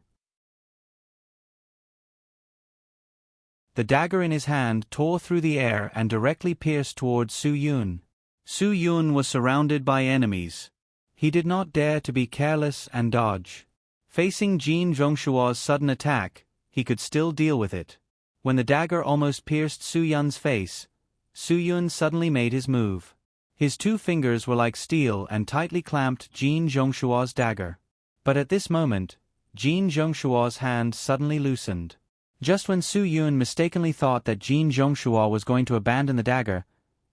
The dagger in his hand tore through the air and directly pierced towards Su Yun. Su Yun was surrounded by enemies. He did not dare to be careless and dodge. Facing Jin Zhongshuo's sudden attack, he could still deal with it. When the dagger almost pierced Su Yun's face, Su Yun suddenly made his move. His two fingers were like steel and tightly clamped Jin Zhongshuo's dagger. But at this moment, Jin Zhongshuo's hand suddenly loosened. Just when Su Yun mistakenly thought that Jin Zhongshuo was going to abandon the dagger,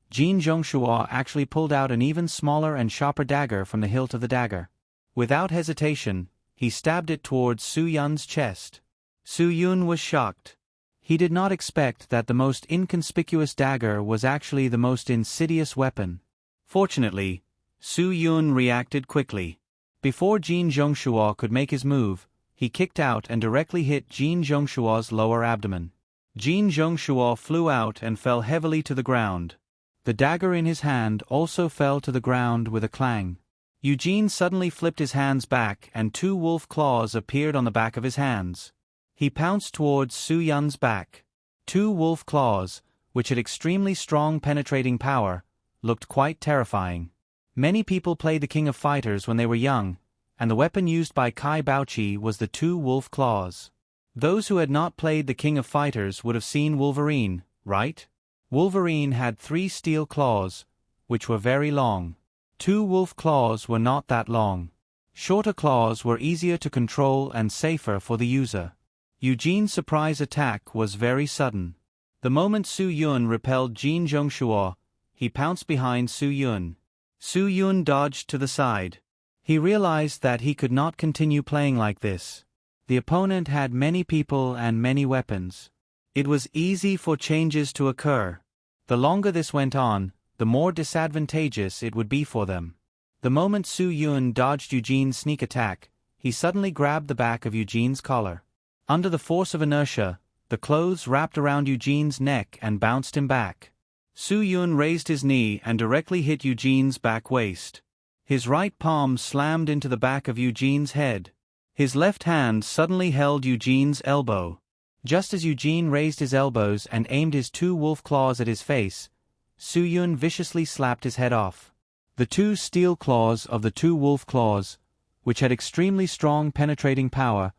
Jin Zhongshuo actually pulled out an even smaller and sharper dagger from the hilt of the dagger. Without hesitation, he stabbed it towards Su Yun's chest. Su Yun was shocked. He did not expect that the most inconspicuous dagger was actually the most insidious weapon. Fortunately, Su Yun reacted quickly. Before Jin Zhongshuo could make his move, he kicked out and directly hit Jin Zhongshuo's lower abdomen. Jin Zhongshuo flew out and fell heavily to the ground. The dagger in his hand also fell to the ground with a clang. Eugene suddenly flipped his hands back and two wolf claws appeared on the back of his hands. He pounced towards Su Yun's back. Two wolf claws, which had extremely strong penetrating power, looked quite terrifying. Many people played the King of Fighters when they were young, and the weapon used by Kai Baoqi was the two wolf claws. Those who had not played the King of Fighters would have seen Wolverine, right? Wolverine had 3 steel claws, which were very long. 2 wolf claws were not that long. Shorter claws were easier to control and safer for the user. Eugene's surprise attack was very sudden. The moment Su Yun repelled Jin Zhongshuo, he pounced behind Su Yun. Su Yun dodged to the side. He realized that he could not continue playing like this. The opponent had many people and many weapons. It was easy for changes to occur. The longer this went on, the more disadvantageous it would be for them. The moment Su Yun dodged Eugene's sneak attack, he suddenly grabbed the back of Eugene's collar. Under the force of inertia, the clothes wrapped around Eugene's neck and bounced him back. Su Yun raised his knee and directly hit Eugene's back waist. His right palm slammed into the back of Eugene's head. His left hand suddenly held Eugene's elbow. Just as Eugene raised his elbows and aimed his 2 wolf claws at his face, Su Yun viciously slapped his head off. The 2 steel claws of the 2 wolf claws, which had extremely strong penetrating power,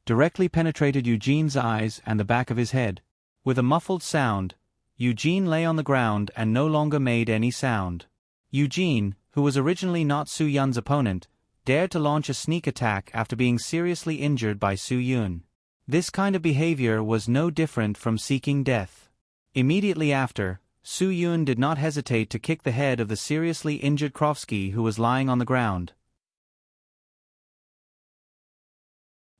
directly penetrated Eugene's eyes and the back of his head. With a muffled sound, Eugene lay on the ground and no longer made any sound. Eugene, who was originally not Su Yun's opponent, dared to launch a sneak attack after being seriously injured by Su Yun. This kind of behavior was no different from seeking death. Immediately after, Su Yun did not hesitate to kick the head of the seriously injured Krovsky who was lying on the ground.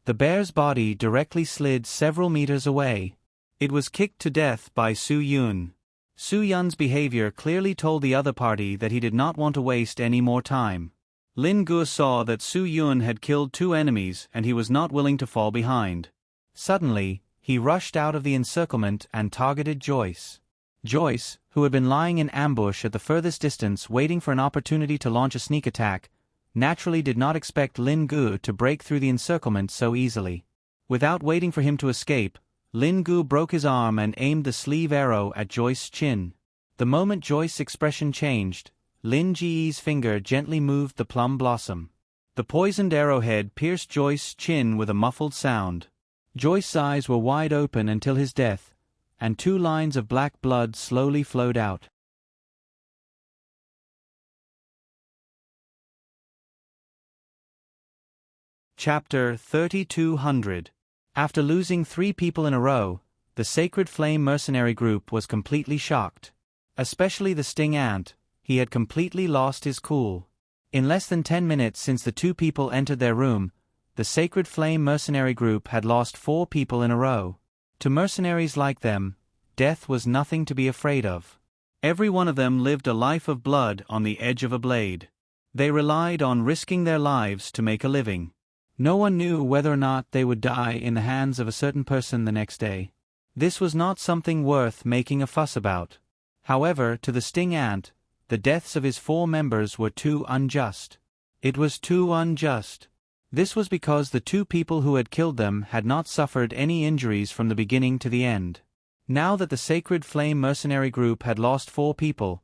The bear's body directly slid several meters away. It was kicked to death by Su Yun. Su Yun's behavior clearly told the other party that he did not want to waste any more time. Lin Gu saw that Su Yun had killed 2 enemies and he was not willing to fall behind. Suddenly, he rushed out of the encirclement and targeted Joyce. Joyce, who had been lying in ambush at the furthest distance waiting for an opportunity to launch a sneak attack, naturally did not expect Lin Gu to break through the encirclement so easily. Without waiting for him to escape, Lin Gu broke his arm and aimed the sleeve arrow at Joyce's chin. The moment Joyce's expression changed, Lin Ji's finger gently moved the plum blossom. The poisoned arrowhead pierced Joyce's chin with a muffled sound. Joyce's eyes were wide open until his death, and 2 lines of black blood slowly flowed out. Chapter 3200. After losing 3 people in a row, the Sacred Flame mercenary group was completely shocked. Especially the Sting Ant, he had completely lost his cool. In less than 10 minutes since the 2 people entered their room, the Sacred Flame mercenary group had lost 4 people in a row. To mercenaries like them, death was nothing to be afraid of. Every one of them lived a life of blood on the edge of a blade. They relied on risking their lives to make a living. No one knew whether or not they would die in the hands of a certain person the next day. This was not something worth making a fuss about. However, to the Sting Ant, the deaths of his 4 members were too unjust. It was too unjust. This was because the 2 people who had killed them had not suffered any injuries from the beginning to the end. Now that the Sacred Flame mercenary group had lost 4 people,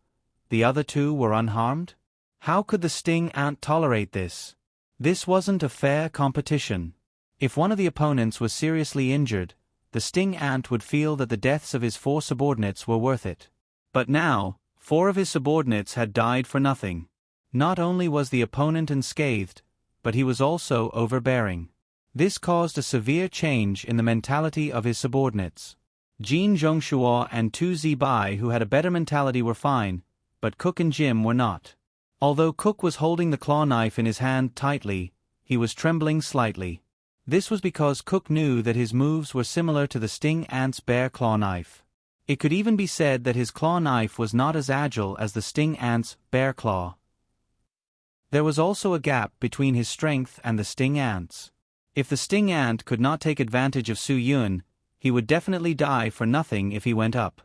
the other 2 were unharmed? How could the Sting Ant tolerate this? This wasn't a fair competition. If one of the opponents was seriously injured, the Sting Ant would feel that the deaths of his 4 subordinates were worth it. But now, 4 of his subordinates had died for nothing. Not only was the opponent unscathed, but he was also overbearing. This caused a severe change in the mentality of his subordinates. Jin Zhongshuo and Tu Zibai, who had a better mentality, were fine, but Cook and Jim were not. Although Cook was holding the claw knife in his hand tightly, he was trembling slightly. This was because Cook knew that his moves were similar to the Sting Ant's bear claw knife. It could even be said that his claw knife was not as agile as the Sting Ant's bear claw. There was also a gap between his strength and the Sting Ant's. If the Sting Ant could not take advantage of Su Yun, he would definitely die for nothing if he went up.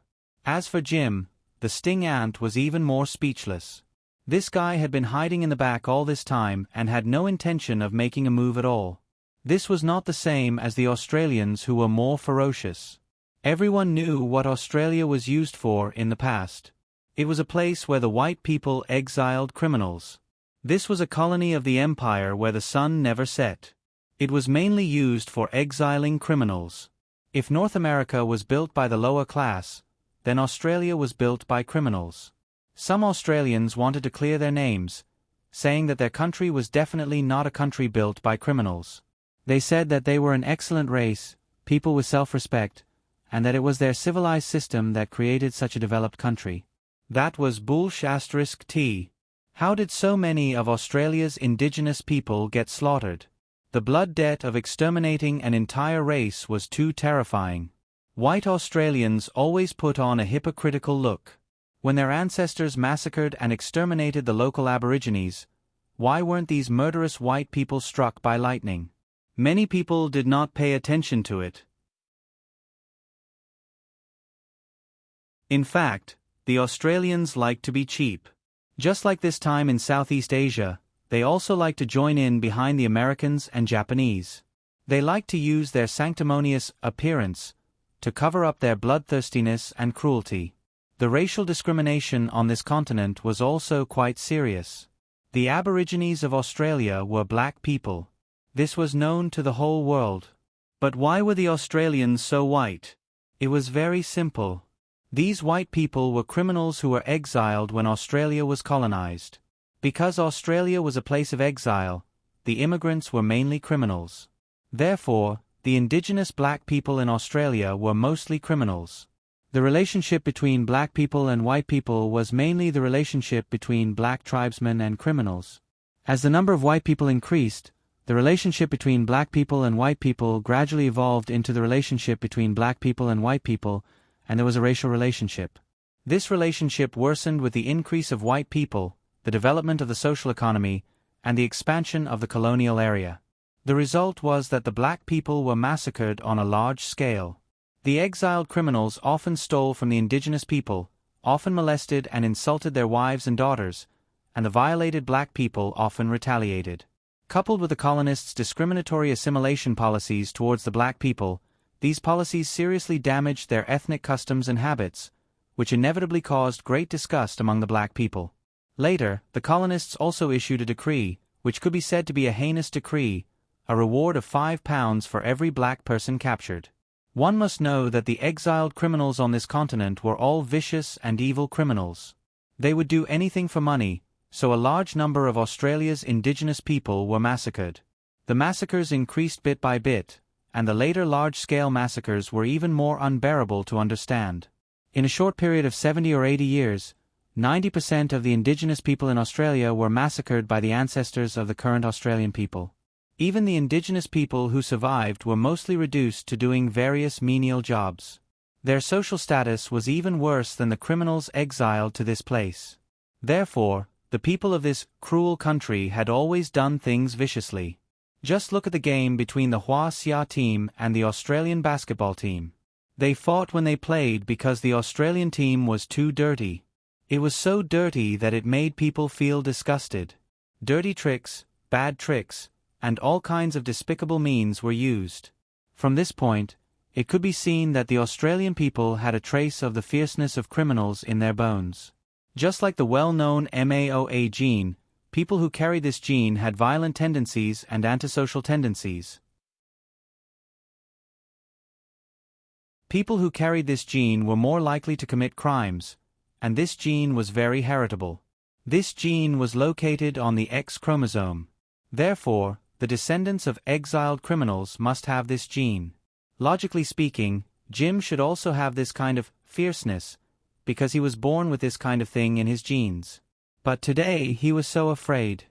As for Jim, the Sting Ant was even more speechless. This guy had been hiding in the back all this time and had no intention of making a move at all. This was not the same as the Australians, who were more ferocious. Everyone knew what Australia was used for in the past. It was a place where the white people exiled criminals. This was a colony of the empire where the sun never set. It was mainly used for exiling criminals. If North America was built by the lower class, then Australia was built by criminals. Some Australians wanted to clear their names, saying that their country was definitely not a country built by criminals. They said that they were an excellent race, people with self-respect, and that it was their civilized system that created such a developed country. That was bullsh*t. How did so many of Australia's indigenous people get slaughtered? The blood debt of exterminating an entire race was too terrifying. White Australians always put on a hypocritical look. When their ancestors massacred and exterminated the local Aborigines, why weren't these murderous white people struck by lightning? Many people did not pay attention to it. In fact, the Australians liked to be cheap. Just like this time in Southeast Asia, they also liked to join in behind the Americans and Japanese. They liked to use their sanctimonious appearance to cover up their bloodthirstiness and cruelty. The racial discrimination on this continent was also quite serious. The Aborigines of Australia were black people. This was known to the whole world. But why were the Australians so white? It was very simple. These white people were criminals who were exiled when Australia was colonized. Because Australia was a place of exile, the immigrants were mainly criminals. Therefore, the indigenous black people in Australia were mostly criminals. The relationship between black people and white people was mainly the relationship between black tribesmen and criminals. As the number of white people increased, the relationship between black people and white people gradually evolved into the relationship between black people and white people, and there was a racial relationship. This relationship worsened with the increase of white people, the development of the social economy, and the expansion of the colonial area. The result was that the black people were massacred on a large scale. The exiled criminals often stole from the indigenous people, often molested and insulted their wives and daughters, and the violated black people often retaliated. Coupled with the colonists' discriminatory assimilation policies towards the black people, These policies seriously damaged their ethnic customs and habits, which inevitably caused great disgust among the black people. Later, the colonists also issued a decree, which could be said to be a heinous decree, a reward of £5 for every black person captured. One must know that the exiled criminals on this continent were all vicious and evil criminals. They would do anything for money, so a large number of Australia's indigenous people were massacred. The massacres increased bit by bit, and the later large-scale massacres were even more unbearable to understand. In a short period of 70 or 80 years, 90% of the indigenous people in Australia were massacred by the ancestors of the current Australian people. Even the indigenous people who survived were mostly reduced to doing various menial jobs. Their social status was even worse than the criminals exiled to this place. Therefore, the people of this cruel country had always done things viciously. Just look at the game between the Hua Xia team and the Australian basketball team. They fought when they played because the Australian team was too dirty. It was so dirty that it made people feel disgusted. Dirty tricks, bad tricks, and all kinds of despicable means were used. From this point, it could be seen that the Australian people had a trace of the fierceness of criminals in their bones. Just like the well-known MAOA gene, people who carried this gene had violent tendencies and antisocial tendencies. People who carried this gene were more likely to commit crimes, and this gene was very heritable. This gene was located on the X chromosome. Therefore, the descendants of exiled criminals must have this gene. Logically speaking, Jim should also have this kind of fierceness, because he was born with this kind of thing in his genes. But today he was so afraid.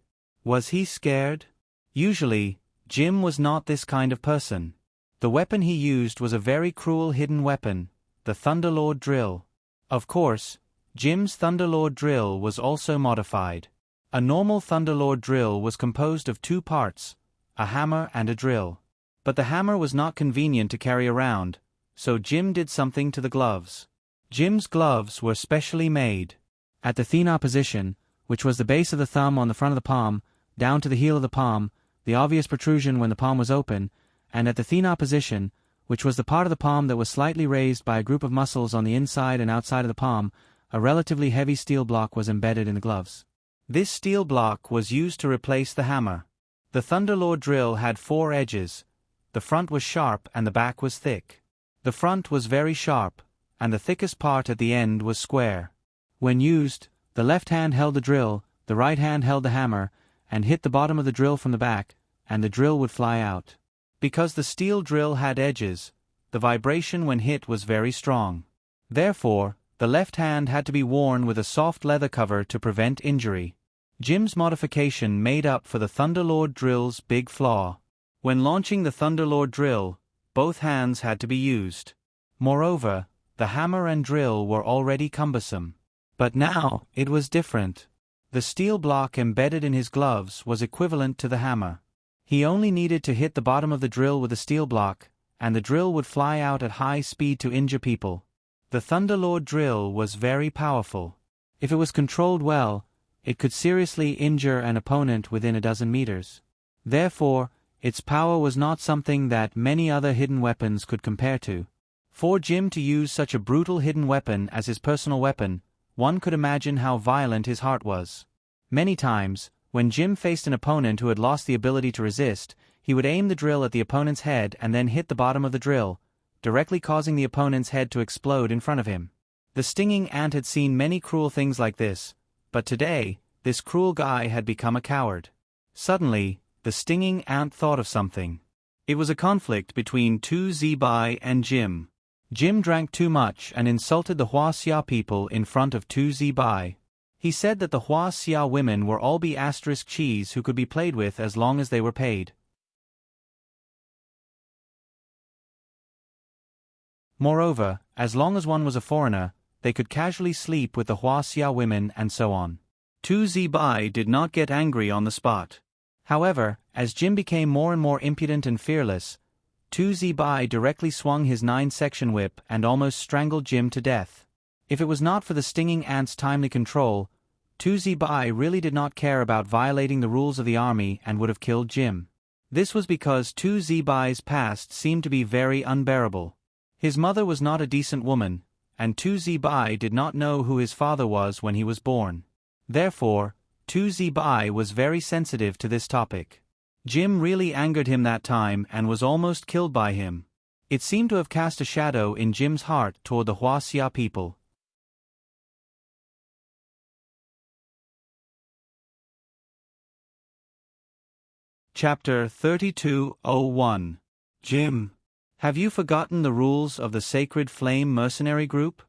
Was he scared? Usually, Jim was not this kind of person. The weapon he used was a very cruel hidden weapon, the Thunderlord drill. Of course, Jim's Thunderlord drill was also modified. A normal Thunderlord drill was composed of two parts, a hammer and a drill. But the hammer was not convenient to carry around, so Jim did something to the gloves. Jim's gloves were specially made. At the thenar position, which was the base of the thumb on the front of the palm, down to the heel of the palm, the obvious protrusion when the palm was open, and at the thenar position, which was the part of the palm that was slightly raised by a group of muscles on the inside and outside of the palm, a relatively heavy steel block was embedded in the gloves. This steel block was used to replace the hammer. The Thunderlord drill had 4 edges. The front was sharp and the back was thick. The front was very sharp, and the thickest part at the end was square. When used, the left hand held the drill, the right hand held the hammer, and hit the bottom of the drill from the back, and the drill would fly out. Because the steel drill had edges, the vibration when hit was very strong. Therefore, the left hand had to be worn with a soft leather cover to prevent injury. Jim's modification made up for the Thunderlord drill's big flaw. When launching the Thunderlord drill, both hands had to be used. Moreover, the hammer and drill were already cumbersome. But now, it was different. The steel block embedded in his gloves was equivalent to the hammer. He only needed to hit the bottom of the drill with the steel block, and the drill would fly out at high speed to injure people. The Thunderlord drill was very powerful. If it was controlled well, it could seriously injure an opponent within a dozen meters. Therefore, its power was not something that many other hidden weapons could compare to. For Jim to use such a brutal hidden weapon as his personal weapon, one could imagine how violent his heart was. Many times, when Jim faced an opponent who had lost the ability to resist, he would aim the drill at the opponent's head and then hit the bottom of the drill, directly causing the opponent's head to explode in front of him. The stinging ant had seen many cruel things like this, but today, this cruel guy had become a coward. Suddenly, the stinging ant thought of something. It was a conflict between Tu Zibai and Jim. Jim drank too much and insulted the Hua Xia people in front of Tu Zibai. He said that the Hua Xia women were all be asterisk cheese who could be played with as long as they were paid. Moreover, as long as one was a foreigner, they could casually sleep with the Hua Xia women and so on. Tu Zibai did not get angry on the spot. However, as Jim became more and more impudent and fearless, Tu Zibai directly swung his 9-section whip and almost strangled Jim to death. If it was not for the stinging ant's timely control, Tu Zibai really did not care about violating the rules of the army and would have killed Jim. This was because Tu Zibai's past seemed to be very unbearable. His mother was not a decent woman, and Tu Zibai did not know who his father was when he was born. Therefore, Tu Zibai was very sensitive to this topic. Jim really angered him that time and was almost killed by him. It seemed to have cast a shadow in Jim's heart toward the Huaxia people. Chapter 32:01. Jim, have you forgotten the rules of the Sacred Flame Mercenary Group?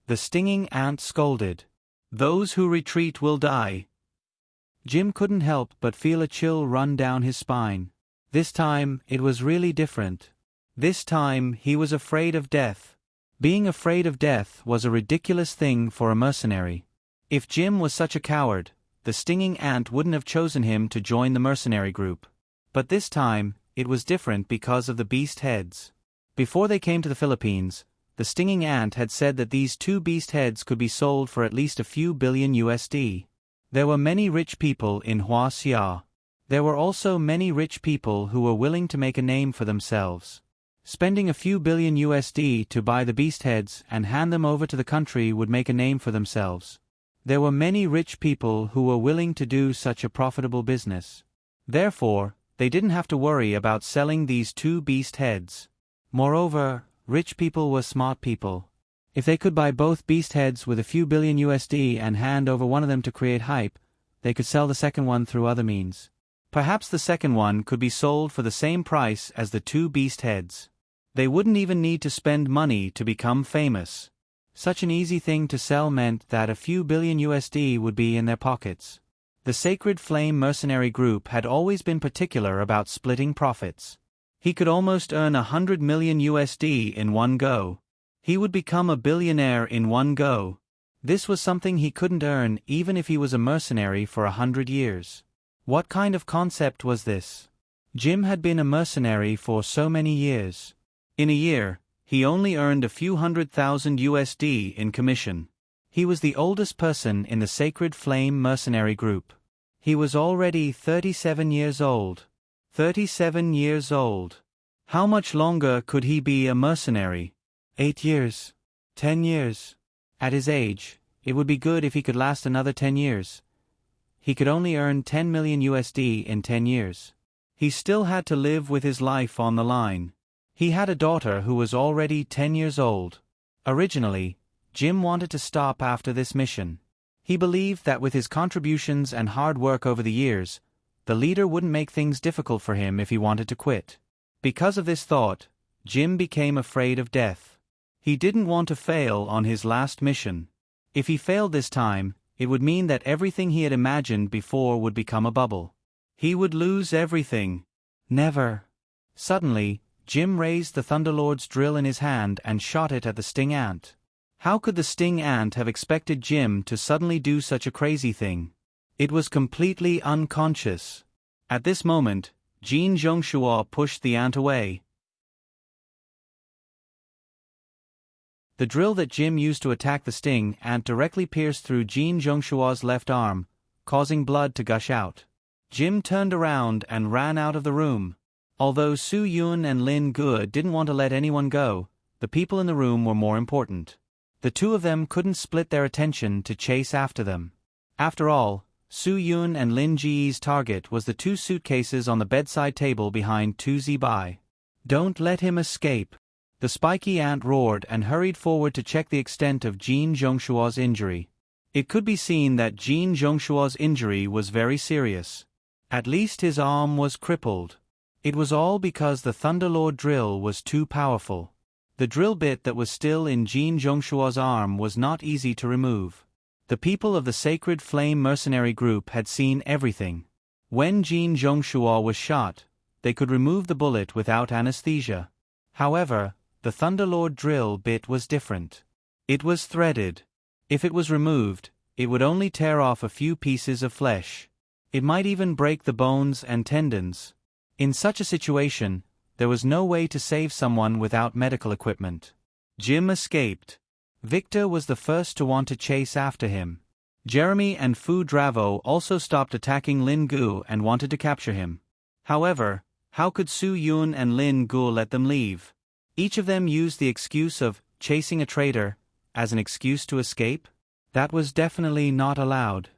The stinging ant scolded. Those who retreat will die. Jim couldn't help but feel a chill run down his spine. This time, it was really different. This time, he was afraid of death. Being afraid of death was a ridiculous thing for a mercenary. If Jim was such a coward, the stinging ant wouldn't have chosen him to join the mercenary group. But this time, it was different because of the beast heads. Before they came to the Philippines, the stinging ant had said that these 2 beast heads could be sold for at least a few billion USD. There were many rich people in Huaxia. There were also many rich people who were willing to make a name for themselves. Spending a few billion USD to buy the beast heads and hand them over to the country would make a name for themselves. There were many rich people who were willing to do such a profitable business. Therefore, they didn't have to worry about selling these 2 beast heads. Moreover, rich people were smart people. If they could buy both beast heads with a few billion USD and hand over one of them to create hype, they could sell the second one through other means. Perhaps the second one could be sold for the same price as the 2 beast heads. They wouldn't even need to spend money to become famous. Such an easy thing to sell meant that a few billion USD would be in their pockets. The Sacred Flame Mercenary Group had always been particular about splitting profits. He could almost earn 100 million USD in one go. He would become a billionaire in one go. This was something he couldn't earn even if he was a mercenary for 100 years. What kind of concept was this? Jim had been a mercenary for so many years. In a year, he only earned a few $100,000 USD in commission. He was the oldest person in the Sacred Flame Mercenary Group. He was already 37 years old. 37 years old. How much longer could he be a mercenary? 8 years. 10 years. At his age, it would be good if he could last another 10 years. He could only earn 10 million USD in 10 years. He still had to live with his life on the line. He had a daughter who was already 10 years old. Originally, Jim wanted to stop after this mission. He believed that with his contributions and hard work over the years, the leader wouldn't make things difficult for him if he wanted to quit. Because of this thought, Jim became afraid of death. He didn't want to fail on his last mission. If he failed this time, it would mean that everything he had imagined before would become a bubble. He would lose everything. Never. Suddenly, Jim raised the Thunderlord's drill in his hand and shot it at the sting ant. How could the sting ant have expected Jim to suddenly do such a crazy thing? It was completely unconscious. At this moment, Jin Zhongshuo pushed the ant away. The drill that Jim used to attack the sting ant directly pierced through Jin Zhongshuo's left arm, causing blood to gush out. Jim turned around and ran out of the room. Although Su Yun and Lin Ge didn't want to let anyone go, the people in the room were more important. The two of them couldn't split their attention to chase after them. After all, Su Yun and Lin Ge's target was the 2 suitcases on the bedside table behind Tu Zibai. Don't let him escape. The spiky ant roared and hurried forward to check the extent of Jin Zhongshuo's injury. It could be seen that Jin Zhongshuo's injury was very serious. At least his arm was crippled. It was all because the Thunderlord drill was too powerful. The drill bit that was still in Jin Zhongshuo's arm was not easy to remove. The people of the Sacred Flame Mercenary Group had seen everything. When Jin Zhongshuo was shot, they could remove the bullet without anesthesia. However, the Thunderlord drill bit was different. It was threaded. If it was removed, it would only tear off a few pieces of flesh. It might even break the bones and tendons. In such a situation, there was no way to save someone without medical equipment. Jim escaped. Victor was the first to want to chase after him. Jeremy and Fu Dravo also stopped attacking Lin Gu and wanted to capture him. However, How could Su Yun and Lin Gu let them leave? Each of them used the excuse of chasing a traitor as an excuse to escape? That was definitely not allowed.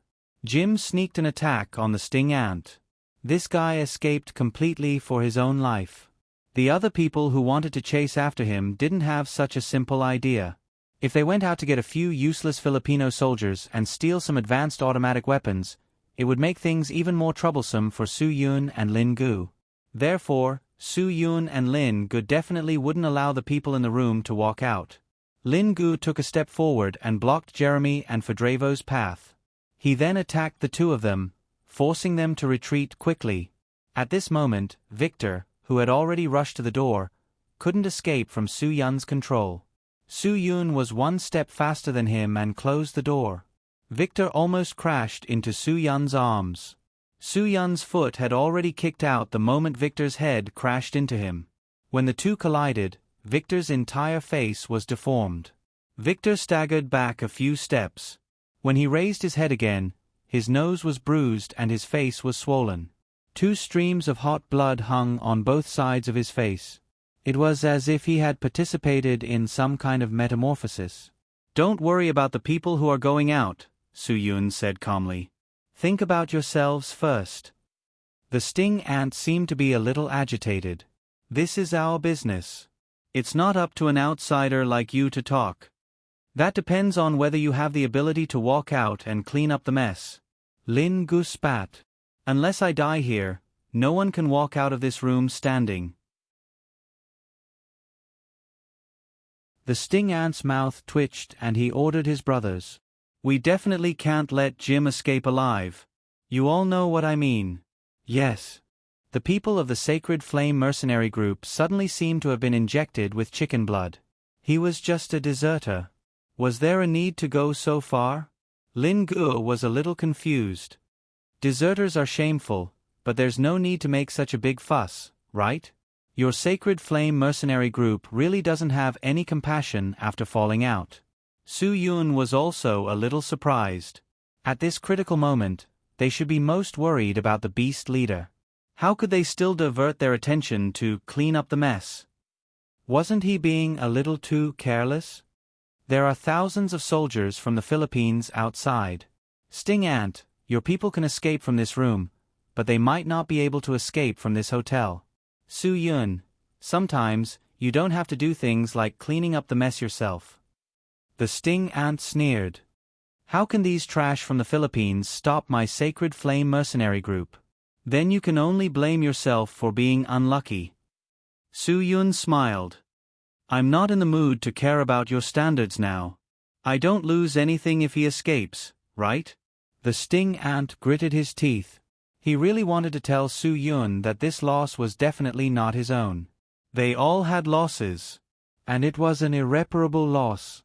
Jim sneaked an attack on the sting ant. This guy escaped completely for his own life. The other people who wanted to chase after him didn't have such a simple idea. If they went out to get a few useless Filipino soldiers and steal some advanced automatic weapons, it would make things even more troublesome for Su Yun and Lin Gu. Therefore, Su Yun and Lin Gu definitely wouldn't allow the people in the room to walk out. Lin Gu took a step forward and blocked Jeremy and Fedravo's path. He then attacked the two of them, forcing them to retreat quickly. At this moment, Victor, who had already rushed to the door, couldn't escape from Su Yun's control. Su Yun was one step faster than him and closed the door. Victor almost crashed into Su Yun's arms. Su Yun's foot had already kicked out the moment Victor's head crashed into him. When the two collided, Victor's entire face was deformed. Victor staggered back a few steps. When he raised his head again, his nose was bruised and his face was swollen. Two streams of hot blood hung on both sides of his face. It was as if he had participated in some kind of metamorphosis. "Don't worry about the people who are going out," Su Yun said calmly. "Think about yourselves first." The sting ant seemed to be a little agitated. "This is our business. It's not up to an outsider like you to talk. That depends on whether you have the ability to walk out and clean up the mess." Lin Gu spat. "Unless I die here, no one can walk out of this room standing." The sting ant's mouth twitched and he ordered his brothers. "We definitely can't let Jim escape alive. You all know what I mean." "Yes." The people of the Sacred Flame mercenary group suddenly seemed to have been injected with chicken blood. He was just a deserter. Was there a need to go so far? Lin Gu was a little confused. Deserters are shameful, but there's no need to make such a big fuss, right? Your Sacred Flame mercenary group really doesn't have any compassion after falling out. Su Yun was also a little surprised. At this critical moment, they should be most worried about the beast leader. How could they still divert their attention to clean up the mess? Wasn't he being a little too careless? There are thousands of soldiers from the Philippines outside. Sting Ant, your people can escape from this room, but they might not be able to escape from this hotel. Su Yun, sometimes, you don't have to do things like cleaning up the mess yourself. The Sting Ant sneered. How can these trash from the Philippines stop my Sacred Flame mercenary group? Then you can only blame yourself for being unlucky. Su Yun smiled. I'm not in the mood to care about your standards now. I don't lose anything if he escapes, right? The Sting Ant gritted his teeth. He really wanted to tell Su Yun that this loss was definitely not his own. They all had losses. And it was an irreparable loss.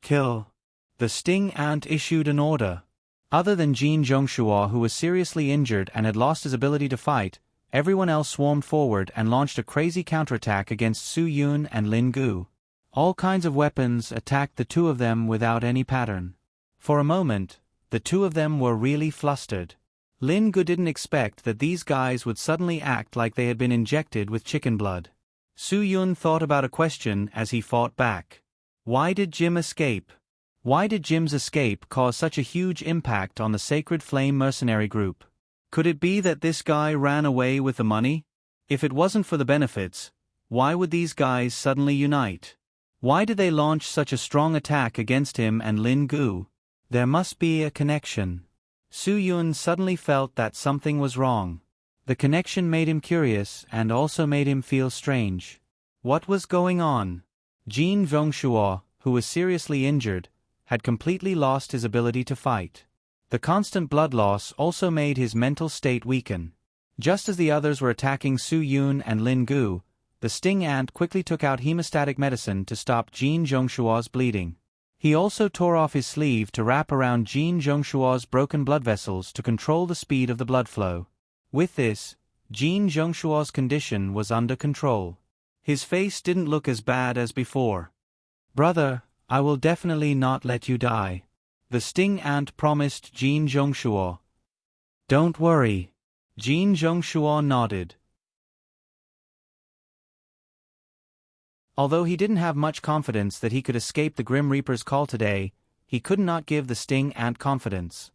Kill. The Sting Ant issued an order. Other than Jin Zhongshua, who was seriously injured and had lost his ability to fight, everyone else swarmed forward and launched a crazy counterattack against Su Yun and Lin Gu. All kinds of weapons attacked the two of them without any pattern. For a moment, the two of them were really flustered. Lin Gu didn't expect that these guys would suddenly act like they had been injected with chicken blood. Su Yun thought about a question as he fought back. Why did Jim escape? Why did Jim's escape cause such a huge impact on the Sacred Flame mercenary group? Could it be that this guy ran away with the money? If it wasn't for the benefits, why would these guys suddenly unite? Why did they launch such a strong attack against him and Lin Gu? There must be a connection. Su Yun suddenly felt that something was wrong. The connection made him curious and also made him feel strange. What was going on? Jin Zhongshua, who was seriously injured, had completely lost his ability to fight. The constant blood loss also made his mental state weaken. Just as the others were attacking Su Yun and Lin Gu, the Sting Ant quickly took out hemostatic medicine to stop Jin Zhongshua's bleeding. He also tore off his sleeve to wrap around Jin Zhongshua's broken blood vessels to control the speed of the blood flow. With this, Jin Zhongshua's condition was under control. His face didn't look as bad as before. "Brother, I will definitely not let you die," the Sting Ant promised Jin Zhongshua. "Don't worry." Jin Zhongshua nodded. Although he didn't have much confidence that he could escape the Grim Reaper's call today, he could not give the sting ant confidence.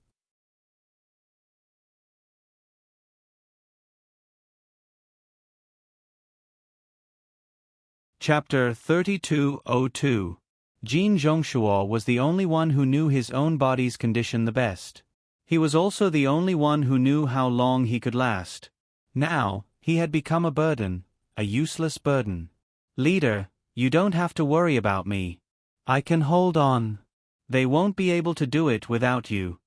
Chapter 3202. Jin Zhongshuo was the only one who knew his own body's condition the best. He was also the only one who knew how long he could last. Now, he had become a burden, a useless burden. Leader, you don't have to worry about me. I can hold on. They won't be able to do it without you.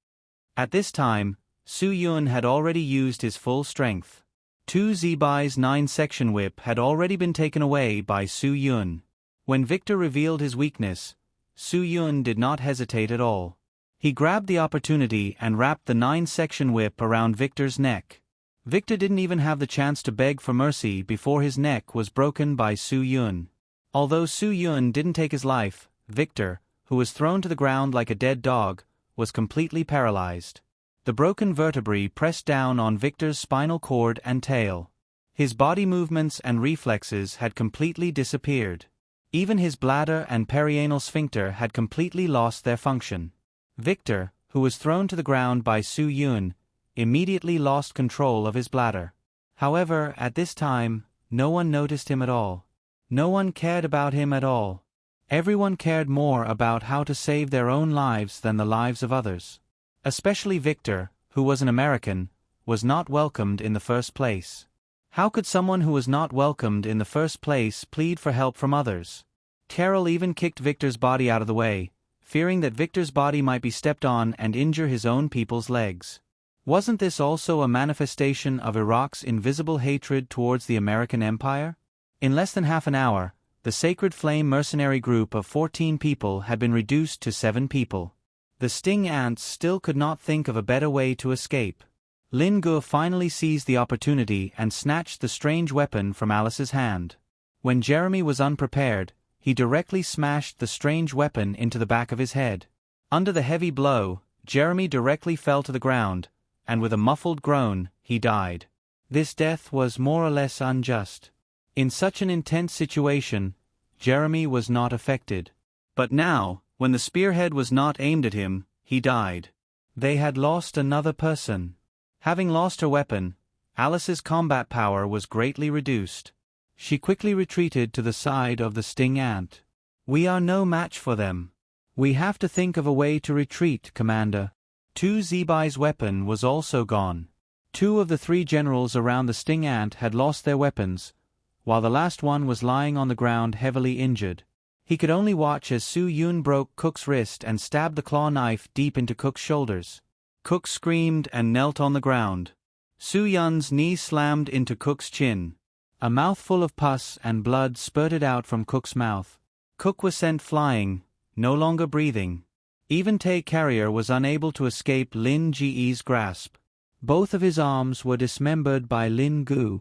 At this time, Su Yun had already used his full strength. Tu Zibai's 9-section whip had already been taken away by Su Yun. When Victor revealed his weakness, Su Yun did not hesitate at all. He grabbed the opportunity and wrapped the 9-section whip around Victor's neck. Victor didn't even have the chance to beg for mercy before his neck was broken by Su Yun. Although Su Yun didn't take his life, Victor, who was thrown to the ground like a dead dog, was completely paralyzed. The broken vertebrae pressed down on Victor's spinal cord and tail. His body movements and reflexes had completely disappeared. Even his bladder and perianal sphincter had completely lost their function. Victor, who was thrown to the ground by Su Yun, immediately lost control of his bladder. However, at this time, no one noticed him at all. No one cared about him at all. Everyone cared more about how to save their own lives than the lives of others. Especially Victor, who was an American, was not welcomed in the first place. How could someone who was not welcomed in the first place plead for help from others? Carol even kicked Victor's body out of the way, fearing that Victor's body might be stepped on and injure his own people's legs. Wasn't this also a manifestation of Iraq's invisible hatred towards the American Empire? In less than half an hour, the Sacred Flame mercenary group of 14 people had been reduced to 7 people. The sting ants still could not think of a better way to escape. Lin Gu finally seized the opportunity and snatched the strange weapon from Alice's hand. When Jeremy was unprepared, he directly smashed the strange weapon into the back of his head. Under the heavy blow, Jeremy directly fell to the ground, and with a muffled groan, he died. This death was more or less unjust. In such an intense situation, Jeremy was not affected. But now, when the spearhead was not aimed at him, he died. They had lost another person. Having lost her weapon, Alice's combat power was greatly reduced. She quickly retreated to the side of the sting ant. We are no match for them. We have to think of a way to retreat, Commander. Tu Zibai's weapon was also gone. 2 of the 3 generals around the sting ant had lost their weapons, while the last one was lying on the ground heavily injured. He could only watch as Su Yun broke Cook's wrist and stabbed the claw knife deep into Cook's shoulders. Cook screamed and knelt on the ground. Su Yun's knee slammed into Cook's chin. A mouthful of pus and blood spurted out from Cook's mouth. Cook was sent flying, no longer breathing. Even Tay Carrier was unable to escape Lin Ge's grasp. Both of his arms were dismembered by Lin Gu.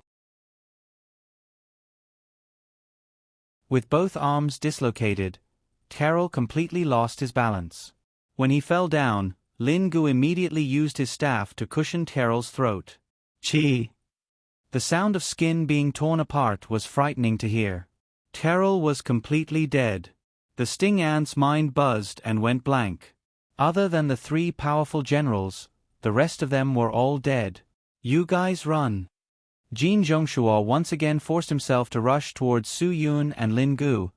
With both arms dislocated, Carol completely lost his balance. When he fell down, Lin Gu immediately used his staff to cushion Carol's throat. Chi! The sound of skin being torn apart was frightening to hear. Carol was completely dead. The sting ant's mind buzzed and went blank. Other than the 3 powerful generals, the rest of them were all dead. You guys run. Jin Zhongshuo once again forced himself to rush towards Su Yun and Lin Gu,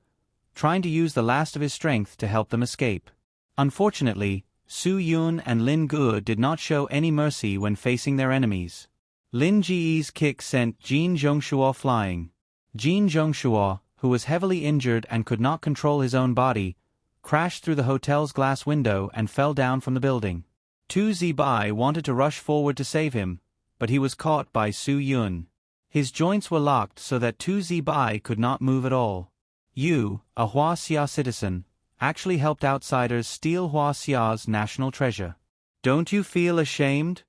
trying to use the last of his strength to help them escape. Unfortunately, Su Yun and Lin Gu did not show any mercy when facing their enemies. Lin Ji's kick sent Jin Zhongshuo flying. Jin Zhongshuo, who was heavily injured and could not control his own body, crashed through the hotel's glass window and fell down from the building. Tu Zibai wanted to rush forward to save him, but he was caught by Su Yun. His joints were locked so that Tu Zibai could not move at all. You, a Huaxia citizen, actually helped outsiders steal Huaxia's national treasure. Don't you feel ashamed?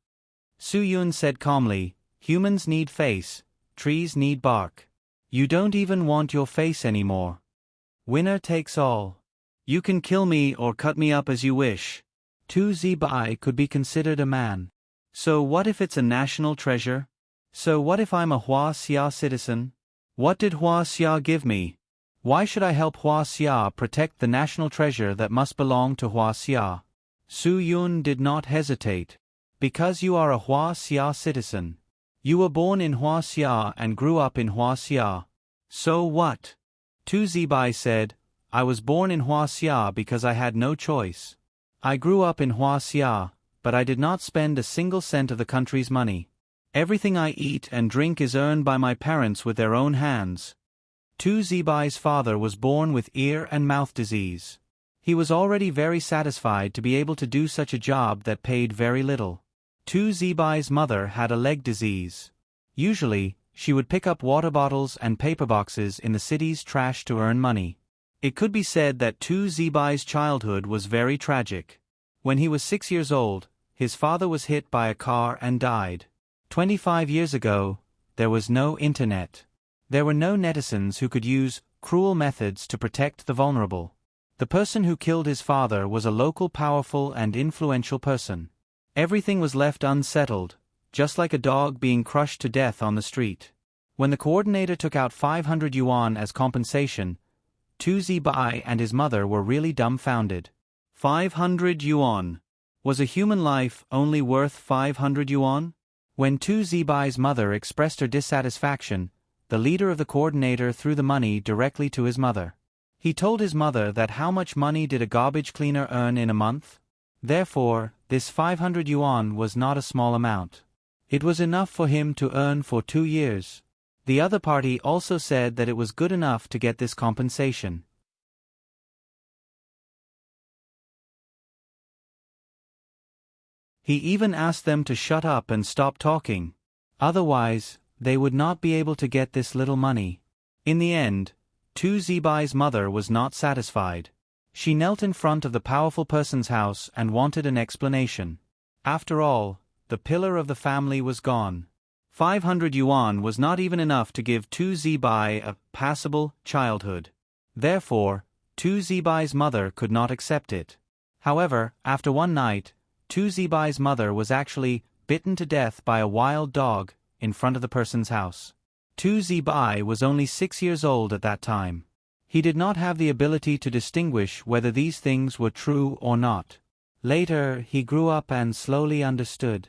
Su Yun said calmly, humans need face, trees need bark. You don't even want your face anymore. Winner takes all. You can kill me or cut me up as you wish. Tu Zibai could be considered a man. So what if it's a national treasure? So what if I'm a Huaxia citizen? What did Huaxia give me? Why should I help Hua Xia protect the national treasure that must belong to Hua Xia? Su Yun did not hesitate. Because you are a Hua Xia citizen. You were born in Hua Xia and grew up in Hua Xia. So what? Tu Zibai said, I was born in Hua Xia because I had no choice. I grew up in Hua Xia, but I did not spend a single cent of the country's money. Everything I eat and drink is earned by my parents with their own hands. Tu Zibai's father was born with ear and mouth disease. He was already very satisfied to be able to do such a job that paid very little. Tu Zibai's mother had a leg disease. Usually, she would pick up water bottles and paper boxes in the city's trash to earn money. It could be said that Tu Zibai's childhood was very tragic. When he was 6 years old, his father was hit by a car and died. 25 years ago, there was no internet. There were no netizens who could use cruel methods to protect the vulnerable. The person who killed his father was a local powerful and influential person. Everything was left unsettled, just like a dog being crushed to death on the street. When the coordinator took out 500 yuan as compensation, Tu Zibai and his mother were really dumbfounded. 500 yuan. Was a human life only worth 500 yuan? When Tu Zibai's mother expressed her dissatisfaction, the leader of the coordinator threw the money directly to his mother. He told his mother that how much money did a garbage cleaner earn in a month? Therefore, this 500 yuan was not a small amount. It was enough for him to earn for 2 years. The other party also said that it was good enough to get this compensation. He even asked them to shut up and stop talking. Otherwise, they would not be able to get this little money. In the end, Tu Zibai's mother was not satisfied. She knelt in front of the powerful person's house and wanted an explanation. After all, the pillar of the family was gone. 500 yuan was not even enough to give Tu Zibai a passable childhood. Therefore, Tu Zibai's mother could not accept it. However, after one night, Tu Zibai's mother was actually bitten to death by a wild dog in front of the person's house. Tu Zibai was only 6 years old at that time. He did not have the ability to distinguish whether these things were true or not. Later, he grew up and slowly understood.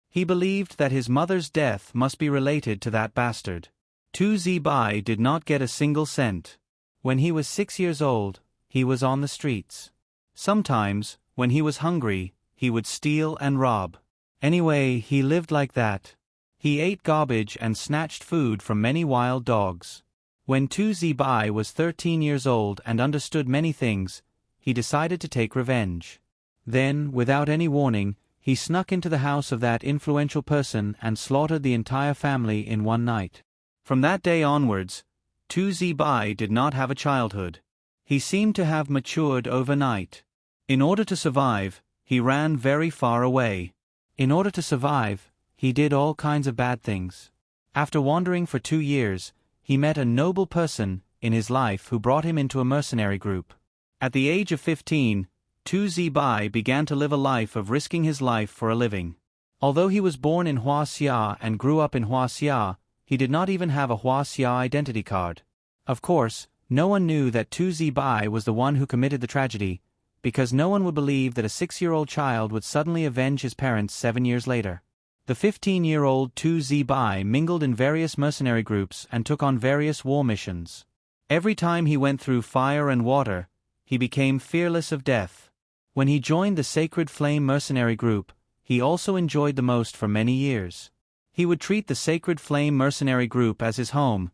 He believed that his mother's death must be related to that bastard. Tu Zibai did not get a single cent. When he was 6 years old, he was on the streets. Sometimes, when he was hungry, he would steal and rob. Anyway, he lived like that. He ate garbage and snatched food from many wild dogs. When Tu Zibai was 13 years old and understood many things, he decided to take revenge. Then, without any warning, he snuck into the house of that influential person and slaughtered the entire family in one night. From that day onwards, Tu Zibai did not have a childhood. He seemed to have matured overnight. In order to survive, he ran very far away. In order to survive, he did all kinds of bad things. After wandering for 2 years, he met a noble person in his life who brought him into a mercenary group. At the age of 15, Tu Zibai began to live a life of risking his life for a living. Although he was born in Hua Xia and grew up in Hua Xia, he did not even have a Hua Xia identity card. Of course, no one knew that Tu Zibai was the one who committed the tragedy, because no one would believe that a 6-year-old child would suddenly avenge his parents 7 years later. The 15-year-old Tu Zibai mingled in various mercenary groups and took on various war missions. Every time he went through fire and water, he became fearless of death. When he joined the Sacred Flame mercenary group, he also enjoyed the most for many years. He would treat the Sacred Flame mercenary group as his home,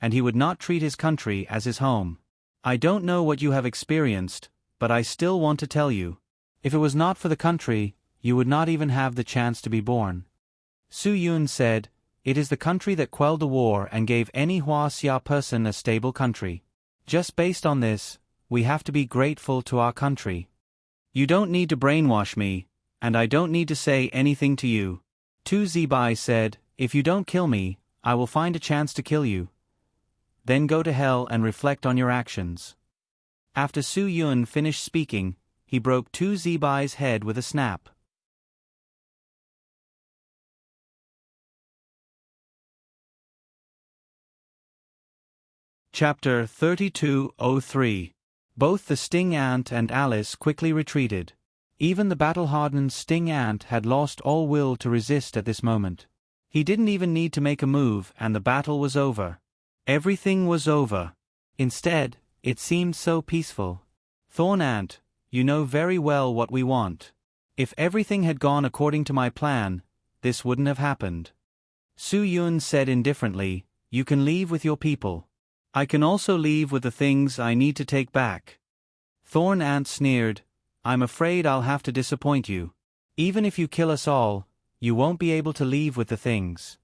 and he would not treat his country as his home. I don't know what you have experienced, but I still want to tell you. If it was not for the country, you would not even have the chance to be born. Su Yun said, it is the country that quelled the war and gave any Hua Xia person a stable country. Just based on this, we have to be grateful to our country. You don't need to brainwash me, and I don't need to say anything to you. Tu Zibai said, if you don't kill me, I will find a chance to kill you. Then go to hell and reflect on your actions. After Su Yun finished speaking, he broke Tu Zibai's head with a snap. Chapter 32:03. Both the sting ant and Alice quickly retreated. Even the battle-hardened sting ant had lost all will to resist at this moment. He didn't even need to make a move, and the battle was over. Everything was over. Instead, it seemed so peaceful. Thorn ant, you know very well what we want. If everything had gone according to my plan, this wouldn't have happened. Su Yun said indifferently, you can leave with your people. I can also leave with the things I need to take back. Thorn ant sneered, I'm afraid I'll have to disappoint you. Even if you kill us all, you won't be able to leave with the things.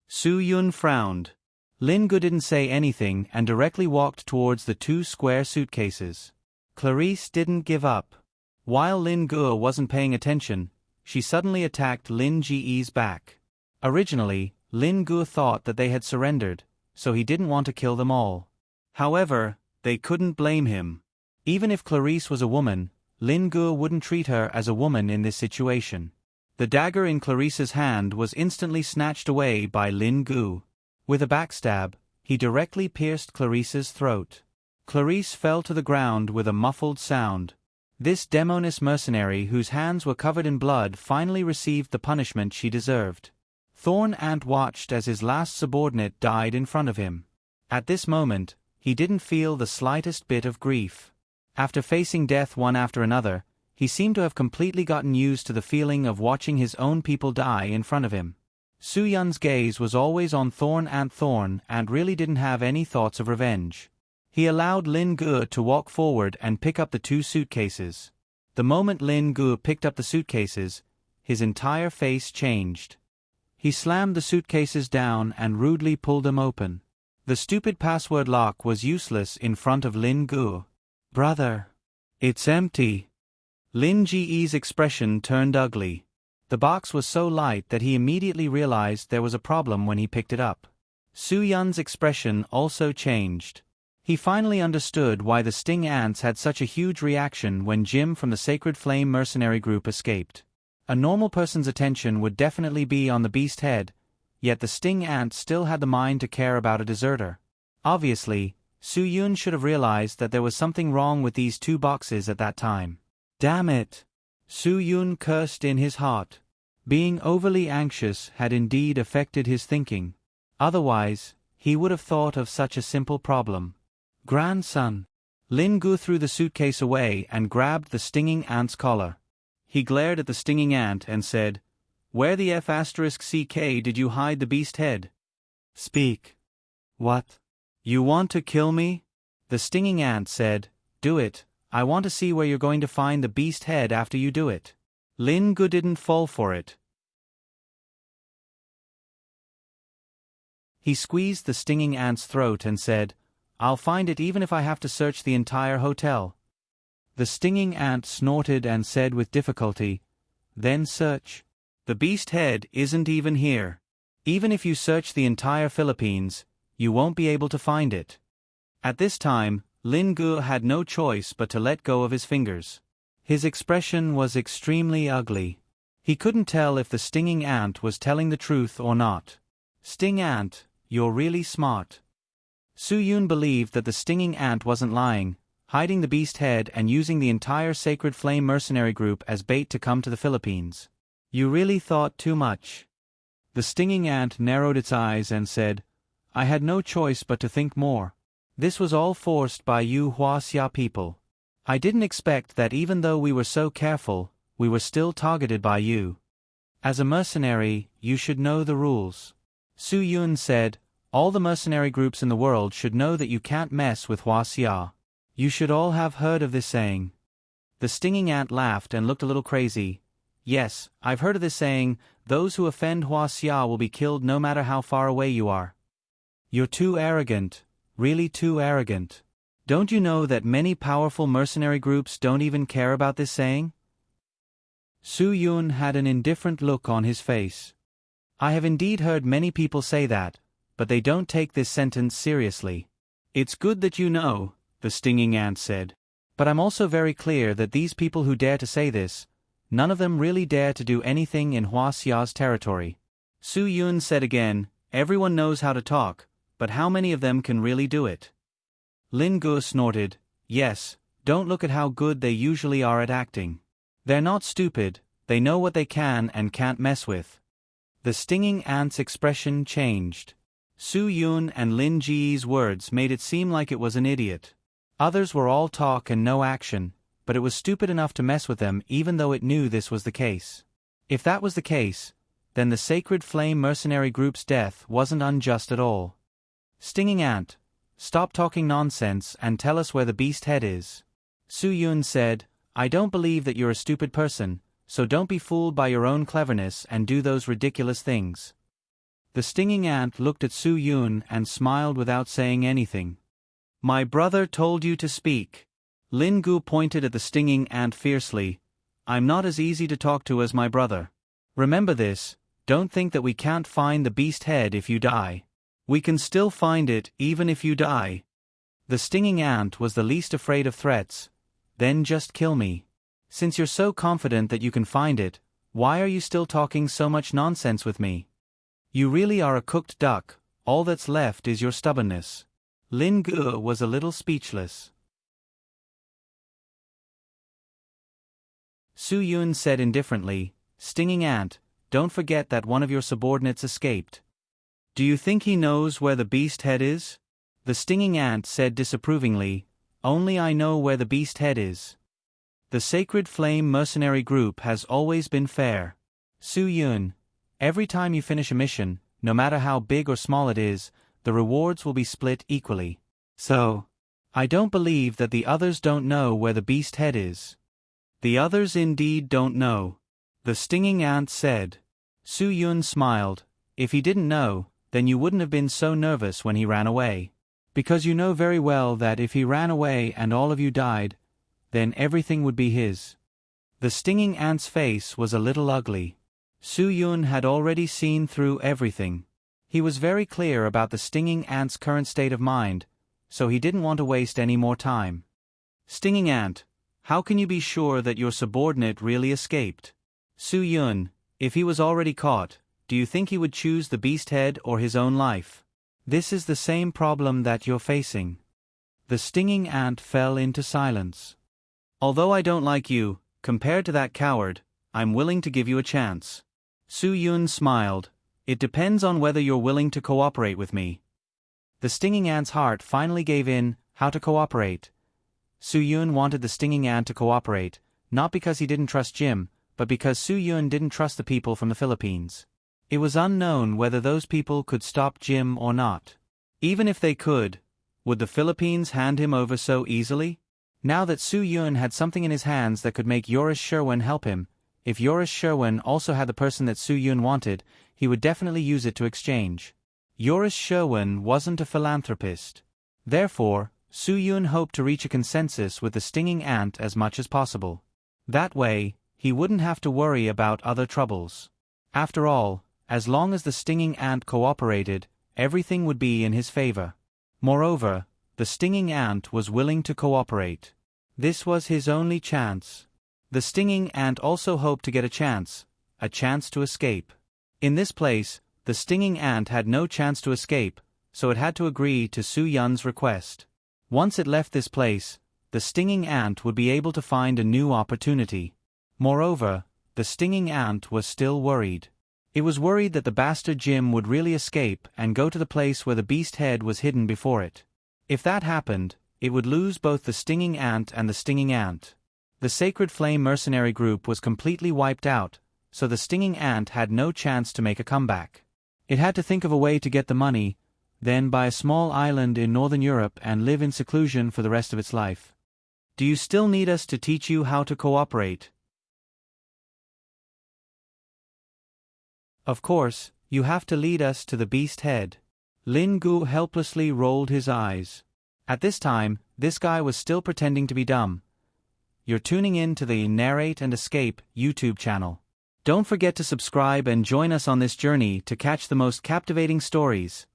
Su Yun frowned. Lin Gu didn't say anything and directly walked towards the 2 square suitcases. Clarice didn't give up. While Lin Gu wasn't paying attention, she suddenly attacked Lin Ge's back. Originally, Lin Gu thought that they had surrendered, so he didn't want to kill them all. However, they couldn't blame him. Even if Clarice was a woman, Lin Gu wouldn't treat her as a woman in this situation. The dagger in Clarice's hand was instantly snatched away by Lin Gu. With a backstab, he directly pierced Clarice's throat. Clarice fell to the ground with a muffled sound. This demoness mercenary whose hands were covered in blood finally received the punishment she deserved. Thorn ant watched as his last subordinate died in front of him. At this moment, he didn't feel the slightest bit of grief. After facing death one after another, he seemed to have completely gotten used to the feeling of watching his own people die in front of him. Su Yun's gaze was always on Thorn and really didn't have any thoughts of revenge. He allowed Lin Gu to walk forward and pick up the 2 suitcases. The moment Lin Gu picked up the suitcases, his entire face changed. He slammed the suitcases down and rudely pulled them open. The stupid password lock was useless in front of Lin Gu. Brother, it's empty. Lin Ge's expression turned ugly. The box was so light that he immediately realized there was a problem when he picked it up. Su Yun's expression also changed. He finally understood why the sting ants had such a huge reaction when Jim from the Sacred Flame mercenary group escaped. A normal person's attention would definitely be on the beast head, yet the sting ant still had the mind to care about a deserter. Obviously, Su Yun should have realized that there was something wrong with these 2 boxes at that time. Damn it! Su Yun cursed in his heart. Being overly anxious had indeed affected his thinking. Otherwise, he would have thought of such a simple problem. Grandson. Lin Gu threw the suitcase away and grabbed the stinging ant's collar. He glared at the stinging ant and said, Where the F***ck did you hide the beast head? Speak. What? You want to kill me? The stinging ant said, Do it, I want to see where you're going to find the beast head after you do it. Lin Gu didn't fall for it. He squeezed the stinging ant's throat and said, I'll find it even if I have to search the entire hotel. The stinging ant snorted and said with difficulty, Then search. The beast head isn't even here. Even if you search the entire Philippines, you won't be able to find it. At this time, Lin Gu had no choice but to let go of his fingers. His expression was extremely ugly. He couldn't tell if the stinging ant was telling the truth or not. Sting ant, you're really smart. Su Yun believed that the stinging ant wasn't lying, hiding the beast head and using the entire Sacred Flame mercenary group as bait to come to the Philippines. You really thought too much. The stinging ant narrowed its eyes and said, I had no choice but to think more. This was all forced by you Huaxia people. I didn't expect that even though we were so careful, we were still targeted by you. As a mercenary, you should know the rules. Su Yun said, All the mercenary groups in the world should know that you can't mess with Huaxia. You should all have heard of this saying. The stinging ant laughed and looked a little crazy. Yes, I've heard of this saying, those who offend Huaxia will be killed no matter how far away you are. You're too arrogant, really too arrogant. Don't you know that many powerful mercenary groups don't even care about this saying? Su Yun had an indifferent look on his face. I have indeed heard many people say that, but they don't take this sentence seriously. It's good that you know, the stinging ant said. But I'm also very clear that these people who dare to say this, none of them really dare to do anything in Huaxia's territory. Su Yun said again, Everyone knows how to talk, but how many of them can really do it? Lin Gu snorted, yes, don't look at how good they usually are at acting. They're not stupid, they know what they can and can't mess with. The stinging ant's expression changed. Su Yun and Lin Ji's words made it seem like it was an idiot. Others were all talk and no action, but it was stupid enough to mess with them even though it knew this was the case. If that was the case, then the Sacred Flame Mercenary Group's death wasn't unjust at all. Stinging Ant, stop talking nonsense and tell us where the beast head is. Su Yun said, I don't believe that you're a stupid person, so don't be fooled by your own cleverness and do those ridiculous things. The Stinging Ant looked at Su Yun and smiled without saying anything. My brother told you to speak. Lin Gu pointed at the Stinging Ant fiercely. I'm not as easy to talk to as my brother. Remember this, don't think that we can't find the beast head if you die. We can still find it even if you die. The Stinging Ant was the least afraid of threats. Then just kill me. Since you're so confident that you can find it, why are you still talking so much nonsense with me? You really are a cooked duck, all that's left is your stubbornness. Lin Gu was a little speechless. Su Yun said indifferently, Stinging Ant, don't forget that one of your subordinates escaped. Do you think he knows where the beast head is? The Stinging Ant said disapprovingly, only I know where the beast head is. The Sacred Flame Mercenary Group has always been fair. Su Yun, every time you finish a mission, no matter how big or small it is, the rewards will be split equally. So, I don't believe that the others don't know where the beast head is. The others indeed don't know. The Stinging Ant said. Su Yun smiled, if he didn't know, then you wouldn't have been so nervous when he ran away. Because you know very well that if he ran away and all of you died, then everything would be his. The Stinging Ant's face was a little ugly. Su Yun had already seen through everything. He was very clear about the Stinging Ant's current state of mind, so he didn't want to waste any more time. Stinging Ant, how can you be sure that your subordinate really escaped? Su Yun, if he was already caught, do you think he would choose the beast head or his own life? This is the same problem that you're facing. The Stinging Ant fell into silence. Although I don't like you, compared to that coward, I'm willing to give you a chance. Su Yun smiled. It depends on whether you're willing to cooperate with me. The Stinging Ant's heart finally gave in. How to cooperate? Su Yun wanted the Stinging Ant to cooperate, not because he didn't trust Jim, but because Su Yun didn't trust the people from the Philippines. It was unknown whether those people could stop Jim or not. Even if they could, would the Philippines hand him over so easily? Now that Su Yun had something in his hands that could make Yoris Sherwin help him, if Yoris Sherwin also had the person that Su Yun wanted, he would definitely use it to exchange. Yoris Sherwin wasn't a philanthropist. Therefore, Su Yun hoped to reach a consensus with the Stinging Ant as much as possible. That way, he wouldn't have to worry about other troubles. After all, as long as the Stinging Ant cooperated, everything would be in his favor. Moreover, the Stinging Ant was willing to cooperate. This was his only chance. The Stinging Ant also hoped to get a chance to escape. In this place, the Stinging Ant had no chance to escape, so it had to agree to Su Yun's request. Once it left this place, the Stinging Ant would be able to find a new opportunity. Moreover, the Stinging Ant was still worried. It was worried that the bastard Jim would really escape and go to the place where the beast head was hidden before it. If that happened, it would lose both the Stinging Ant and the Stinging Ant. The Sacred Flame Mercenary Group was completely wiped out, so the Stinging Ant had no chance to make a comeback. It had to think of a way to get the money, then buy a small island in Northern Europe and live in seclusion for the rest of its life. Do you still need us to teach you how to cooperate? Of course, you have to lead us to the beast head. Lin Gu helplessly rolled his eyes. At this time, this guy was still pretending to be dumb. You're tuning in to the Narrate and Escape YouTube channel. Don't forget to subscribe and join us on this journey to catch the most captivating stories.